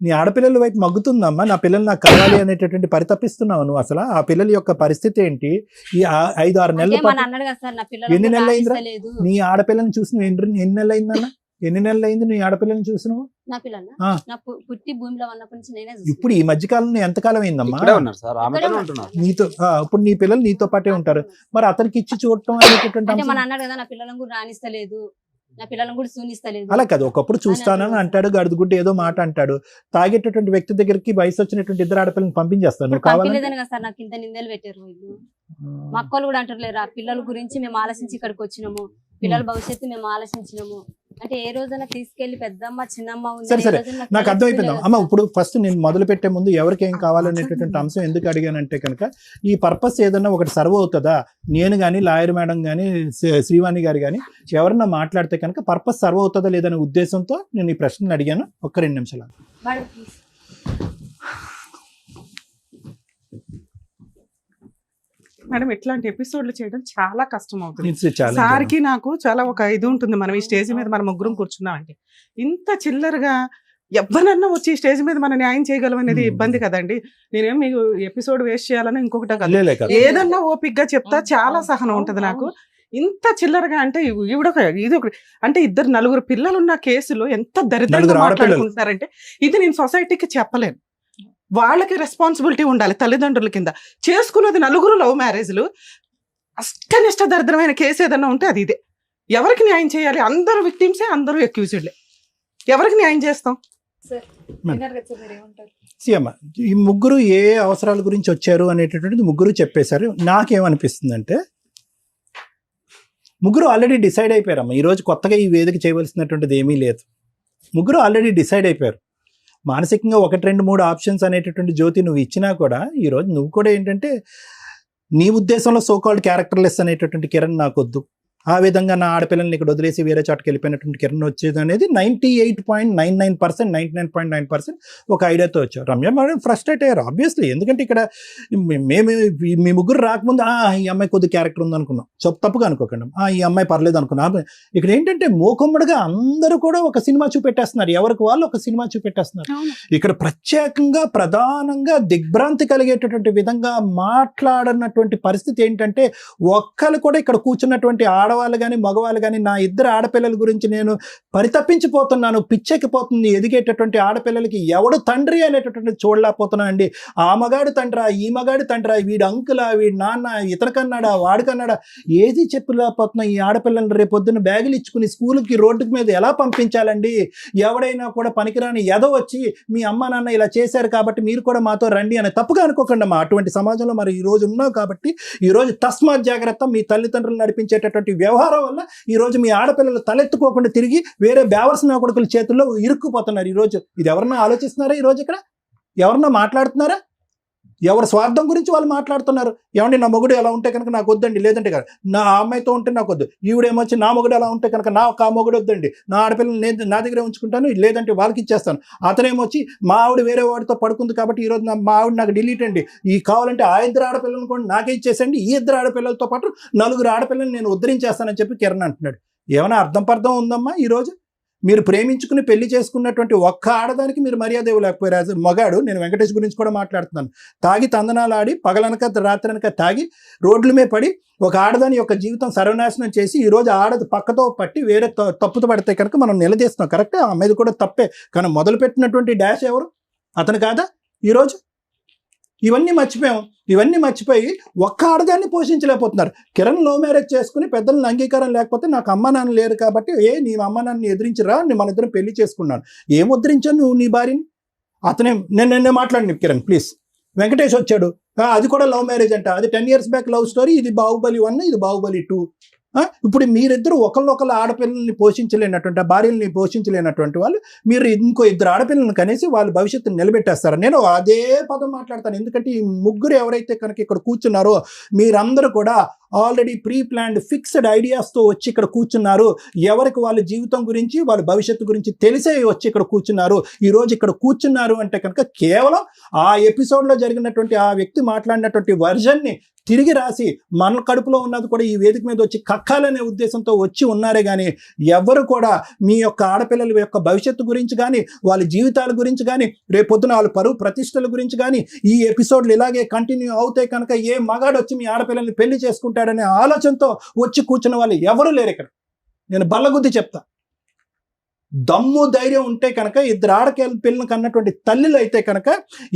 నీ ఆడపిల్లల వైపు మగ్గుతుందమ్మా. నా పిల్లలు నాకు కావాలి అనేటటువంటి పరితపిస్తున్నావు నువ్వు. అసలు ఆ పిల్లల యొక్క పరిస్థితి ఏంటి? ఈ 5-6 నెలల అంటే మన పాటు అన్నాడు కదా సార్, నా ఎన్ని నెలలు అయిందిరా? లేదు. నీ ఆడపిల్లని చూసి నువ్వు ఎన్ని నెలలు అయిందన్న? ఎన్ని నెలలు అయింది నీ ఆడపిల్లని చూసి నువ్వు? నా పిల్లలు ఆ. నా పుట్టి భూమిలో ఉన్నప్పటి నుంచి నేనే ఇప్పుడు ఈ మధ్య కాలంలో ఎంతకాలం అయిందమ్మా? ఇక్కడే ఉన్నారు సార్, ఆమెతోనే ఉంటున్నారు. నీతో ఇప్పుడు నీ పిల్లలు నీతో పాటే ఉంటారు. మరి అతనికి ఇచ్చి చూడటం అనేటటువంటి అంటే మన అంశం అన్నాడు కదా, నా పిల్లలను కూడా రాణిస్తలేదు, నా పిల్లలను కూడా సూనిస్తలేదు. అలా కాదు. ఒకప్పుడు చూస్తానని అంటాడు, గడుదుగుడ్డు ఏదో మాట అంటాడు. తాగేటటువంటి వ్యక్తి దగ్గరికి వయసు వచ్చినటువంటి ఇద్దరు ఆడపిల్లని పంపించేస్తాను. నువ్వు కావాలంటే పంపిలేదని కదా సార్ నాకు ఇంత నిందలు పెట్టారు వీళ్ళు. మా అక్కలు కూడా అంటారు లేరా, పిల్లల గురించి మేము ఆలోచించి ఇక్కడికి వచ్చినాము, పిల్లల భవిష్యత్తు మేము ఆలోచించినాము. అంటే ఏ రోజైనా తీసుకెళ్లి పెద్దమ్మ చిన్నమ్మ ఉంది, సరే ఏ సరే, రోజైనా నాకు అర్థమైపోయింది అమ్మ. ఇప్పుడు ఫస్ట్ నేను మొదలు పెట్టే ముందు ఎవరికి ఏం కావాలనేటటువంటి అంశం ఎందుకు అడిగానంటే కనుక ఈ పర్పస్ ఏదన్నా ఒకటి సర్వ్ అవుతుందా? నేను కానీ లాయర్ మేడం కానీ శ్రీవాణి గారు కానీ ఎవరన్నా మాట్లాడితే కనుక పర్పస్ సర్వ్ అవుతుందా లేదనే ఉద్దేశంతో నేను ఈ ప్రశ్నలు అడిగాను. ఒక్క 2 నిమిషాలు. Madam, please. మేడం ఇట్లాంటి ఎపిసోడ్లు చేయడం చాలా కష్టం అవుతుంది. It's a challenge. సార్కి నాకు చాలా ఒక ఇది ఉంటుంది. మనం ఈ స్టేజ్ మీద మనం ముగ్గురం కూర్చున్నాం అంటే ఇంత చిల్లరగా ఎవరన్నా వచ్చి ఈ స్టేజ్ మీద మనం న్యాయం చేయగలం అనేది ఇబ్బంది కదండి. నేనేం మీకు ఎపిసోడ్ వేస్ట్ చేయాలని ఇంకొకటి కాదు. లేలే కాదు. ఏదన్నా ఓపిక్ గా చెప్తా చాలా సహనం ఉంటది నాకు. ఇంత చిల్లరగా అంటే ఈవిడొక ఇది ఒక అంటే 2-4 పిల్లలు ఉన్న కేసులో ఎంత దరిద్రంగా 4 ఆడపిల్లలు. మాట్లాడుకుంటున్నారంటే ఇది నేను సొసైటీకి చెప్పలేను. వాళ్ళకి రెస్పాన్సిబిలిటీ ఉండాలి తల్లిదండ్రుల కింద. చేసుకున్నది 4 లవ్ మ్యారేజ్లు. అష్టనిష్ట దరిద్రమైన కేసు ఏదన్నా ఉంటే అది ఇదే. ఎవరికి న్యాయం చేయాలి? అందరూ విక్టిమ్సే, అందరూ అక్యూజ్డ్లే. ఎవరికి న్యాయం చేస్తాం? అమ్మ, ఈ ముగ్గురు ఏ అవసరాల గురించి వచ్చారు అనేటటువంటిది ముగ్గురు చెప్పేశారు. నాకేమనిపిస్తుందంటే ముగ్గురు ఆల్రెడీ డిసైడ్ అయిపోయారమ్మా. ఈరోజు కొత్తగా ఈ వేదిక చేయవలసినటువంటిది ఏమీ లేదు. ముగ్గురు ఆల్రెడీ డిసైడ్ అయిపోయారు. మానసికంగా 1, 2, 3 ఆప్షన్స్ అనేటటువంటి జ్యోతి నువ్వు ఇచ్చినా కూడా ఈరోజు నువ్వు కూడా ఏంటంటే నీ ఉద్దేశంలో సోకాల్డ్ క్యారెక్టర్లెస్ అనేటటువంటి కిరణ్ నాకొద్దు, ఆ విధంగా నా ఆడపిల్లల్ని ఇక్కడ వదిలేసి వేరే చోటకి వెళ్ళిపోయినటువంటి కిరణ్ వచ్చేది అనేది 98.99%, 99.9% ఒక ఐడియాతో వచ్చారు. రమ్య మేడం ఫ్రస్ట్రేట్ అయ్యారు ఆబ్వియస్లీ. ఎందుకంటే ఇక్కడ మేము మీ ముగ్గురు రాకముందు ఈ అమ్మాయి కొద్ది క్యారెక్టర్ ఉంది అనుకున్నాం, తప్పుగా అనుకోకండి, ఈ అమ్మాయి పర్లేదు అనుకున్నాం. ఇక్కడ ఏంటంటే మోకమ్మడిగా అందరూ కూడా ఒక సినిమా చూపెట్టేస్తున్నారు, ఎవరికి వాళ్ళు ఒక సినిమా చూపెట్టేస్తున్నారు. ఇక్కడ ప్రత్యేకంగా ప్రధానంగా దిగ్భ్రాంతి కలిగేటటువంటి విధంగా మాట్లాడనటువంటి పరిస్థితి ఏంటంటే ఒక్కరు కూడా ఇక్కడ కూర్చున్నటువంటి ఆడవాళ్ళు కానీ మగవాళ్ళు కానీ నా ఇద్దరు ఆడపిల్లల గురించి నేను పరితపించిపోతున్నాను, పిచ్చెక్కిపోతుంది. ఎదిగేటటువంటి ఆడపిల్లలకి ఎవడు తండ్రి అనేటటువంటి చూడలేకపోతున్నా అండి. ఆ మగాడు తండ్రా, ఈ మగాడు తండ్రా, వీడు అంకులా, వీడి నాన్న, ఇతరకన్నాడా, వాడికన్నాడా, ఏది చెప్పలేకపోతున్నా. ఈ ఆడపిల్లలు రేపొద్దున బ్యాగులు ఇచ్చుకుని స్కూల్కి రోడ్డు మీద ఎలా పంపించాలండి? ఎవడైనా కూడా పనికిరాని ఎదో వచ్చి మీ అమ్మ నాన్న ఇలా చేశారు కాబట్టి మీరు కూడా మాతో రండి అని తప్పుగా అనుకోకండి అమ్మా. అటువంటి సమాజంలో మరి ఈ రోజు ఉన్నావు కాబట్టి ఈరోజు తస్మాత్ జాగ్రత్త. మీ తల్లిదండ్రులు నడిపించేటటువంటి వ్యవహారం వల్ల ఈరోజు మీ ఆడపిల్లలు తలెత్తుకోకుండా తిరిగి వేరే బేవర్సిన కొడుకుల చేతుల్లో ఇరుక్కుపోతున్నారు. ఈరోజు ఇది ఎవరన్నా ఆలోచిస్తున్నారా? ఈరోజు ఇక్కడ ఎవరన్నా మాట్లాడుతున్నారా? ఎవరి స్వార్థం గురించి వాళ్ళు మాట్లాడుతున్నారు. ఏమండి నా మొగుడు ఎలా ఉంటే కనుక నాకు వద్దండి, లేదంటే కదా నా అమ్మాయితో ఉంటే నాకు వద్దు, ఈవిడేమొచ్చి నా మొగుడు ఎలా ఉంటే కనుక నాకు ఆ మొగుడు వద్దండి, నా ఆడపిల్లలు నేను నా దగ్గరే ఉంచుకుంటాను, లేదంటే వాళ్ళకి ఇచ్చేస్తాను. అతనేమొచ్చి మా ఆవిడ వేరే వాడితో పడుకుంది కాబట్టి ఈరోజు మా ఆవిడ నాకు డిలీట్ అండి, ఈ కావాలంటే ఆ ఇద్దరు ఆడపిల్లలను కూడా నాకే ఇచ్చేసండి, ఈ ఇద్దరు ఆడపిల్లలతో పాటు 4 ఆడపిల్లలు నేను ఉద్ధరించేస్తానని చెప్పి కిరణ్ అంటున్నాడు. ఏమైనా అర్థం ఉందమ్మా? ఈరోజు మీరు ప్రేమించుకుని పెళ్లి చేసుకున్నటువంటి ఒక్క ఆడదానికి మీరు మర్యాద ఇవ్వలేకపోయారు. మగాడు, నేను వెంకటేష్ గురించి కూడా మాట్లాడుతున్నాను, తాగి తందనాలు ఆడి పగలనక రాత్రనక తాగి రోడ్ల మీద పడి ఒక ఆడదాని యొక్క జీవితం సర్వనాశనం చేసి ఈరోజు ఆడది పక్కతో పట్టి వేరే తప్పుతో పడితే కనుక మనం నిలదీస్తున్నాం. కరెక్టే, అమ్మాయిది కూడా తప్పే. కానీ మొదలుపెట్టినటువంటి డాష్ ఎవరు? అతను కాదా? ఈరోజు ఇవన్నీ మర్చిపోయి ఒక్క ఆడదాన్ని పోషించలేకపోతున్నారు. కిరణ్ లవ్ మ్యారేజ్ చేసుకుని పెద్దలను అంగీకారం లేకపోతే నాకు అమ్మ నాన్న లేరు కాబట్టి నీ అమ్మ నాన్నని ఎదిరించరా, మన ఇద్దరం పెళ్లి చేసుకున్నాను. ఏం ఉద్ధరించాను నువ్వు నీ భార్యని? అతనే నేను మాట్లాడిన కిరణ్ ప్లీజ్. వెంకటేష్ వచ్చాడు, అది కూడా లవ్ మ్యారేజ్ అంట, అది 10 years బ్యాక్ లవ్ స్టోరీ, ఇది బాహుబలి 1, ఇది బాహుబలి 2. ఇప్పుడు మీరిద్దరు ఒకళ్ళొకళ్ళ ఆడపిల్లల్ని పోషించలేనటువంటి భార్యల్ని పోషించలేనటువంటి వాళ్ళు మీరు ఇంకో 2 ఆడపిల్లలను కనేసి వాళ్ళ భవిష్యత్తుని నిలబెట్టేస్తారు. నేను అదే పదం మాట్లాడతాను. ఎందుకంటే ఈ ముగ్గురు ఎవరైతే కనుక ఇక్కడ కూర్చున్నారో మీరందరూ కూడా ఆల్రెడీ ప్రీ ప్లాన్డ్ ఫిక్స్డ్ ఐడియాస్తో వచ్చి ఇక్కడ కూర్చున్నారు. ఎవరికి వాళ్ళ జీవితం గురించి వాళ్ళ భవిష్యత్తు గురించి తెలిసే వచ్చి ఇక్కడ కూర్చున్నారు. ఈరోజు ఇక్కడ కూర్చున్నారు అంటే కనుక కేవలం ఆ ఎపిసోడ్లో జరిగినటువంటి ఆ వ్యక్తి మాట్లాడినటువంటి వర్జన్ని తిరిగి రాసి మన కడుపులో ఉన్నది కూడా ఈ వేదిక మీద వచ్చి కక్కాలనే ఉద్దేశంతో వచ్చి ఉన్నారే కానీ ఎవరు కూడా మీ యొక్క ఆడపిల్లల యొక్క భవిష్యత్తు గురించి కానీ వాళ్ళ జీవితాల గురించి కానీ రేపొద్దున వాళ్ళ పరువు ప్రతిష్టల గురించి కానీ ఈ ఎపిసోడ్లు ఇలాగే కంటిన్యూ అవుతాయి కనుక ఏ మగాడు వచ్చి మీ ఆడపిల్లల్ని పెళ్లి చేసుకుంటాడనే ఆలోచనతో వచ్చి కూర్చున్న వాళ్ళు ఎవరు లేరు ఇక్కడ. నేను బల్లగుద్ది చెప్తా. దమ్ము ధైర్యం ఉంటే కనుక 2 ఆడపిల్లలను కన్నటువంటి తల్లులు అయితే కనుక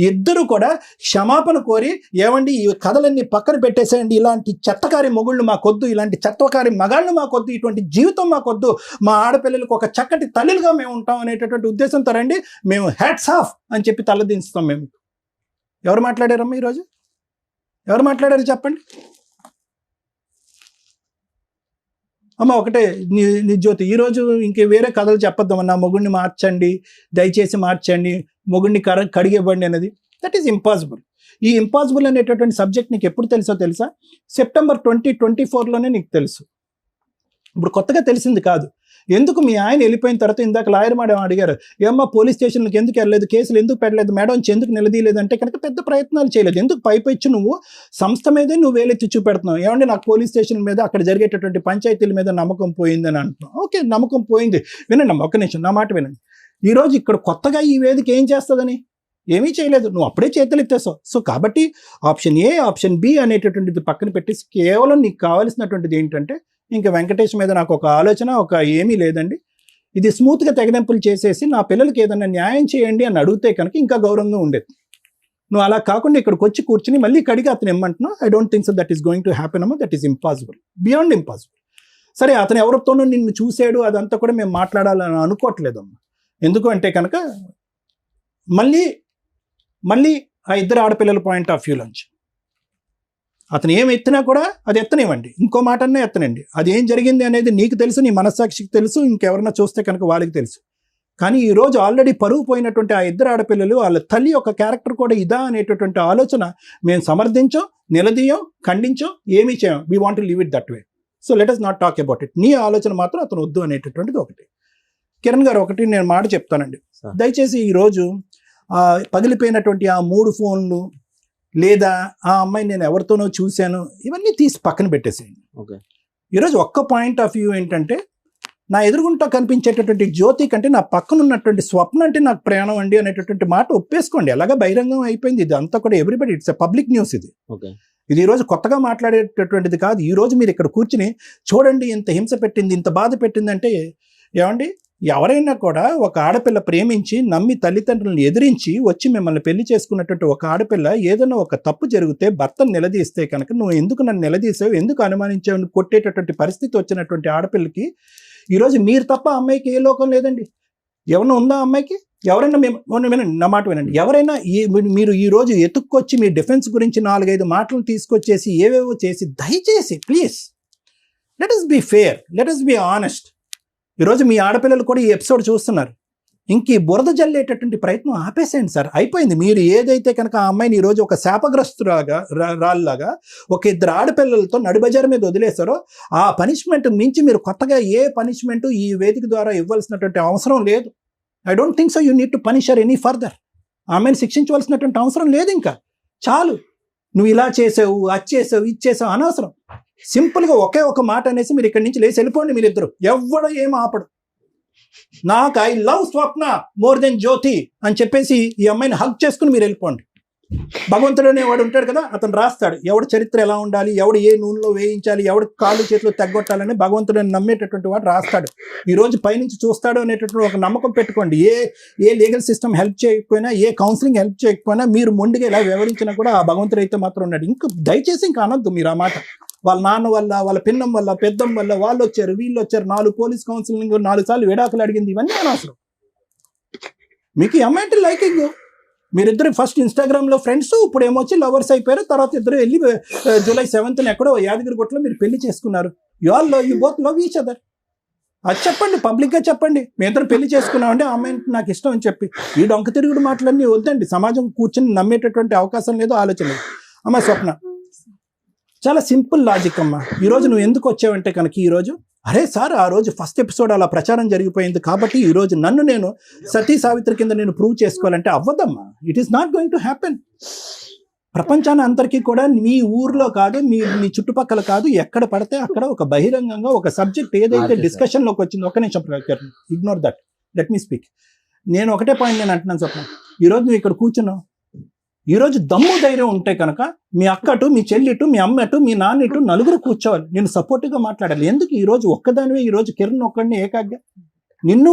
ఇద్దరు కూడా క్షమాపణ కోరి ఏమండి ఈ కథలన్నీ పక్కన పెట్టేసేయండి, ఇలాంటి చెత్తకారి మొగుళ్ళు మాకొద్దు, ఇలాంటి చెత్తకారి మగాళ్ళు మాకొద్దు, ఇటువంటి జీవితం మాకొద్దు, మా ఆడపిల్లలకు ఒక చక్కటి తల్లులుగా మేము ఉంటాం అనేటటువంటి ఉద్దేశంతో రండి, మేము హ్యాట్స్ ఆఫ్ అని చెప్పి తలదించుతాం. మేము ఎవరు మాట్లాడారమ్మా ఈరోజు? ఎవరు మాట్లాడారు చెప్పండి అమ్మ. ఒకటే నీ జ్యోతి, ఈరోజు ఇంక వేరే కథలు చెప్పొద్దామన్నా, మొగుడిని మార్చండి, దయచేసి మార్చండి, మొగుడిని కడిగివ్వండి అనేది. That is impossible. ఈ ఇంపాసిబుల్ అనేటటువంటి సబ్జెక్ట్ నీకు ఎప్పుడు తెలుసా? సెప్టెంబర్ 2024లోనే నీకు తెలుసు. ఇప్పుడు కొత్తగా తెలిసింది కాదు. ఎందుకు మీ ఆయన వెళ్ళిపోయిన తర్వాత ఇందాక లాయర్ మేడం అడిగారు, ఏమ్మా పోలీస్ స్టేషన్లకు ఎందుకు వెళ్ళలేదు, కేసులు ఎందుకు పెట్టలేదు మేడం, ఎందుకు నిలదీయలేదు అంటే కనుక పెద్ద ప్రయత్నాలు చేయలేదు. ఎందుకు పైపెచ్చు నువ్వు సంస్థ మీదే నువ్వు వేలెత్తి చూపెడుతున్నావు. ఏమంటే నాకు పోలీస్ స్టేషన్ మీద అక్కడ జరిగేటటువంటి పంచాయతీల మీద నమ్మకం పోయిందని అంటున్నావు. ఓకే, నమ్మకం పోయింది. వినండి అమ్మ, ఒక్క నిమిషం నా మాట వినండి. ఈరోజు ఇక్కడ కొత్తగా ఈ వేదిక ఏం చేస్తుందని ఏమీ చేయలేదు, నువ్వు అప్పుడే చేతులు ఎత్తేసావు. సో కాబట్టి ఆప్షన్ ఏ, ఆప్షన్ బి అనేటటువంటిది పక్కన పెట్టేసి కేవలం నీకు కావాల్సినటువంటిది ఏంటంటే ఇంకా వెంకటేష్ మీద నాకు ఒక ఆలోచన ఏమీ లేదండి, ఇది స్మూత్గా తెగదెంపులు చేసేసి నా పిల్లలకి ఏదైనా న్యాయం చేయండి అని అడిగితే కనుక ఇంకా గౌరవంగా ఉండేది. నువ్వు అలా కాకుండా ఇక్కడికి వచ్చి కూర్చుని మళ్ళీ కడిగి అతను ఏమంటున్నావు, I don't think so that is going to happen అమ్మా, that is impossible, beyond impossible. సరే, అతను ఎవరితోనూ నిన్ను చూసాడు అదంతా కూడా మేము మాట్లాడాలని అనుకోవట్లేదమ్మా. ఎందుకు అంటే కనుక మళ్ళీ ఆ 2 ఆడపిల్లల పాయింట్ ఆఫ్ వ్యూలోంచి అతను ఏం ఎత్తినా కూడా అది ఎత్తనివ్వండి, ఇంకో మాట అన్నా ఎత్తనండి. అది ఏం జరిగింది అనేది నీకు తెలుసు, నీ మనస్సాక్షికి తెలుసు, ఇంకెవరన్నా చూస్తే కనుక వాళ్ళకి తెలుసు. కానీ ఈ రోజు ఆల్రెడీ పరుగు పోయినటువంటి ఆ ఇద్దరు ఆడపిల్లలు వాళ్ళ తల్లి యొక్క క్యారెక్టర్ కూడా ఇదా అనేటటువంటి ఆలోచన మేము సమర్థించం, నిలదీయం, ఖండించం, ఏమీ చేయం. We want to leave it that way. So let us not talk about it. నీ ఆలోచన మాత్రం అతను వద్దు అనేటటువంటిది ఒకటి. కిరణ్ గారు, ఒకటి నేను మాట చెప్తానండి. దయచేసి ఈరోజు పగిలిపోయినటువంటి ఆ 3 ఫోన్లు లేదా ఆ అమ్మాయి నేను ఎవరితోనో చూశాను ఇవన్నీ తీసి పక్కన పెట్టేసేయండి. ఈరోజు ఒక్క పాయింట్ ఆఫ్ వ్యూ ఏంటంటే, నా ఎదురుగుంటా కనిపించేటటువంటి జ్యోతి కంటే నా పక్కన ఉన్నటువంటి స్వప్న అంటే నాకు ప్రయాణం అండి అనేటటువంటి మాట ఒప్పేసుకోండి. ఎలాగా బహిరంగం అయిపోయింది. ఇది అంతా కూడా everybody, it's a public news. ఇది ఈరోజు కొత్తగా మాట్లాడేటటువంటిది కాదు. ఈరోజు మీరు ఇక్కడ కూర్చుని చూడండి ఇంత హింస పెట్టింది, ఇంత బాధ పెట్టింది అంటే, ఏమండి ఎవరైనా కూడా ఒక ఆడపిల్ల ప్రేమించి నమ్మి తల్లిదండ్రులను ఎదిరించి వచ్చి మిమ్మల్ని పెళ్లి చేసుకున్నటువంటి ఒక ఆడపిల్ల ఏదైనా ఒక తప్పు జరిగితే భర్తను నిలదీస్తే కనుక నువ్వు ఎందుకు నన్ను నిలదీసావు, ఎందుకు అనుమానించావు కొట్టేటటువంటి పరిస్థితి వచ్చినటువంటి ఆడపిల్లకి ఈరోజు మీరు తప్ప అమ్మాయికి ఏ లోకం లేదండి. ఎవరైనా ఉందా అమ్మాయికి? ఎవరైనా వినండి, నా మాట వినండి. ఎవరైనా మీరు ఈరోజు ఎత్తుక్కొచ్చి మీ డిఫెన్స్ గురించి 4-5 మాటలు తీసుకొచ్చేసి ఏవేవో చేసి, దయచేసి please let us be fair, let us be honest. ఈరోజు మీ ఆడపిల్లలు కూడా ఈ ఎపిసోడ్ చూస్తున్నారు. ఇంక ఈ బురద జల్లేటటువంటి ప్రయత్నం ఆపేసేయండి సార్. అయిపోయింది. మీరు ఏదైతే కనుక ఆ అమ్మాయిని ఈరోజు ఒక శాపగ్రస్తురాగా రాళ్ళలాగా ఒక 2 ఆడపిల్లలతో నడిబజారు మీద వదిలేశారో ఆ పనిష్మెంట్ మించి మీరు కొత్తగా ఏ పనిష్మెంట్ ఈ వేదిక ద్వారా ఇవ్వాల్సినటువంటి అవసరం లేదు. I don't think so you need to punish her any further. ఆమెను శిక్షించవలసినటువంటి అవసరం లేదు. ఇంకా చాలు. నువ్వు ఇలా చేసావు, అది చేసావు, ఇది చేసావు అనవసరం. సింపుల్గా ఒకే ఒక మాట అనేసి మీరు ఇక్కడి నుంచి లేచి వెళ్ళిపోండి. మీరిద్దరు ఎవడో ఏం ఆపడు. నాకు I love Swapna more than Jyothi అని చెప్పేసి ఈ అమ్మాయిని హగ్ చేసుకుని మీరు వెళ్ళిపోండి. భగవంతుడు అనేవాడు ఉంటాడు కదా, అతను రాస్తాడు ఎవడు చరిత్ర ఎలా ఉండాలి, ఎవడు ఏ నూనెలో వేయించాలి, ఎవడు కాళ్ళు చేతులు తగ్గొట్టాలని భగవంతుడు నమ్మేటటువంటి వాడు రాస్తాడు. ఈరోజు పైనుంచి చూస్తాడు అనేటటువంటి ఒక నమ్మకం పెట్టుకోండి. ఏ లీగల్ సిస్టమ్ హెల్ప్ చేయకపోయినా, ఏ కౌన్సిలింగ్ హెల్ప్ చేయకపోయినా, మీరు మొండిగా ఇలా వివరించినా కూడా ఆ భగవంతుడు అయితే మాత్రం ఉన్నాడు. ఇంకా దయచేసి ఇంకా అనొద్దు మీరు ఆ మాట. వాళ్ళ నాన్న వల్ల, వాళ్ళ పిన్నం వల్ల, పెద్దం వల్ల వాళ్ళు వచ్చారు, వీళ్ళు వచ్చారు, 4 పోలీస్ కౌన్సిలింగ్, 4 సార్లు విడాకులు అడిగింది, ఇవన్నీ అనవసరం. మీకు ఈ అమ్మాయి అంటే లైకింగ్. మీరిద్దరు ఫస్ట్ ఇన్స్టాగ్రామ్లో ఫ్రెండ్స్, ఇప్పుడు ఏమొచ్చి లవర్స్ అయిపోయారు. తర్వాత ఇద్దరు వెళ్ళి July 7th ఎక్కడో యాదగిరిగుట్టలో మీరు పెళ్లి చేసుకున్నారు. You both love each other. అది చెప్పండి, పబ్లిక్గా చెప్పండి. మీ ఇద్దరు పెళ్లి చేసుకున్నామంటే ఆ అమ్మాయి నాకు ఇష్టం అని చెప్పి. ఈ డొంక తిరుగుడు మాటలన్నీ వద్దండి. సమాజం కూర్చొని నమ్మేటటువంటి అవకాశం లేదు, ఆలోచన లేదు. అమ్మ స్వప్న, చాలా సింపుల్ లాజిక్ అమ్మా. ఈరోజు నువ్వు ఎందుకు వచ్చావంటే కనుక ఈరోజు అరే సార్ ఆ రోజు ఫస్ట్ ఎపిసోడ్ అలా ప్రచారం జరిగిపోయింది కాబట్టి ఈరోజు నన్ను నేను సతీ సావిత్రి కింద నేను ప్రూవ్ చేసుకోవాలంటే అవ్వదమ్మా. It is not going to happen. ప్రపంచాన్ని అందరికీ కూడా మీ ఊర్లో కాదు, మీ చుట్టుపక్కల కాదు, ఎక్కడ పడితే అక్కడ ఒక బహిరంగంగా ఒక సబ్జెక్ట్ ఏదైతే డిస్కషన్లోకి వచ్చిందో, ఒక నిమిషం ignore that, let me speak. నేను ఒకటే పాయింట్ నేను అంటున్నాను స్వప్న, ఈరోజు నువ్వు ఇక్కడ కూర్చున్నావు. ఈరోజు దమ్ము ధైర్యం ఉంటే కనుక మీ అక్కటు, మీ చెల్లిటు, మీ అమ్మటు, మీ నాన్నటు 4 కూర్చోవాలి, నేను సపోర్ట్గా మాట్లాడాలి. ఎందుకు ఈరోజు ఒక్కదానివే ఈరోజు కిరణ్ ఒక్కడిని ఏకాగ్గా నిన్ను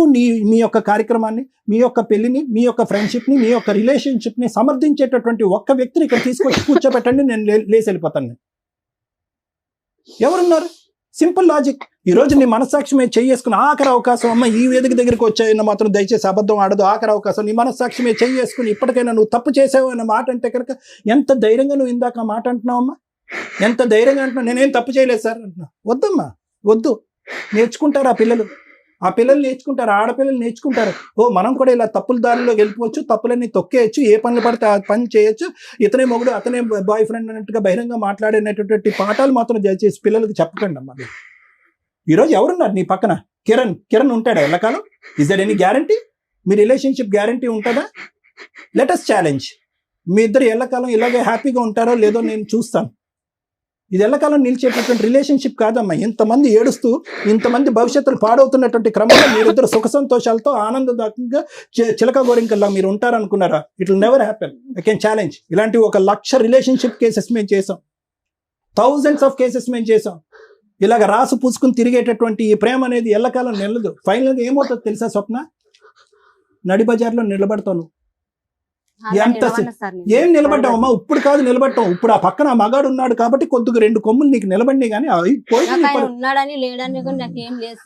మీ యొక్క కార్యక్రమాన్ని, మీ యొక్క పెళ్లిని, మీ యొక్క ఫ్రెండ్షిప్ని, మీ యొక్క రిలేషన్షిప్ని సమర్థించేటటువంటి ఒక్క వ్యక్తిని ఇక్కడ తీసుకొచ్చి కూర్చోబెట్టండి, నేను లేచి వెళ్ళిపోతాను. నేను ఎవరున్నారు? Simple logic. ఈరోజు నీ మనస్సాక్షి మీద చేసుకుని ఆఖరి అవకాశం, అమ్మ ఈ వేదిక దగ్గరికి వచ్చాయన్న మాత్రం దయచేసి అబద్ధం ఆడదు. ఆఖరి అవకాశం నీ మనస్సాక్షి మీద చేసుకుని ఇప్పటికైనా నువ్వు తప్పు చేసావు అన్న మాట అంటే కనుక ఎంత ధైర్యంగా నువ్వు ఇందాక ఆ మాట అంటున్నావు అమ్మా, ఎంత ధైర్యంగా అంటున్నావు. నేనేం తప్పు చేయలేదు సార్ అంటున్నా. వద్దమ్మా, వద్దు. నేర్చుకుంటారు ఆ పిల్లలు నేర్చుకుంటారు, ఆడపిల్లలు నేర్చుకుంటారు. మనం కూడా ఇలా తప్పుల దారిలో వెళ్ళిపోవచ్చు, తప్పులన్నీ తొక్కేయచ్చు, ఏ పనులు పడితే ఆ పని చేయొచ్చు, ఇతనే మొగుడు అతనే బాయ్ ఫ్రెండ్ అన్నట్టుగా బహిరంగ మాట్లాడేటటువంటి పాఠాలు మాత్రం దయచేసి పిల్లలకి చెప్పకండి అమ్మా. ఈరోజు ఎవరున్నారు నీ పక్కన? కిరణ్ ఉంటాడా ఎల్లకాలం? Is there any guarantee? మీ రిలేషన్షిప్ గ్యారంటీ ఉంటుందా? Let us challenge. మీ ఇద్దరు ఎల్లకాలం ఇలాగే హ్యాపీగా ఉంటారో లేదో నేను చూస్తాను. ఇది ఎల్లకాలం నిలిచేటటువంటి రిలేషన్షిప్ కాదమ్మా. ఇంతమంది ఏడుస్తూ, ఇంతమంది భవిష్యత్తులు పాడవుతున్నటువంటి క్రమంలో మీరిద్దరు సుఖ సంతోషాలతో ఆనందదాయకంగా చిలక గోరింకల్లా మీరు ఉంటారనుకున్నారా? It will never happen. I can challenge. ఇలాంటి 1,00,000 రిలేషన్షిప్ కేసెస్ మేము చేసాం, థౌజండ్స్ ఆఫ్ కేసెస్ మేము చేసాం. ఇలాగ రాసు పూసుకుని తిరిగేటటువంటి ఈ ప్రేమ అనేది ఎల్లకాలం నిలదు. ఫైనల్గా ఏమవుతుంది తెలుసా స్వప్న? నడి బజార్లో నిలబడతాను. ఏం నిలబడ్డావమ్మా? ఇప్పుడు కాదు నిలబడ్డావు, ఇప్పుడు ఆ పక్కన ఆ మగాడు ఉన్నాడు కాబట్టి కొద్దిగా 2 కొమ్ములు నీకు నిలబడినాయి. కానీ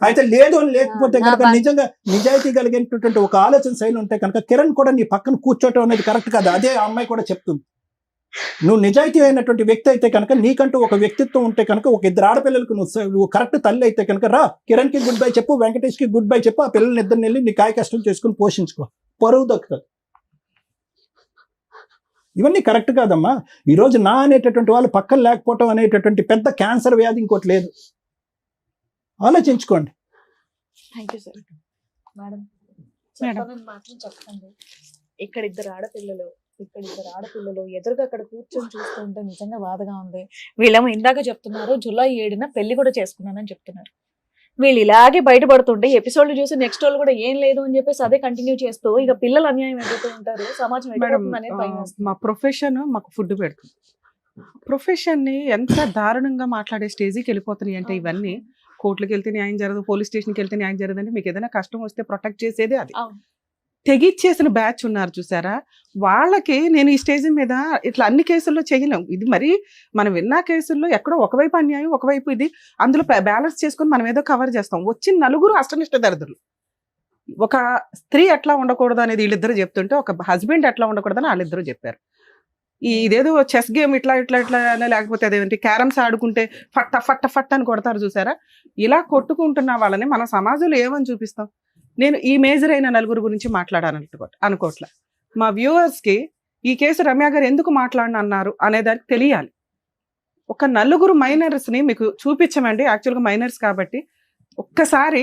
అయితే లేదు అని లేకపోతే కనుక నిజంగా నిజాయితీ కలిగేటటువంటి ఒక ఆలోచన శైలి ఉంటే కనుక కిరణ్ కూడా నీ పక్కన కూర్చోటం అనేది కరెక్ట్ కాదు. అదే ఆ అమ్మాయి కూడా చెప్తుంది. నువ్వు నిజాయితీ అయినటువంటి వ్యక్తి అయితే కనుక, నీకంటూ ఒక వ్యక్తిత్వం ఉంటే కనుక, ఒక ఇద్దరు ఆడపిల్లలకు నువ్వు కరెక్ట్ తల్లి అయితే కనుక, రా కిరణ్కి గుడ్ బై చెప్పు, వెంకటేష్కి గుడ్ బై చెప్పు, ఆ పిల్లల్ని ఇద్దరిని వెళ్ళి నీ కాయ కష్టం చేసుకుని పోషించుకో, పరువు దక్కుతుంది. ఇవన్నీ కరెక్ట్ కాదమ్మా. ఈరోజు నా అనేటటువంటి వాళ్ళు పక్కన లేకపోవటం అనేటటువంటి పెద్ద క్యాన్సర్ వ్యాధి ఇంకోటి లేదు. ఆలోచించుకోండి. Thank you sir. Madam madam. చెప్పనని మాత్రం చెప్పండి. ఇక్కడ ఇద్దరు ఆడపిల్లలు ఎదురుగా అక్కడ కూర్చొని చూస్తుంటే నిజంగా బాధగా ఉంది. వీళ్ళేమో ఇందాక చెప్తున్నారు జూలై 7న పెళ్లి కూడా చేసుకున్నానని చెప్తున్నారు. వీళ్ళు ఇలాగే బయటపడుతుంటే ఎపిసోడ్లు చూసి నెక్స్ట్ వాళ్ళు కూడా ఏం లేదు అని చెప్పేసి అదే కంటిన్యూ చేస్తూ ఇక పిల్లలు అన్యాయం అయిపోతూ ఉంటారు. సమాజం ఎదుగుతుందనే భయం వేస్తుంది. మా ప్రొఫెషన్ మాకు ఫుడ్ పెడుతుంది. ప్రొఫెషన్ ని ఎంత దారుణంగా మాట్లాడే స్టేజ్కి వెళ్ళిపోతున్నాయి అంటే, ఇవన్నీ కోర్టులకు వెళ్తే న్యాయం జరగదు, పోలీస్ స్టేషన్కి వెళ్తే న్యాయం జరగదు అంటే, మీకు ఏదైనా కష్టం వస్తే ప్రొటెక్ట్ చేసేది అది. తెగిచ్చేసిన బ్యాచ్ ఉన్నారు చూసారా, వాళ్ళకి నేను ఈ స్టేజ్ మీద ఇట్లా అన్ని కేసుల్లో చేయలేం. ఇది మరి మనం విన్న కేసుల్లో ఎక్కడో ఒకవైపు అన్యాయం, ఒకవైపు ఇది, అందులో బ్యాలెన్స్ చేసుకుని మనం ఏదో కవర్ చేస్తాం. వచ్చిన నలుగురు అష్టనిష్ట దరిద్రులు. ఒక స్త్రీ ఎట్లా ఉండకూడదు అనేది వీళ్ళిద్దరు చెప్తుంటే, ఒక హస్బెండ్ ఎట్లా ఉండకూడదని వాళ్ళిద్దరూ చెప్పారు. ఇదేదో చెస్ గేమ్ ఇట్లా లేకపోతే అదేంటి క్యారమ్స్ ఆడుకుంటే ఫట్ట ఫట్ట ఫట్ట అని కొడతారు చూసారా, ఇలా కొట్టుకుంటున్న వాళ్ళని మన సమాజంలో ఏమని చూపిస్తాం. నేను ఈ మేజర్ అయిన నలుగురు గురించి అనుకోవట్లే. మా వ్యూవర్స్కి ఈ కేసు రమ్య గారు ఎందుకు మాట్లాడనన్నారు అనేదానికి తెలియాలి. ఒక నలుగురు మైనర్స్ని మీకు చూపించమండి, యాక్చువల్గా మైనర్స్ కాబట్టి. ఒక్కసారి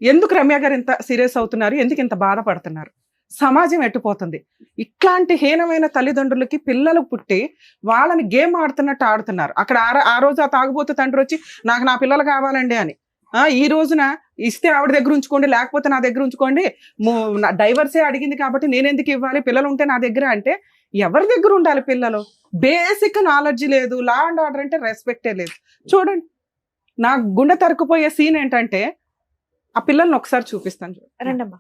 ఎందుకు రమ్య గారు ఇంత సీరియస్ అవుతున్నారు, ఎందుకు ఇంత బాధపడుతున్నారు, సమాజం ఎట్టుపోతుంది. ఇట్లాంటి హీనమైన తల్లిదండ్రులకి పిల్లలు పుట్టి వాళ్ళని గేమ్ ఆడుతున్నట్టు ఆడుతున్నారు. అక్కడ ఆ రోజు ఆ తాగుబోతు తండ్రి వచ్చి నాకు నా పిల్లలు కావాలండి అని, ఈ రోజున ఇస్తే ఆవిడ దగ్గర ఉంచుకోండి, లేకపోతే నా దగ్గర ఉంచుకోండి, డైవర్సే అడిగింది కాబట్టి నేను ఎందుకు ఇవ్వాలి, పిల్లలు ఉంటే నా దగ్గర అంటే ఎవరి దగ్గర ఉండాలి పిల్లలు? బేసిక్ నాలెడ్జ్ లేదు, లా అండ్ ఆర్డర్ అంటే రెస్పెక్టే లేదు. చూడండి, నా గుండె తరుక్కుపోయే సీన్ ఏంటంటే, ఆ పిల్లల్ని ఒకసారి చూపిస్తాను. రండమ్మా.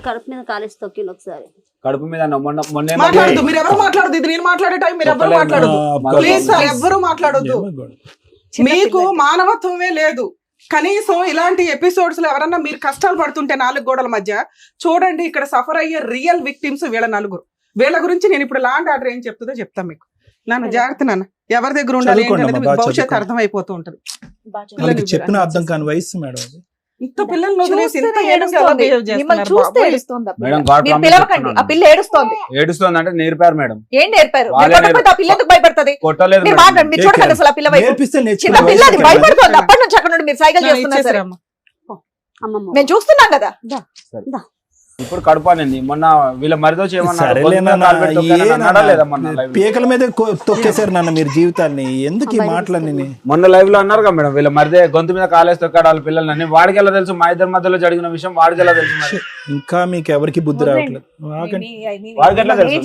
కడుపు మీద కాలేసి తొక్కింది ఒకసారి. కడుపు మీద మాట్లాడదు, మీరు ఎవరు మాట్లాడదు, ఇది నేను మాట్లాడే టైం మీరు ఎవరు మాట్లాడదు. ప్లీజ్ సార్, ఎవరు మాట్లాడొద్దు. మీకు మానవత్వమే లేదు. కనీసం ఇలాంటి ఎపిసోడ్స్ లో ఎవరన్నా మీరు కష్టాలు పడుతుంటే 4 గోడల మధ్య చూడండి, ఇక్కడ సఫర్ అయ్యే రియల్ విక్టిమ్స్ వీళ్ళ నలుగురు. వీళ్ళ గురించి నేను ఇప్పుడు లా అండ్ ఆర్డర్ ఏం చెప్తుందో చెప్తాను మీకు. నాన్న జాగ్రత్త నాన్న, ఎవరి దగ్గర ఉండాలి ఏంటనేది మీకు భవిష్యత్తు అర్థం అయిపోతూ ఉంటది. చెప్పిన అర్థం కాని వయసు మేడం. ఇంత పిల్లల్ని వదిలేసి ఇంత ఏడుస్తోంది అంటే నేర్పారు మేడం. ఏం నేర్పారు? భయపడుతుంది. కొట్టలేదు చూడకండి అసలు ఆ పిల్ల భయపడుతుంది. అప్పటి నుంచి అక్కడ నుండి మీరు సైకిల్ చేస్తున్నారు. మేము చూస్తున్నాం కదా. ఇప్పుడు కడుపానండి. మొన్న వీళ్ళ మరిదో పీకల మీద తొక్కేశారు నాన్న మీరు జీవితాన్ని. ఎందుకు ఈ మాటలన్నీ? మొన్న లైవ్ లో అన్నారు కదా మేడం, వీళ్ళ మరిదే గొంతు మీద కాలేసి తొక్కాడు వాళ్ళ పిల్లలని. వాడికి ఎలా తెలుసు? మా ఇద్దరి మధ్యలో జరిగిన విషయం వాడికి ఎలా తెలుసు? ఇంకా మీకు ఎవరికి బుద్ధి రావట్లేదు. వాడికి ఎట్లా తెలుసు?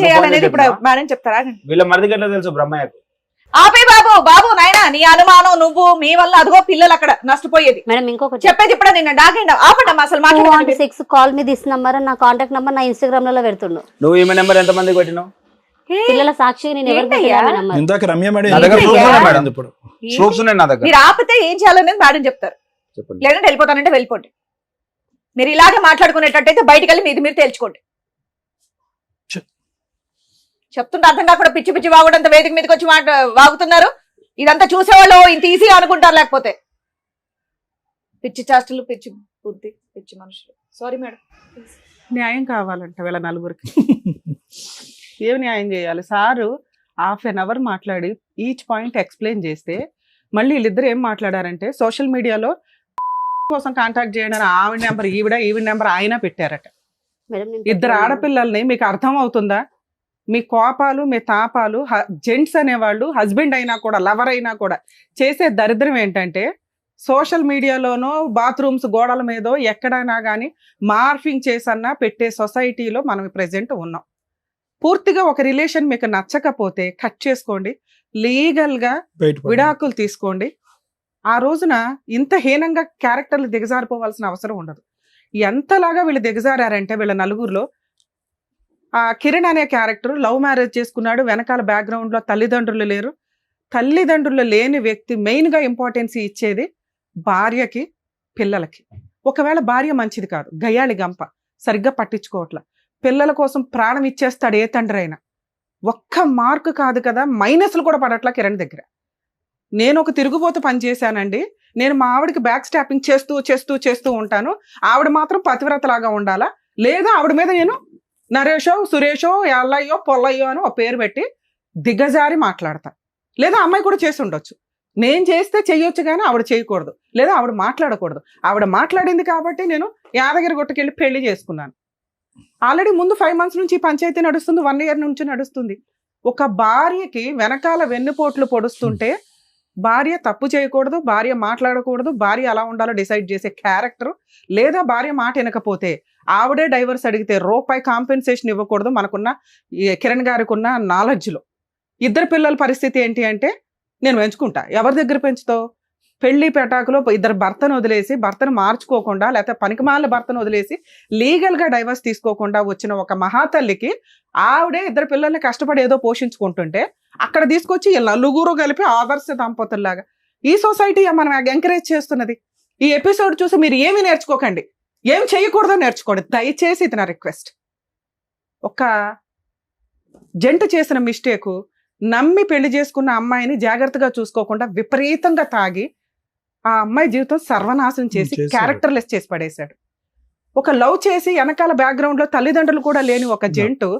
వీళ్ళ మరిదికి ఎట్లా తెలుసు? బ్రహ్మయ్యకు. ఆపే బాబు నాయనా, నీ అనుమానం నువ్వు, మీ వల్ల అదిగో పిల్లలు అక్కడ నష్టపోయేది. మేడం ఇంకొకటి చెప్పేది ఇప్పుడు నేను డాగండి. ఆపండి అసలు మాట్లాడండి. 6 కాల్ మీ దిస్ నంబర్, నా కాంటాక్ట్ నంబర్ నా ఇన్స్టాగ్రామ్ లో పెడుతుండు. నువ్వు ఈమె నెంబర్ ఎంత మందికి పెట్టినావు? పిల్లల సాక్షి నేను ఇందాక రమ్య మీరు ఆపితే ఏం చేయాలనేది మేడం చెప్తారు. లేదంటే వెళ్ళిపోతానంటే వెళ్ళిపోండి. మీరు ఇలాగే మాట్లాడుకునేటట్టయితే బయటికి వెళ్ళి మీది మీరు తేల్చుకోండి. చెప్తుంటే అర్థం కాకుండా పిచ్చి పిచ్చి వాగుడంత వేదిక మీదకి వచ్చి వాగుతున్నారు. ఇదంతా చూసేవాళ్ళు ఇంత ఈజీగా అనుకుంటారు. లేకపోతే పిచ్చి చేష్టలు, పిచ్చి బుద్ధి, పిచ్చి మనుషులు. Sorry madam. న్యాయం కావాలంట వీళ్ళ నలుగురికి. ఏం న్యాయం చేయాలి? సారు ½ an hour మాట్లాడి ఈచ్ పాయింట్ ఎక్స్ప్లెయిన్ చేస్తే మళ్ళీ వీళ్ళిద్దరు ఏం మాట్లాడారంటే, సోషల్ మీడియాలో కోసం కాంటాక్ట్ చేయడానికి ఆవిడ నెంబర్ ఈవిడ నెంబర్ ఆయన పెట్టారట. ఇద్దరు ఆడపిల్లల్ని మీకు అర్థం అవుతుందా? మీ కోపాలు, మీ తాపాలు, జెంట్స్ అనేవాళ్ళు హస్బెండ్ అయినా కూడా, లవర్ అయినా కూడా చేసే దరిద్రం ఏంటంటే, సోషల్ మీడియాలోనో బాత్రూమ్స్ గోడల మీదో ఎక్కడైనా కానీ మార్ఫింగ్ చేసన్నా పెట్టే సొసైటీలో మనం ప్రెజెంట్ ఉన్నాం. పూర్తిగా ఒక రిలేషన్ మీకు నచ్చకపోతే కట్ చేసుకోండి, లీగల్గా విడాకులు తీసుకోండి. ఆ రోజున ఇంత హీనంగా క్యారెక్టర్లు దిగజారిపోవాల్సిన అవసరం ఉండదు. ఎంతలాగా వీళ్ళు దిగజారంటే, వీళ్ళ నలుగురిలో ఆ కిరణ్ అనే క్యారెక్టర్ లవ్ మ్యారేజ్ చేసుకున్నాడు. వెనకాల బ్యాక్గ్రౌండ్లో తల్లిదండ్రులు లేరు. తల్లిదండ్రులు లేని వ్యక్తి మెయిన్గా ఇంపార్టెన్స్ ఇచ్చేది భార్యకి, పిల్లలకి. ఒకవేళ భార్య మంచిది కాదు, గయ్యాళి గంప, సరిగ్గా పట్టించుకోవట్ల, పిల్లల కోసం ప్రాణం ఇచ్చేస్తాడు ఏ తండ్రి అయినా. ఒక్క మార్కు కాదు కదా, మైనస్లు కూడా పడట్లా కిరణ్ దగ్గర. నేను ఒక తిరుగుబోతు పని చేశానండి. నేను మా ఆవిడకి బ్యాక్ స్టాపింగ్ చేస్తూ చేస్తూ చేస్తూ ఉంటాను. ఆవిడ మాత్రం పతివ్రతలాగా ఉండాలా, లేదా ఆవిడ మీద నేను నరేషో సురేషో ఎల్లయ్యో పొల్లయ్యో అని ఒక పేరు పెట్టి దిగజారి మాట్లాడతా. లేదా అమ్మాయి కూడా చేసి ఉండొచ్చు, నేను చేస్తే చెయ్యొచ్చు కానీ ఆవిడ చేయకూడదు, లేదా ఆవిడ మాట్లాడకూడదు. ఆవిడ మాట్లాడింది కాబట్టి నేను యాదగిరి గుట్టకెళ్ళి పెళ్లి చేసుకున్నాను. ఆల్రెడీ ముందు 5 months నుంచి ఈ పంచాయతీ నడుస్తుంది, 1 year నుంచి నడుస్తుంది. ఒక భార్యకి వెనకాల వెన్నుపోట్లు పొడుస్తుంటే భార్య తప్పు చేయకూడదు, భార్య మాట్లాడకూడదు, భార్య అలా ఉండాలో డిసైడ్ చేసే క్యారెక్టర్, లేదా భార్య మాట వినకపోతే ఆవిడే డైవర్స్ అడిగితే రూపాయి కాంపెన్సేషన్ ఇవ్వకూడదు. మనకున్న కిరణ్ గారికి ఉన్న నాలెడ్జ్లో 2 పిల్లల పరిస్థితి ఏంటి అంటే నేను పెంచుకుంటా. ఎవరి దగ్గర పెంచుతావు? పెళ్లి పెటాకులో 2 భర్తను వదిలేసి, భర్తను మార్చుకోకుండా, లేకపోతే పనికిమాల భర్తను వదిలేసి లీగల్గా డైవర్స్ తీసుకోకుండా వచ్చిన ఒక మహాతల్లికి ఆవిడే 2 పిల్లల్ని కష్టపడి ఏదో పోషించుకుంటుంటే అక్కడ తీసుకొచ్చి నలుగురు కలిపి ఆదర్శ దంపతుల్లాగా ఈ సొసైటీ మనం ఎంకరేజ్ చేస్తున్నది. ఈ ఎపిసోడ్ చూసి మీరు ఏమి నేర్చుకోకండి, ఏం చేయకూడదో నేర్చుకోండి దయచేసి. ఇది నా రిక్వెస్ట్. ఒక జంట చేసిన మిస్టేకు, నమ్మి పెళ్లి చేసుకున్న అమ్మాయిని జాగ్రత్తగా చూసుకోకుండా విపరీతంగా తాగి ఆ అమ్మాయి జీవితం సర్వనాశనం చేసి క్యారెక్టర్లెస్ చేసి పడేశాడు. ఒక లవ్ చేసి వెనకాల బ్యాక్గ్రౌండ్ లో తల్లిదండ్రులు కూడా లేని ఒక జంటు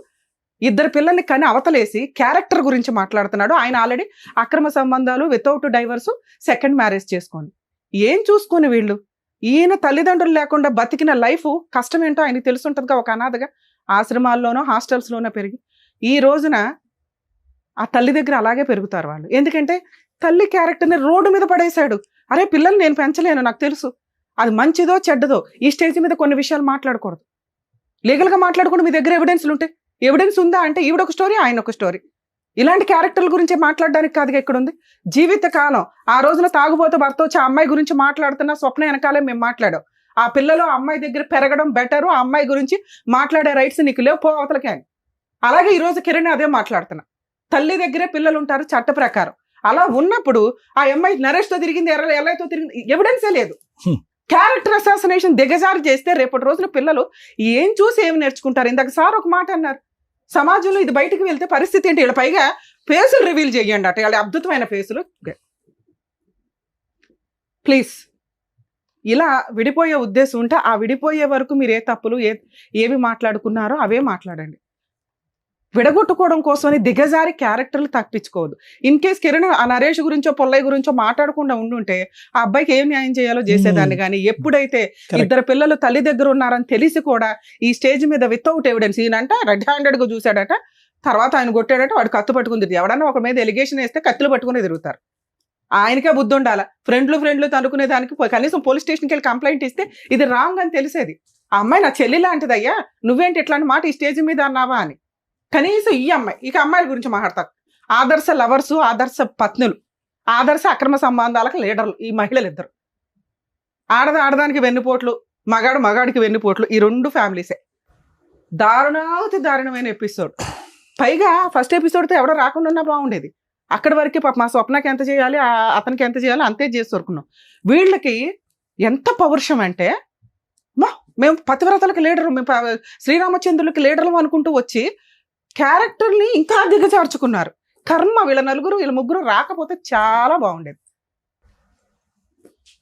2 పిల్లల్ని కని అవతలేసి క్యారెక్టర్ గురించి మాట్లాడుతున్నాడు. ఆయన ఆల్రెడీ అక్రమ సంబంధాలు, వితౌట్ డైవర్స్, సెకండ్ మ్యారేజ్ చేసుకొని ఏం చూసుకొని వీళ్ళు. ఈయన తల్లిదండ్రులు లేకుండా బతికిన లైఫ్ కష్టం ఏంటో ఆయనకి తెలుసుంటుందిగా. ఒక అనాథగా ఆశ్రమాల్లోనో హాస్టల్స్లోనో పెరిగి ఈ రోజున ఆ తల్లి దగ్గర అలాగే పెరుగుతారు వాళ్ళు. ఎందుకంటే తల్లి క్యారెక్టర్ని రోడ్డు మీద పడేశాడు. అరే పిల్లల్ని నేను పెంచలేను, నాకు తెలుసు అది మంచిదో చెడ్డదో. ఈ స్టేజ్ మీద కొన్ని విషయాలు మాట్లాడకూడదు, లీగల్గా మాట్లాడకుండా మీ దగ్గర ఎవిడెన్స్లు ఉంటాయి. ఎవిడెన్స్ ఉందా అంటే ఈవిడ ఒక స్టోరీ, ఆయన ఒక స్టోరీ. ఇలాంటి క్యారెక్టర్ల గురించి మాట్లాడడానికి కాదుగా ఇక్కడ ఉంది. జీవితకాలం ఆ రోజున తాగుబోతు భర్త వచ్చి ఆ అమ్మాయి గురించి మాట్లాడుతున్న స్వప్న వెనకాలే మేము మాట్లాడాం. ఆ పిల్లలు అమ్మాయి దగ్గర పెరగడం బెటరు, ఆ అమ్మాయి గురించి మాట్లాడే రైట్స్ నీకు లేవు, పో అవతలకే అని. అలాగే ఈరోజు కిరణ్ అదే మాట్లాడుతున్నా. తల్లి దగ్గరే పిల్లలు ఉంటారు చట్ట ప్రకారం. అలా ఉన్నప్పుడు ఆ అమ్మాయి నరేష్తో తిరిగింది, ఎల్లయ్యతో తిరిగింది, ఎవిడెన్సే లేదు. క్యారెక్టర్ అసాసినేషన్ దిగజారు చేస్తే రేపటి రోజున పిల్లలు ఏం చూసి ఏమి నేర్చుకుంటారు? ఇందాక సార్ ఒక మాట అన్నారు, సమాజంలో ఇది బయటికి వెళ్తే పరిస్థితి ఏంటి? వీళ్ళ పైగా ఫేసులు రివీల్ చేయండి అట, వాళ్ళ అద్భుతమైన ఫేసులు. ప్లీజ్ ఇలా విడిపోయే ఉద్దేశం ఉంటే ఆ విడిపోయే వరకు మీరు ఏ తప్పులు ఏవి మాట్లాడుకున్నారో అవే మాట్లాడండి. విడగొట్టుకోవడం కోసమని దిగజారి క్యారెక్టర్లు తప్పించుకోవద్దు. ఇన్ కేస్ కిరణ్ ఆ నరేష్ గురించో పొల్లయ్య గురించో మాట్లాడకుండా ఉండుంటే ఆ అబ్బాయికి ఏం న్యాయం చేయాలో చేసేదాన్ని. కానీ ఎప్పుడైతే 2 పిల్లలు తల్లి దగ్గర ఉన్నారని తెలిసి కూడా ఈ స్టేజ్ మీద వితౌట్ ఎవిడెన్స్, ఈయనంట రెడ్ హ్యాండెడ్ గా చూశాడట, తర్వాత ఆయన కొట్టాడట, వాడు కత్తి పట్టుకుని తిరిగి. ఎవడన్నా ఒక మీద ఎలిగేషన్ వేస్తే కత్తులు పట్టుకుని తిరుగుతారు. ఆయనకే బుద్ధి ఉండాలా. ఫ్రెండ్లు తనుకునే దానికి కనీసం పోలీస్ స్టేషన్కి వెళ్ళి కంప్లైంట్ ఇస్తే ఇది రాంగ్ అని తెలిసేది. ఆ అమ్మాయి నా చెల్లి లాంటిదయ్యా, నువ్వేంటి ఇట్లాంటి మాట ఈ స్టేజ్ మీద అన్నావా అని. కనీసం ఈ అమ్మాయి, ఇక అమ్మాయిల గురించి మాట్లాడతారు. ఆదర్శ లవర్స్, ఆదర్శ పత్నులు, ఆదర్శ అక్రమ సంబంధాలకు లీడర్లు ఈ మహిళలు 2. ఆడదానికి వెన్నుపోట్లు, మగాడికి వెన్నుపోట్లు, ఈ 2 ఫ్యామిలీసే. దారుణమైన ఎపిసోడ్. పైగా ఫస్ట్ ఎపిసోడ్తో ఎవడో రాకుండా ఉన్నా బాగుండేది. అక్కడి వరకే పాప మా స్వప్నకి ఎంత చేయాలి, అతనికి ఎంత చేయాలి అంతే చేసి దొరుకున్నాం. వీళ్ళకి ఎంత పౌరుషం అంటే, మేము పతివ్రతలకు లీడరు, మేము శ్రీరామచంద్రులకి లీడర్లు అనుకుంటూ వచ్చి క్యారెక్టర్ని ఇంకా దిగజార్చుకున్నారు. కర్మ, వీళ్ళ 3 రాకపోతే చాలా బాగుండేది.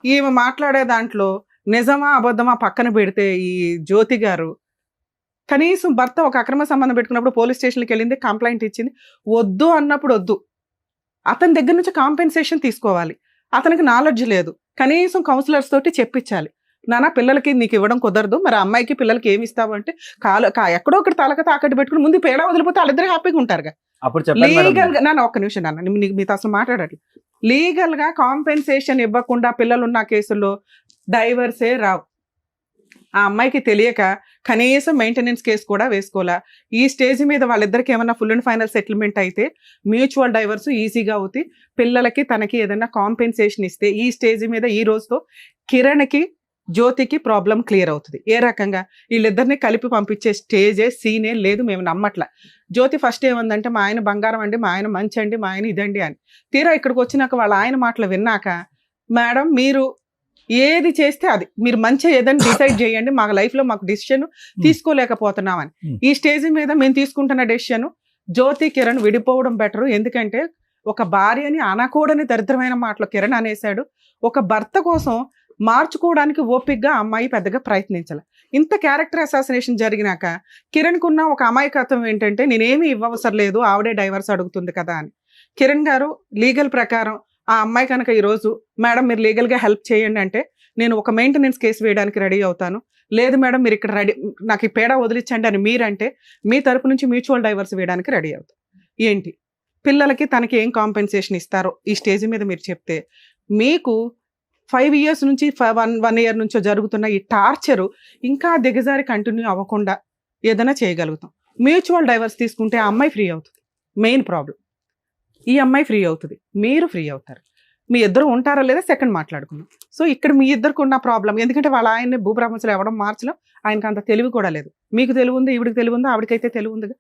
ఈమె మాట్లాడే దాంట్లో నిజమా అబద్ధమా పక్కన పెడితే ఈ జ్యోతి గారు కనీసం భర్త ఒక అక్రమ సంబంధం పెట్టుకున్నప్పుడు పోలీస్ స్టేషన్కి వెళ్ళింది, కంప్లైంట్ ఇచ్చింది. వద్దు అన్నప్పుడు వద్దు, అతని దగ్గర నుంచి కాంపెన్సేషన్ తీసుకోవాలి. అతనికి నాలెడ్జ్ లేదు, కనీసం కౌన్సిలర్స్ తోటి చెప్పించాలి. నాన్న పిల్లలకి నీకు ఇవ్వడం కుదరదు, మరి అమ్మాయికి పిల్లలకి ఏమి ఇస్తావు అంటే ఎక్కడో ఒకటి తలక తాకట్టు పెట్టుకుని ముందు పేడ వదిలిపోతే వాళ్ళిద్దరు హ్యాపీగా ఉంటారుగా. లీగల్ గా నాన్న ఒక్క నిమిషం నాన్న, మీతో అసలు మాట్లాడాలి. లీగల్ గా కాంపెన్సేషన్ ఇవ్వకుండా పిల్లలు ఉన్న కేసుల్లో డైవర్సే రావు. ఆ అమ్మాయికి తెలియక కనీసం మెయింటెనెన్స్ కేసు కూడా వేసుకోవాలా. ఈ స్టేజ్ మీద వాళ్ళిద్దరికి ఏమన్నా ఫుల్ అండ్ ఫైనల్ సెటిల్మెంట్ అయితే మ్యూచువల్ డైవర్స్ ఈజీగా అవుతాయి. పిల్లలకి తనకి ఏదైనా కాంపెన్సేషన్ ఇస్తే ఈ స్టేజ్ మీద ఈ రోజుతో కిరణ్కి జ్యోతికి ప్రాబ్లం క్లియర్ అవుతుంది. ఏ రకంగా వీళ్ళిద్దరిని కలిపి పంపించే స్టేజే సీనే లేదు, మేము నమ్మట్ల. జ్యోతి ఫస్ట్ ఏమందంటే మా ఆయన బంగారం అండి, మా ఆయన మంచి అండి, మా ఆయన ఇదండి అని. తీరా ఇక్కడికి వచ్చినాక వాళ్ళ ఆయన మాటలు విన్నాక, మేడం మీరు ఏది చేస్తే అది మీరు మంచిగా ఏదైనా డిసైడ్ చేయండి, మా లైఫ్ లో మాకు డిసిషన్ తీసుకోలేకపోతున్నామని. ఈ స్టేజ్ మీద మేము తీసుకుంటున్న డెసిషన్ జ్యోతి కిరణ్ విడిపోవడం బెటర్. ఎందుకంటే ఒక భార్యని అనకూడని దరిద్రమైన మాటలు కిరణ్ అనేసాడు. ఒక భర్త కోసం మార్చుకోవడానికి ఓపికగా అమ్మాయి పెద్దగా ప్రయత్నించాలి. ఇంత క్యారెక్టర్ అసాసినేషన్ జరిగినాక కిరణ్ కున్న ఒక అమాయకత్వం ఏంటంటే నేనేమి ఇవ్వవసరం లేదు, ఆవిడే డైవర్స్ అడుగుతుంది కదా అని. కిరణ్ గారు లీగల్ ప్రకారం ఆ అమ్మాయి కనుక ఈరోజు మేడం మీరు లీగల్గా హెల్ప్ చేయండి అంటే నేను ఒక మెయింటెనెన్స్ కేసు వేయడానికి రెడీ అవుతాను, లేదు మేడం మీరు ఇక్కడ రెడీ నాకు ఈ పేడ వదిలించండి అని మీరంటే మీ తరపు నుంచి మ్యూచువల్ డైవర్స్ వేయడానికి రెడీ అవుతాం. ఏంటి పిల్లలకి తనకి ఏం కాంపెన్సేషన్ ఇస్తారో ఈ స్టేజ్ మీద మీరు చెప్తే మీకు 5 years నుంచి 1 year నుంచో జరుగుతున్న ఈ టార్చరు ఇంకా దిగజారి కంటిన్యూ అవ్వకుండా ఏదైనా చేయగలుగుతాం. మ్యూచువల్ డైవర్స్ తీసుకుంటే ఆ అమ్మాయి ఫ్రీ అవుతుంది, మెయిన్ ప్రాబ్లం. ఈ అమ్మాయి ఫ్రీ అవుతుంది, మీరు ఫ్రీ అవుతారు. మీ ఇద్దరు ఉంటారా లేదా సెకండ్ మాట్లాడుకుందాం. సో ఇక్కడ మీ ఇద్దరికి ఉన్న ప్రాబ్లం ఎందుకంటే వాళ్ళ ఆయన్ని భూప్రపంచంలో ఎవడం మార్చడం, ఆయనకు అంత తెలివి కూడా లేదు. మీకు తెలివి ఉంది, ఈవిడికి తెలివి ఉంది, ఆవిడకైతే తెలివి ఉందిగా.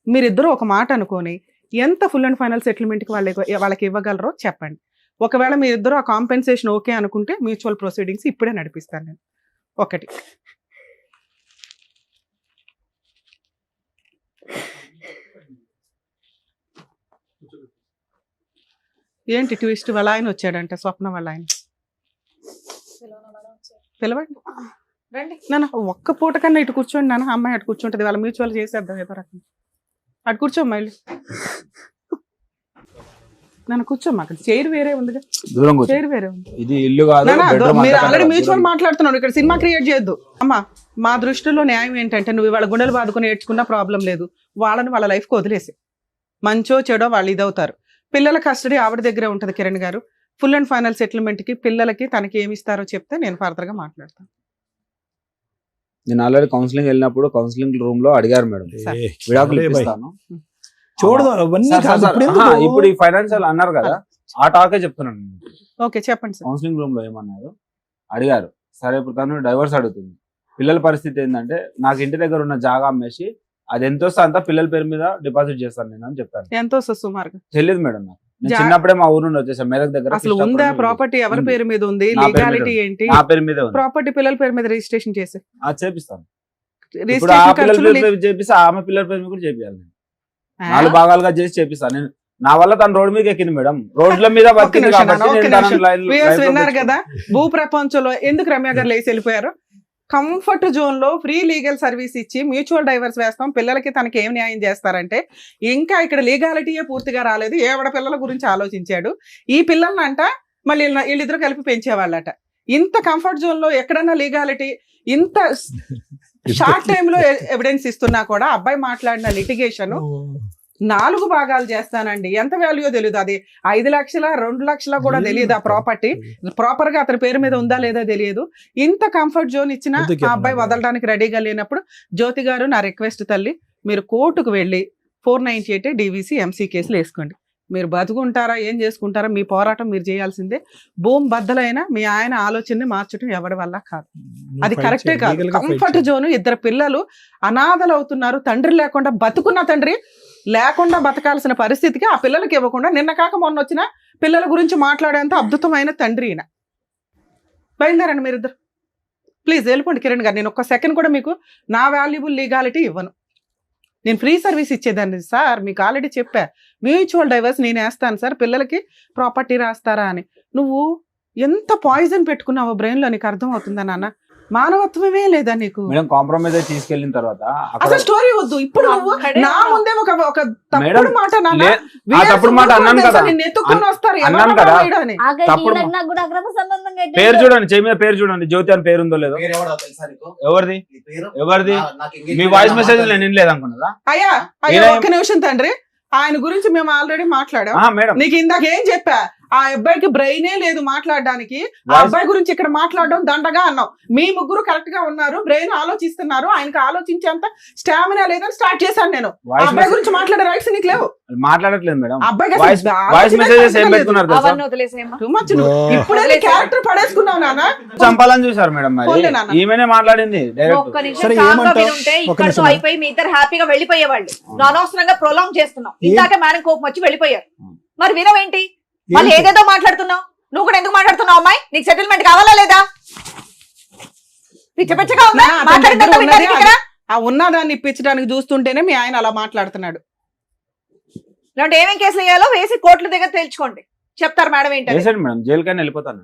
మీరిద్దరూ ఒక మాట అనుకొని ఎంత ఫుల్ అండ్ ఫైనల్ సెటిల్మెంట్కి వాళ్ళకి ఇవ్వగలరో చెప్పండి. ఒకవేళ మీ ఇద్దరు ఆ కాంపెన్సేషన్ ఓకే అనుకుంటే మ్యూచువల్ ప్రొసీడింగ్స్ ఇప్పుడే నడిపిస్తాను నేను. ఒకటి ఏంటి ట్విస్ట్, వాళ్ళ ఆయన వచ్చాడంటే స్వప్న వాళ్ళ ఆయన పిలవండి రండి నాన్న. ఒక్క పూట కన్నా ఇటు కూర్చోండి నాన్న, అమ్మాయి అటు కూర్చుంటుంది, వాళ్ళ మ్యూచువల్ చేసేద్దాం ఏదో రకంగా. అటు కూర్చోమ్మా ఇల్లు నన్ను కూర్చోమ్మా, అక్కడ చైర్ వేరే ఉంది, చైర్ వేరే ఉంది. ఇది ఇల్లు కాదు, మీరు ఆల్రెడీ మ్యూచువల్ మాట్లాడుతున్నాడు, ఇక్కడ సినిమా క్రియేట్ చేయొద్దు. అమ్మా మా దృష్టిలో న్యాయం ఏంటంటే నువ్వు వాళ్ళ గుండెలు బాదుకుని ఏడ్చుకున్నా ప్రాబ్లం లేదు, వాళ్ళని వాళ్ళ లైఫ్కి వదిలేసి మంచో చెడో వాళ్ళు ఇదవుతారు. పిల్లల కస్టడీ ఆవిడ దగ్గరే ఉంటుంది కిరణ్ గారు. ఫుల్ అండ్ ఫైనల్ సెటిల్మెంట్కి పిల్లలకి తనకి ఏమి ఇస్తారో చెప్తే నేను ఫర్దర్గా మాట్లాడతాను. నేను ఆల్రెడీ కౌన్సిలింగ్ వెళ్ళినప్పుడు కౌన్సిలింగ్ రూమ్ లో అడిగారు మేడం విడాకులు ఇప్పిస్తాను చూడదు అవన్నీ కాదు. ఇప్పుడు ఈ ఫైనాన్షియల్ అన్నారు కదా, ఆ టాకే చెప్తున్నాను. ఓకే చెప్పండి సార్. కౌన్సిలింగ్ రూమ్ లో ఏమన్నారు అడిగారు, సరే ఇప్పుడు తను డైవర్స్ అడుగుతుంది, పిల్లల పరిస్థితి ఏంటంటే నాకు ఇంటి దగ్గర ఉన్న జాగా అమ్మేసి అది ఎంత వస్తే అంతా పిల్లల పేరు మీద డిపాజిట్ చేస్తాను నేను అని చెప్పాను. ఎంత వస్తుంది సుమారుగా తెలియదు మేడం నాకు, నేను చిన్నప్పుడే మా ఊరు నుండి వచ్చేసాను మెదక్ దగ్గర. అసలు ఉందా ప్రాపర్టీ, ఎవరి పేరు మీద ఉంది, లీగాలిటీ ఏంటి, నా పేరు మీద ప్రాపర్టీ పిల్లల పేరు మీద రిజిస్ట్రేషన్ చేసి చేపిస్తాను. ఇప్పుడు ఆ పిల్లల పేరు మీద చేపిస్తే ఆమె పిల్లల పేరు మీద కూడా చేపియాలి, 4 భాగాలుగా చేసి చేపిస్తాను నేను. నా వల్ల తను రోడ్డు మీద ఎక్కింది మేడం, రోడ్ల మీద విన్నారు కదా. భూ ప్రపంచంలో ఎందుకు రమ్య గారు లేచి వెళ్ళిపోయారు? కంఫర్ట్ జోన్ లో ఫ్రీ లీగల్ సర్వీస్ ఇచ్చి మ్యూచువల్ డైవర్స్ వేస్తాం, పిల్లలకి తనకి ఏం న్యాయం చేస్తారంటే ఇంకా ఇక్కడ లీగాలిటీయే పూర్తిగా రాలేదు. ఏవడ పిల్లల గురించి ఆలోచించాడు. ఈ పిల్లల్ని అంట మళ్ళీ వీళ్ళిద్దరు కలిపి పెంచేవాళ్ళట. ఇంత కంఫర్ట్ జోన్ లో ఎక్కడన్నా లీగాలిటీ, ఇంత షార్ట్ టైమ్ లో ఎవిడెన్స్ ఇస్తున్నా కూడా అబ్బాయి మాట్లాడిన లిటిగేషన్ 4 భాగాలు చేస్తానండి. ఎంత వాల్యూ తెలియదు, అది 5 లక్షల 2 లక్షల కూడా తెలియదు. ఆ ప్రాపర్టీ ప్రాపర్ గా అతని పేరు మీద ఉందా లేదా తెలియదు. ఇంత కంఫర్ట్ జోన్ ఇచ్చిన ఆ అబ్బాయి వదలడానికి రెడీగా లేనప్పుడు జ్యోతి గారు నా రిక్వెస్ట్ తల్లి, మీరు కోర్టుకు వెళ్ళి 498 DVC MC కేసులు వేసుకోండి. మీరు బతుకుంటారా ఏం చేసుకుంటారా మీ పోరాటం మీరు చేయాల్సిందే. భూమి బద్దలైన మీ ఆయన ఆలోచనని మార్చడం ఎవరి వల్ల కాదు, అది కరెక్టే కాదు. కంఫర్ట్ జోన్, 2 పిల్లలు అనాథలు అవుతున్నారు, తండ్రి లేకుండా బతుకున్న తండ్రి లేకుండా బతకాల్సిన పరిస్థితికి ఆ పిల్లలకి ఇవ్వకుండా నిన్న కాక మొన్న వచ్చిన పిల్లల గురించి మాట్లాడేంత అద్భుతమైన తండ్రి ఈయన. బయలుదేరండి మీరిద్దరు, ప్లీజ్ వెళ్ళిపోండి కిరణ్ గారు. నేను ఒక్క సెకండ్ కూడా మీకు నా వాల్యుబుల్ లీగాలిటీ ఇవ్వను. నేను ఫ్రీ సర్వీస్ ఇచ్చేదాన్ని సార్, మీకు ఆల్రెడీ చెప్పా. మ్యూచువల్ డైవర్స్ నేను వేస్తాను సార్, పిల్లలకి ప్రాపర్టీ రాస్తారా అని. నువ్వు ఎంత పాయిజన్ పెట్టుకున్నావో బ్రెయిన్ లో నీకు అర్థం అవుతుందా నాన్న? మానవత్వమే లేదా నీకు? కాంప్రమైజ్ అయి తీసుకెళ్లిన తర్వాత అసలు స్టోరీ వద్దు. ఇప్పుడు నువ్వు నా ముందే ఒక తప్పుడు మాట ఎత్తుకొని వస్తారు. పేరు చూడండి, చెయ్యి మీద పేరు చూడండి, జ్యోతి అని పేరు ఉందో లేదో. ఎవరిది ఎవరిది? మీ వాయిస్ మెసేజ్ నేను వినలేదనుకున్నారా? అయ్యా అయ్యా ఒక్క నిమిషం తండ్రి, ఆయన గురించి మేము ఆల్రెడీ మాట్లాడాం. నీకు ఇందాక ఏం చెప్పా, ఆ అబ్బాయికి బ్రెయినే లేదు మాట్లాడడానికి. ఆ అబ్బాయి గురించి ఇక్కడ మాట్లాడడం దండగా అన్నావు. మీ ముగ్గురు కరెక్ట్ గా ఉన్నారు, బ్రెయిన్ ఆలోచిస్తున్నారు, ఆయనకి ఆలోచించేంత స్టామినా లేదని స్టార్ట్ చేశాను నేను. ఆ అబ్బాయి గురించి మాట్లాడే రైట్స్ నీకు లేవు. మాట్లాడట్లేదు మేడం. ఇప్పుడే క్యారెక్టర్ పడేసుకున్నావు నాన్న, చంపాలని చూసారు మేడం. మరి ఈమెనే మాట్లాడింది డైరెక్ట్. అయిపోయి మీ ఇద్దరు హ్యాపీగా వెళ్ళిపోయేవాళ్ళు, అనవసరంగా ప్రొలాంగ్ చేస్తున్నాం. ఇందాక మేడం కోపం వచ్చి వెళ్ళిపోయారు, మరి వినవేంటి? వాళ్ళు ఏదేదో మాట్లాడుతున్నావు. నువ్వు కూడా ఎందుకు మాట్లాడుతున్నావు అమ్మాయి? నీకు సెటిల్మెంట్ కావాలా లేదా? పిచ్చ పిచ్చగా ఉందా? నా అతని మాట్లాడిందంతా దగ్గర ఉన్నది వినడానికి ఇక్కడ? ఆ ఉన్నదాన్ని ఇప్పించడానికి చూస్తుంటేనే మీ ఆయన అలా మాట్లాడుతున్నాడు. ఇలాంటి ఏమేం కేసులు వేయాలో వేసి కోర్టుల దగ్గర తేల్చుకోండి, చెప్తారు మేడం ఏంటంటే. వేసండి మేడం, జైలుకైనా వెళ్ళిపోతాను.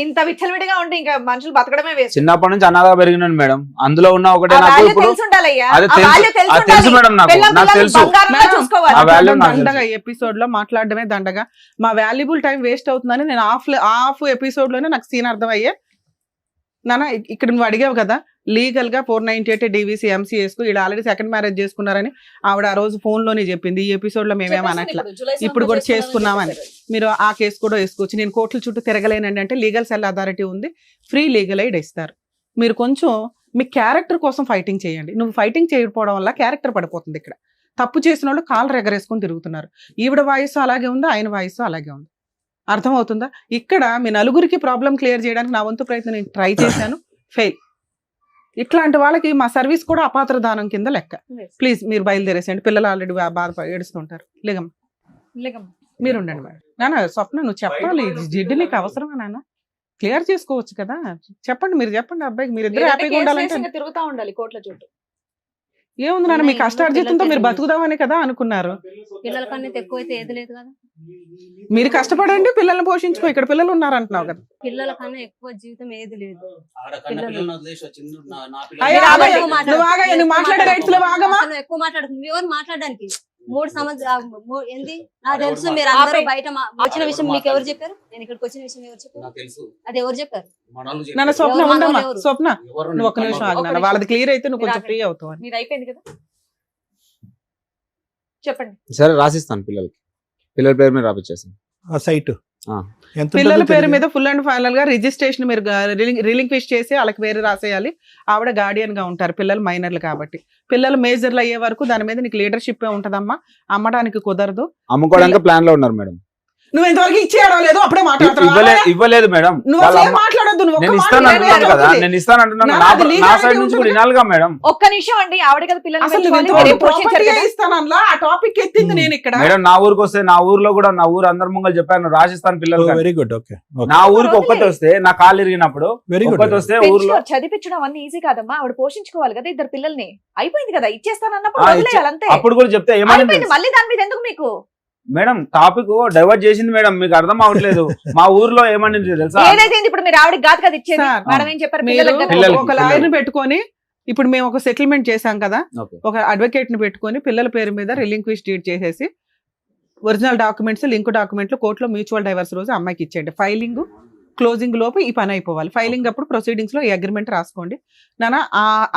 ఇంత విచ్చలవిడిగా ఉంటే ఇంకా మనుషులు బతకడమే వేస్ట్. చిన్నప్పటి నుంచి అనాథగా పెరిగినాను మేడం. అందులో ఉన్న ఒకటే ఆ నాకు value ఇప్పుడు తెలిసి ఉండాలయ్యా. అది ఆ తెలుసు. value తెలిసి అది తెలుసు ఉండాలి. మేడం, నాకు పిల్లం నాకు పిల్లల్ని తెలుసు. బంగారంలా మేడం, చూసుకోవాలి. ఆ value నాకు దండగా తెలుసు. ఎపిసోడ్ లో మాట్లాడడమే దండగా. మా వాల్యుబుల్ టైం వేస్ట్ అవుతుందని నేను హాఫ్ ఎపిసోడ్ లోనే నాకు సీన్ అర్థమయ్యే. నాన్న ఇక్కడ నువ్వు అడిగావు కదా లీగల్ గా 498 DVC MCS కు వీళ్ళు ఆల్రెడీ సెకండ్ మ్యారేజ్ చేసుకున్నారని ఆవిడ ఆ రోజు ఫోన్ లోనే చెప్పింది. ఈ ఎపిసోడ్ లో మేమేం అనట్లా, ఇప్పుడు కూడా చేసుకున్నామని. మీరు ఆ కేసు కూడా వేసుకోవచ్చు. నేను కోర్టుల చుట్టూ తిరగలేనండి అంటే లీగల్ సెల్ అథారిటీ ఉంది, ఫ్రీ లీగల్ ఎయిడ్ ఇస్తారు. మీరు కొంచెం మీ క్యారెక్టర్ కోసం ఫైటింగ్ చేయండి. నువ్వు ఫైటింగ్ చేయకపోవడం వల్ల క్యారెక్టర్ పడిపోతుంది. ఇక్కడ తప్పు చేసిన వాళ్ళు కాళ్ళు రెగరేసుకొని తిరుగుతున్నారు. ఈవిడ వాయిస్ అలాగే ఉంది, ఆయన వాయిస్ అలాగే ఉంది. అర్థమవుతుందా? ఇక్కడ మీ నలుగురికి ప్రాబ్లం క్లియర్ చేయడానికి నా వంతు ప్రయత్నం నేను ట్రై చేశాను, ఫెయిల్. ఇట్లాంటి వాళ్ళకి మా సర్వీస్ కూడా అపాత్ర దానం కింద లెక్క. ప్లీజ్ మీరు బయలుదేరేసేయండి, పిల్లలు ఆల్రెడీ బాధ ఏడుస్తుంటారు. లేగమ్మ మీరు ఉండండి మేడం. నాన్న స్వప్న నువ్వు చెప్పాలి, జిడ్డు నీకు అవసరమా నాన్న? క్లియర్ చేసుకోవచ్చు కదా, చెప్పండి. మీరు చెప్పండి అబ్బాయికి, మీరు ఇద్దరు హ్యాపీగా ఉండాలంటే. తిరుగుతా ఉండాలి కోర్టుల చుట్టూ. ఏముంది నాన్న, మీ కష్టార్జితంతో మీరు బతుకుదామని కదా అనుకున్నారు. పిల్లల కన్నా ఎక్కువ అయితే ఏది లేదు కదా. మీరు కష్టపడండి, పిల్లల్ని పోషించుకో. ఇక్కడ పిల్లలు ఉన్నారంటున్నావు కదా. పిల్లల కన్నా ఎక్కువ జీవితం ఏది లేదు. అయ్యో, నువ్వు ఆగయ్య, నువ్వు మాట్లాడే రైట్స్ లో ఆగమా? అసలు ఎక్కువ మాట్లాడుతుంది ఎవరు మాట్లాడడానికి? 3 సంవత్సరాలు ఏంది నాకు తెలుసు. మీరు అందరూ బయట వచ్చిన విషయం మీకు ఎవరు చెప్పారు? నేను ఇక్కడికి వచ్చిన విషయం ఎవరు చెప్పారు? అది ఎవరు చెప్పారు? నన్ను స్వప్న ఎవరు ఉండమ్మా. ఎవరు? స్వప్న నువ్వు ఒక్క నిమిషం ఆగినా, వాళ్ళది క్లియర్ అయితే నువ్వు కొంచెం ఫ్రీ అవుతావు అని. మీది అయిపోయింది కదా, చెప్పండి. సరే రాసిస్తాను, పిల్లల పేరు మీద రాపిచ్చేస్తాను. ఆ సైట్ ఎంత పిల్లల ఉంటుందో పేరు తెలియదు. మీద ఫుల్ అండ్ ఫైనల్ గా రిజిస్ట్రేషన్ మీరు రిలింక్విష్ చేసి వాళ్ళకి పేరు రాసేయాలి. ఆవిడ గార్డియన్ గా ఉంటారు, పిల్లలు మైనర్లు కాబట్టి. పిల్లలు మేజర్లు అయ్యే వరకు దాని మీద నీకు లీడర్షిప్ ఉంటదమ్మా. అమ్మడానికి కుదరదు. అమ్ముకోవడానికి ప్లాన్ లో ఉన్నారు మేడం. నువ్వు ఇంతవరకు ఇచ్చేయడం లేదు, అప్పుడే ఇవ్వలేదు మేడం. నువ్వు అసలు ఏం మాట్లాడొద్దు. నువ్వు నేను ఒక్క మాట ఇస్తాను వినలేదు. అంటున్నాను కదా, నేను ఇస్తాను అంటున్నాను. నా అది నా legality సైడ్ నుంచి కూడా ఉంటుంది. వినాలిగా మేడం. ఒక్క నిమిషం అండి, ఆవిడ కదా పిల్లలు అసలు నువ్వు పెంచుకోవాలి, ఇంతవరకు మీరేం పోషించారు property కదా. ఇస్తానన్నా ఆ టాపిక్ ఎత్తింది నేను ఇక్కడ. మేడం నా ఊరికి వస్తే, నా ఊర్లో కూడా నా ఊరు అందరి ముంగలు చెప్పాను రాసిస్తాను పిల్లలు. Very good. ఓకే నా ఊరికి ఒక్కటి వస్తే, నా కాళ్ళు ఇరిగినప్పుడు వెరీ గుడ్. ఒక్కటి వస్తే ఊర్లో పెంచుకో, చదివించడం అన్ని ఈజీ కాదమ్మా. ఆవిడ పోషించుకోవాలి కదా ఇద్దరు పిల్లల్ని. అయిపోయింది కదా, ఇచ్చేస్తానన్నప్పుడు ఆ, వదిలేయాలి అంతే. అప్పుడు కూడా చెప్తే ఏమని అయిపోయింది, మళ్ళీ దాని మీద ఎందుకు మీకు? మేడం టాపిక్ డైవర్ట్ చేసింది మేడం, మీకు అర్థం అవ్వట్లేదు. మా ఊర్లో ఏమని తెలుసా? ఏదైతే ఇప్పుడు మీరు ఆవిడకి కాదు కదా ఇచ్చేది. సార్, మేడం ఏం చెప్పారు? మీరు పిల్లలకి కదా. పిల్లలకి. ఒక లాయర్ ని పెట్టుకొని, ఇప్పుడు మేము ఒక సెటిల్మెంట్ చేశాం కదా, Okay. ఒక అడ్వకేట్ ని పెట్టుకొని పిల్లల పేరు మీద రిలింక్విష్ డీడ్ చేసేసి ఒరిజినల్ డాక్యుమెంట్స్, లింక్ డాక్యుమెంట్లు కోర్టులో మ్యూచువల్ డైవర్స్ రోజు అమ్మాయికి ఇచ్చేయండి. ఫైలింగ్ క్లోజింగ్ లోపు ఈ పని అయిపోవాలి. ఫైలింగ్ అప్పుడు ప్రొసీడింగ్స్ లో ఈ అగ్రిమెంట్ రాసుకోండి. నాన్న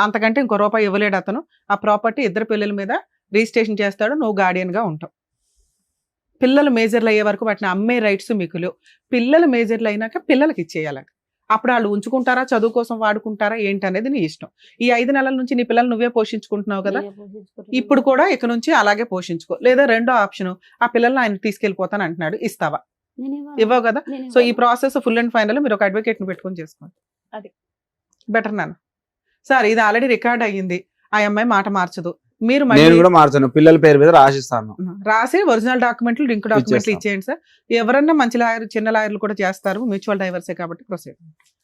అంతకంటే ఇంకో రూపాయి ఇవ్వలేడు అతను. ఆ ప్రాపర్టీ ఇద్దరు పిల్లల మీద రిజిస్ట్రేషన్ చేస్తాడు, నువ్వు గార్డియన్ గా ఉంటావు. పిల్లలు మేజర్లు అయ్యే వరకు వాటిని అమ్మే రైట్స్ మీకు లేవు. పిల్లలు మేజర్లు అయినాక పిల్లలకి ఇచ్చేయాలంట. అప్పుడు వాళ్ళు ఉంచుకుంటారా, చదువు కోసం వాడుకుంటారా ఏంటనేది నీ ఇష్టం. ఈ 5 నెలల నుంచి నీ పిల్లలు నువ్వే పోషించుకుంటున్నావు కదా, ఇప్పుడు కూడా ఇక నుంచి అలాగే పోషించుకో. లేదా రెండో ఆప్షన్, ఆ పిల్లల్ని ఆయన తీసుకెళ్లిపోతాను అంటున్నాడు, ఇస్తావా? ఇవ్వవు కదా. సో ఈ ప్రాసెస్ ఫుల్ అండ్ ఫైనల్ మీరు ఒక అడ్వకేట్ ని పెట్టుకొని చేసుకోండి. అది బెటర్ నాన్న. సార్ ఇది ఆల్రెడీ రికార్డ్ అయ్యింది, ఆ అమ్మాయి మాట మార్చదు. మీరు నేను మళ్ళీ కూడా మార్చాను, పిల్లల పేరు మీద రాసిస్తాను. రాసి ఒరిజినల్ డాక్యుమెంట్లు, లింక్ డాక్యుమెంట్లు ఇచ్చేస్తాం. ఇచ్చేయండి సార్. ఎవరన్నా మంచి లాయర్, చిన్న లాయర్లు కూడా చేస్తారు, మ్యూచువల్ డైవర్సే కాబట్టి ప్రొసీడ్.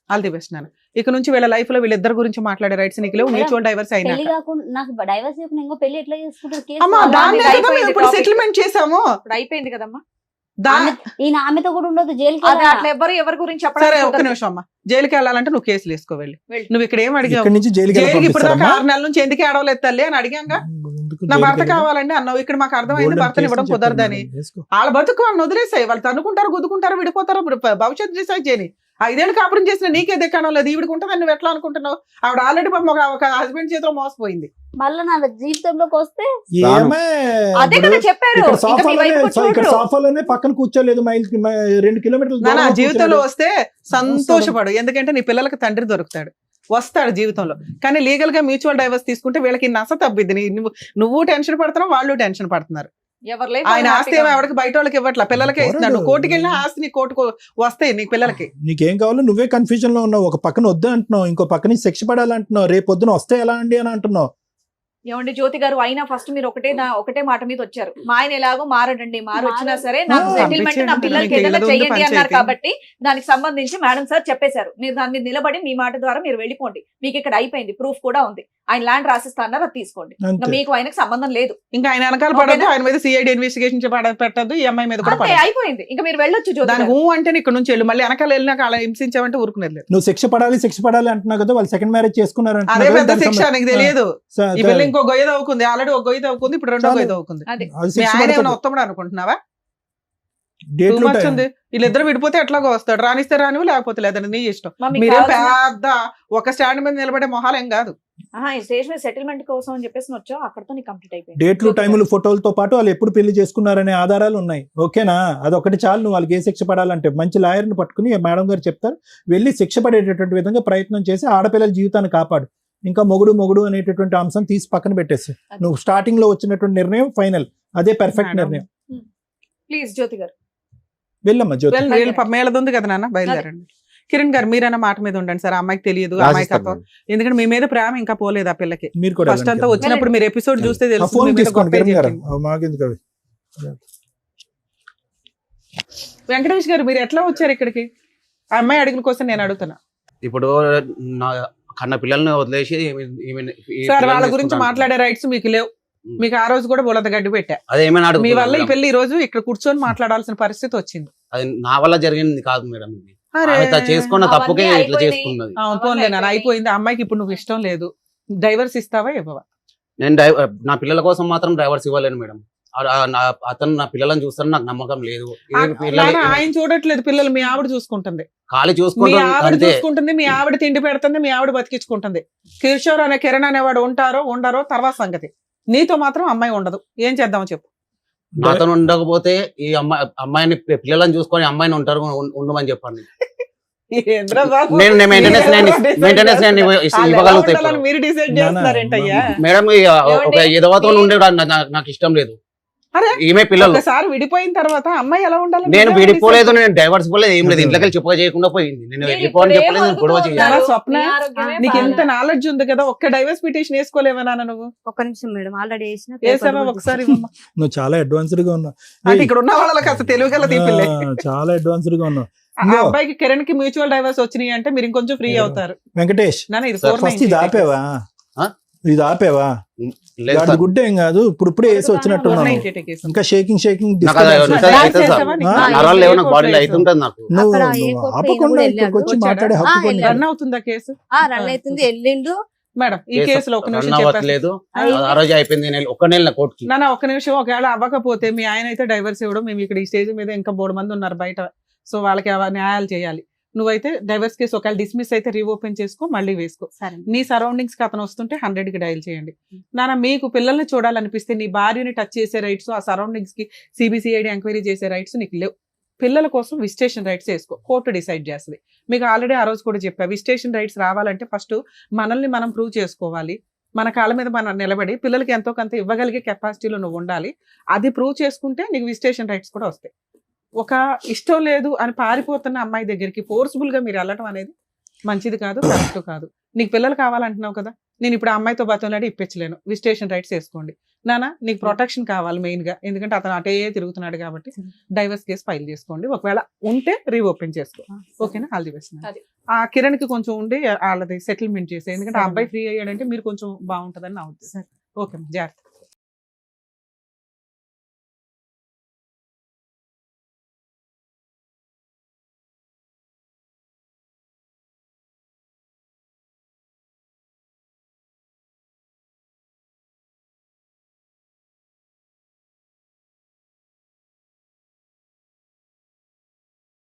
ఆల్ ది బెస్ట్ నాన్న. ఇక నుంచి వీళ్ళ లైఫ్ లో వీళ్ళిద్దరి గురించి మాట్లాడే రైట్స్ నీకు లేవు, మ్యూచువల్ డైవర్స్ అయినా. పెళ్లి కాకుండా నాకు డైవర్స్ చెప్పిన ఇంకో పెళ్లి ఎట్లా చేసుకుంటారు? కేసు అమ్మా కావాలి. దాన్ని ఇది అయిపోయింది ఇప్పుడు topic. సెటిల్మెంట్ చేసాము. ఇప్పుడు అయిపోయింది కదమ్మా. ఈయన ఆమెతో కూడా ఉండదు, జైలుకి అది వెళ్ళాలి. అట్లా ఎవరి గురించి సరే చెప్పడానికి ఒక్క కుదరదు. నిమిషం అమ్మా. జైలుకి వెళ్ళాలంటే నువ్వు కేసులు వేసుకో వెళ్ళి. వెళ్ళు. నువ్వు ఇక్కడ ఏం అడిగావు? ఇక్కడ నుంచి జైలుకి జైలుకి ఇప్పుడు దాకా పంపిస్తారమ్మా? 6 నెలల నుంచి ఎందుకు ఏడవలేదు తల్లి అని అడిగాంగా. ఎందుకు నా జైలుకి భర్త వెళ్ళాలి? కావాలండి అన్నావు. ఇక్కడ మాకు అర్థమైంది గోల్డెన్ భర్తని ఇవ్వడం కేసు అని కుదరదని. చెప్పారు. వేసుకో. వాళ్ళ బతుకు వాళ్ళని వదిలేసాయి. వాళ్ళు తన్నుకుంటారు, గుద్దుకుంటారు, విడిపోతారు. భవిష్యత్తు డిసైడ్ చేయని. 5 ఏళ్ళు కాపురం చేసిన నీకే దెక్కడం లేదు. ఈవిడికి ఉంటుందని నువ్వు ఎట్లా అనుకుంటున్నావు? ఆవిడ ఆల్రెడీ పాపం ఒక హస్బెండ్ చేతిలో మోసపోయింది. మళ్ళీ నా జీవితంలోకి వస్తే ఏమే అదే కదా చెప్పారు. ఇక్కడ ఇంకా మీ వైపు ఇక్కడ చూడరు. సోఫాలోనే పక్కన కూర్చోలేదు, 2 కిలోమీటర్ల నా దూరంలో జీవితంలో కూర్చోలేదు. వస్తే సంతోషపడు, ఎందుకంటే నీ పిల్లలకి తండ్రి దొరుకుతాడు, వస్తాడు జీవితంలో. కానీ లీగల్ గా మ్యూచువల్ డైవర్స్ తీసుకుంటే వీళ్ళకి నస తబ్బిద్ది. నువ్వు టెన్షన్ పడుతున్నావు, వాళ్ళు టెన్షన్ పడుతున్నారు. ఎవరి life ఆయన వాళ్ళు ఆస్తి happy గా ఏమో ఎవరికి బయట వాళ్ళకి ఇవ్వట్లా, పిల్లలకే ఇస్తున్నాడు. నువ్వు కోర్టుకి వెళ్ళినా ఆస్తి నీ కోర్టుకు వస్తాయి నీ పిల్లలకి. నీకేం కావాలో నువ్వే కన్ఫ్యూజన్ లో ఉన్నావు. ఒక పక్కన వద్దు అంటున్నావు, ఇంకో పక్క నుంచి శిక్ష పడాలంటున్నావు, రేపు పొద్దున వస్తే ఎలా అండి అని అంటున్నావు. ఏమండి జ్యోతి గారు, అయినా ఫస్ట్ మీరు ఒకటే మాట మీద వచ్చారు. మా ఆయన ఎలాగో మారడండి, వచ్చినా సరే నాకు సెటిల్మెంట్ నా పిల్లలకి ఏదైనా చెయ్యండి అన్నారు కాబట్టి దానికి సంబంధించి మేడం సార్ చెప్పేశారు. మీరు దాని మీద నిలబడి మీ మాట ద్వారా మీరు వెళ్ళిపోండి, మీకు ఇక్కడ అయిపోయింది, ప్రూఫ్ కూడా ఉంది. ఆయన ల్యాండ్ రాసిస్తా అన్నారు, అది తీసుకోండి. ఇంకా మీకు ఆయనకు సంబంధం లేదు. ఇంకా ఆయన వెనకాల పడద్దు, ఆయన మీద సిఐడి ఇన్వెస్టిగేషన్ పెట్టద్దు, ఈ అమ్మాయి మీద కూడా అయిపోయింది. ఇంకా మీరు వెళ్ళొచ్చు జ్యోతి. దాని అంటే ఇక్కడ నుంచి వెళ్ళు, మళ్ళీ వెనకాల వెళ్ళినాక అలా హింసించామంటే ఊరుకునేది. నువ్వు శిక్ష పడాలి అంటున్నావు కదా, వాళ్ళు సెకండ్ మ్యారేజ్ చేసుకున్నారు. అదే పెద్ద శిక్ష, నీకు తెలియదు. ఈ పిల్ల ఇంకో గొయ్య తవ్వుకుంది, ఆల్రెడీ ఒక గొయ్య తవ్వుకుంది, ఇప్పుడు రెండో గొయ్య తవ్వుకుంది. ఆయన ఏమైనా ఉత్తముడు అనుకుంటున్నావా? వీళ్ళిద్దరు విడిపోతే ఎట్లాగో వస్తాడు, రానిస్తే రానివు, లేకపోతే లేదండి నీ ఇష్టం. మీరేం పెద్ద ఒక స్టాండ్ మీద నిలబడే మొహాలు ఏం కాదు. స్టేజ్ మీద సెటిల్మెంట్ కోసం అని చెప్పేసి వచ్చావు, అక్కడతో నీకు కంప్లీట్ అయిపోయింది. డేట్లు, టైములు, ఫోటోలతో పాటు వాళ్ళు ఎప్పుడు పెళ్లి చేసుకున్నారనే ఆధారాలు ఉన్నాయి. ఓకేనా? అదొకటి చాలు. నువ్వు వాళ్ళకి ఏ శిక్ష పడాలంటే మంచి లాయర్ని పట్టుకుని మేడం గారు చెప్తారు, వెళ్ళి శిక్ష పడేటటువంటి విధంగా ప్రయత్నం చేసి ఆడపిల్లల జీవితాన్ని కాపాడు. ఇంకా మొగుడు అనేటటువంటి అంశం తీసి పక్కన పెట్టేసి నువ్వు స్టార్టింగ్ లో వచ్చినటువంటి నిర్ణయం ఫైనల్, అదే పర్ఫెక్ట్ నిర్ణయం. ప్లీజ్ జ్యోతి గారు వెళ్ళమ్మా. జ్యోతి మేళదుంది కదా నాన్న, బయలుదేరండి. కిరణ్ గారు మీరైనా మాట మీద ఉండండి సార్. అమ్మాయికి తెలియదు, అమ్మాయికి ఎందుకంటే మీ మీద ప్రేమ ఇంకా పోలేదు ఆ పిల్లకి. ఫస్ట్ అంతా వచ్చినప్పుడు మీరు ఎపిసోడ్ చూస్తే తెలుసు. వెంకటేష్ గారు మీరు ఎట్లా వచ్చారు ఇక్కడికి? ఆ అమ్మాయి అడిగిన కోసం నేను అడుగుతున్నా. ఇప్పుడు కన్న పిల్లల్ని వదిలేసి సార్ వాళ్ళ గురించి మాట్లాడే రైట్స్ మీకు లేవు. మీకు ఆ రోజు కూడా బోలంత గడ్డి పెట్టా. మీ వల్ల ఈ పెళ్లి ఈ రోజు ఇక్కడ కూర్చొని మాట్లాడాల్సిన పరిస్థితి వచ్చింది. అది నా వల్ల జరిగింది కాదు మేడం, చేసుకున్న తప్పుకే ఇట్లా చేసుకున్నది. పోన్లే నాన్న, అయిపోయింది. అమ్మాయికి ఇప్పుడు నువ్వు ఇష్టం లేదు, డైవర్స్ ఇస్తావా ఇవ్వవా? నేను నా పిల్లల కోసం మాత్రం డైవర్స్ ఇవ్వలేను మేడం. అతను నా పిల్లలను చూస్తాను, నాకు నమ్మకం లేదు. ఆయన చూడట్లేదు, పిల్లలు మీ ఆవిడ చూసుకుంటుంది, ఖాళీ చూసుకుంటుంది. మీ ఆవిడ తిండి పెడుతుంది, మీ ఆవిడ బతికించుకుంటుంది. కిషోర్ అనే కిరణ్ అనేవాడు ఉంటారో ఉండరో తర్వాత సంగతి. నీతో మాత్రం అమ్మాయి ఉండదు. ఏం చేద్దామో చెప్పు. నాతో ఉండకపోతే ఈ అమ్మాయిని పిల్లలను చూసుకొని అమ్మాయిని ఉంటారు ఉండమని చెప్పండి. మేడం ఒక ఎదవతో ఉండే నాకు ఇష్టం లేదు. ఈమె పిల్లలు విడిపోయిన తర్వాత అమ్మాయి ఎలా ఉండాలి? నేను విడిపోలేదు, నేను డైవర్స్ పోలేదు, ఏం లేదు. ఇంట్లోకి చెప్ప చేయకుండా పోయింది. నేను వెళ్ళిపోని చెప్పలేదు, నేను గొడవ చేయాలి. స్వప్న, నీకు ఎంత నాలెడ్జ్ ఉంది కదా, ఒక్క డైవర్స్ పిటిషన్ వేసుకోలేవనా నువ్వు? ఒక్క నిమిషం మేడం, ఆల్రెడీ వేసావా ఒకసారి? నువ్వు చాలా అడ్వాన్స్డ్ గా ఉన్నావు. అంటే ఇక్కడ ఉన్న వాళ్ళకి అసలు తెలుగుగల తీపిల్లే. చాలా అడ్వాన్స్డ్ గా ఉన్నావు. అబ్బాయికి కిరణ్ కి మ్యూచువల్ డైవర్స్ వచ్చినాయి అంటే మీరు ఇంకొంచెం ఫ్రీ అవుతారు. వెంకటేష్, ఇది ఆపేవా? ఇది ఆపేవా? గుడ్ ఏం కాదు, ఇప్పుడే వేసి వచ్చినట్టున్నాను. ఇంకా షేకింగ్ ఆపకుండా మాట్లాడే హక్కు రన్ అవుతుందా కేసు? రన్ అవుతుంది. వెళ్ళిండు మేడం ఈ కేసులో ఒక నిమిషం చెప్పలేదు. ఆ రోజు అయిపోయింది, ఒక నెల కోర్టుకి. ఒక్క నిమిషం. ఒకవేళ అవ్వకపోతే మీ ఆయన అయితే డైవర్స్ ఇవ్వడం, మేము ఇక్కడ ఈ స్టేజ్ మీద ఇంకా 3 మంది ఉన్నారు బయట, సో వాళ్ళకి న్యాయాలు చేయాలి. నువ్వైతే డైవర్స్ కేసు ఒకవేళ డిస్మిస్ అయితే రీఓపెన్ చేసుకో, మళ్ళీ వేసుకో. నీ సరౌండింగ్స్ కి అతను వస్తుంటే 100కి డయల్ చేయండి. నాన్న మీకు పిల్లల్ని చూడాలనిపిస్తే నీ భార్యని టచ్ చేసే రైట్స్, ఆ సరౌండింగ్స్ కి సిబిసిఐడి ఎంక్వైరీ చేసే రైట్స్ నీకు లేవు. పిల్లల కోసం విజిటేషన్ రైట్స్ వేసుకో, కోర్టు డిసైడ్ చేస్తుంది. మీకు ఆల్రెడీ ఆ రోజు కూడా చెప్పా, విజిటేషన్ రైట్స్ రావాలంటే ఫస్ట్ మనల్ని మనం ప్రూవ్ చేసుకోవాలి. మన కాళ్ళ మీద మనం నిలబడి పిల్లలకి ఎంతో కొంత ఇవ్వగలిగే కెపాసిటీలో నువ్వు ఉండాలి. అది ప్రూవ్ చేసుకుంటే నీకు విజిటేషన్ రైట్స్ కూడా వస్తాయి. ఒక ఇష్టం లేదు అని పారిపోతున్న అమ్మాయి దగ్గరికి ఫోర్స్ఫుల్ గా మీరు వెళ్ళటం అనేది మంచిది కాదు, కరెక్ట్ కాదు. నీకు పిల్లలు కావాలంటున్నావు కదా, నేను ఇప్పుడు అమ్మాయితో బతంలాడి ఇప్పించలేను, విజిటేషన్ రైట్స్ వేసుకోండి. నానా నీకు ప్రొటెక్షన్ కావాలి మెయిన్ గా, ఎందుకంటే అతను అటే తిరుగుతున్నాడు కాబట్టి డైవర్స్ కేసు ఫైల్ చేసుకోండి. ఒకవేళ ఉంటే రీఓపెన్ చేసుకో. ఓకేనా? All the best. ఆ కిరణ్ కి కొంచెం ఉండి వాళ్ళది సెటిల్మెంట్ చేసే, ఎందుకంటే ఆ అబ్బాయి ఫ్రీ అయ్యాడంటే మీరు కొంచెం బాగుంటుందని నా ఉద్దేశం. ఓకే, జాగ్రత్త.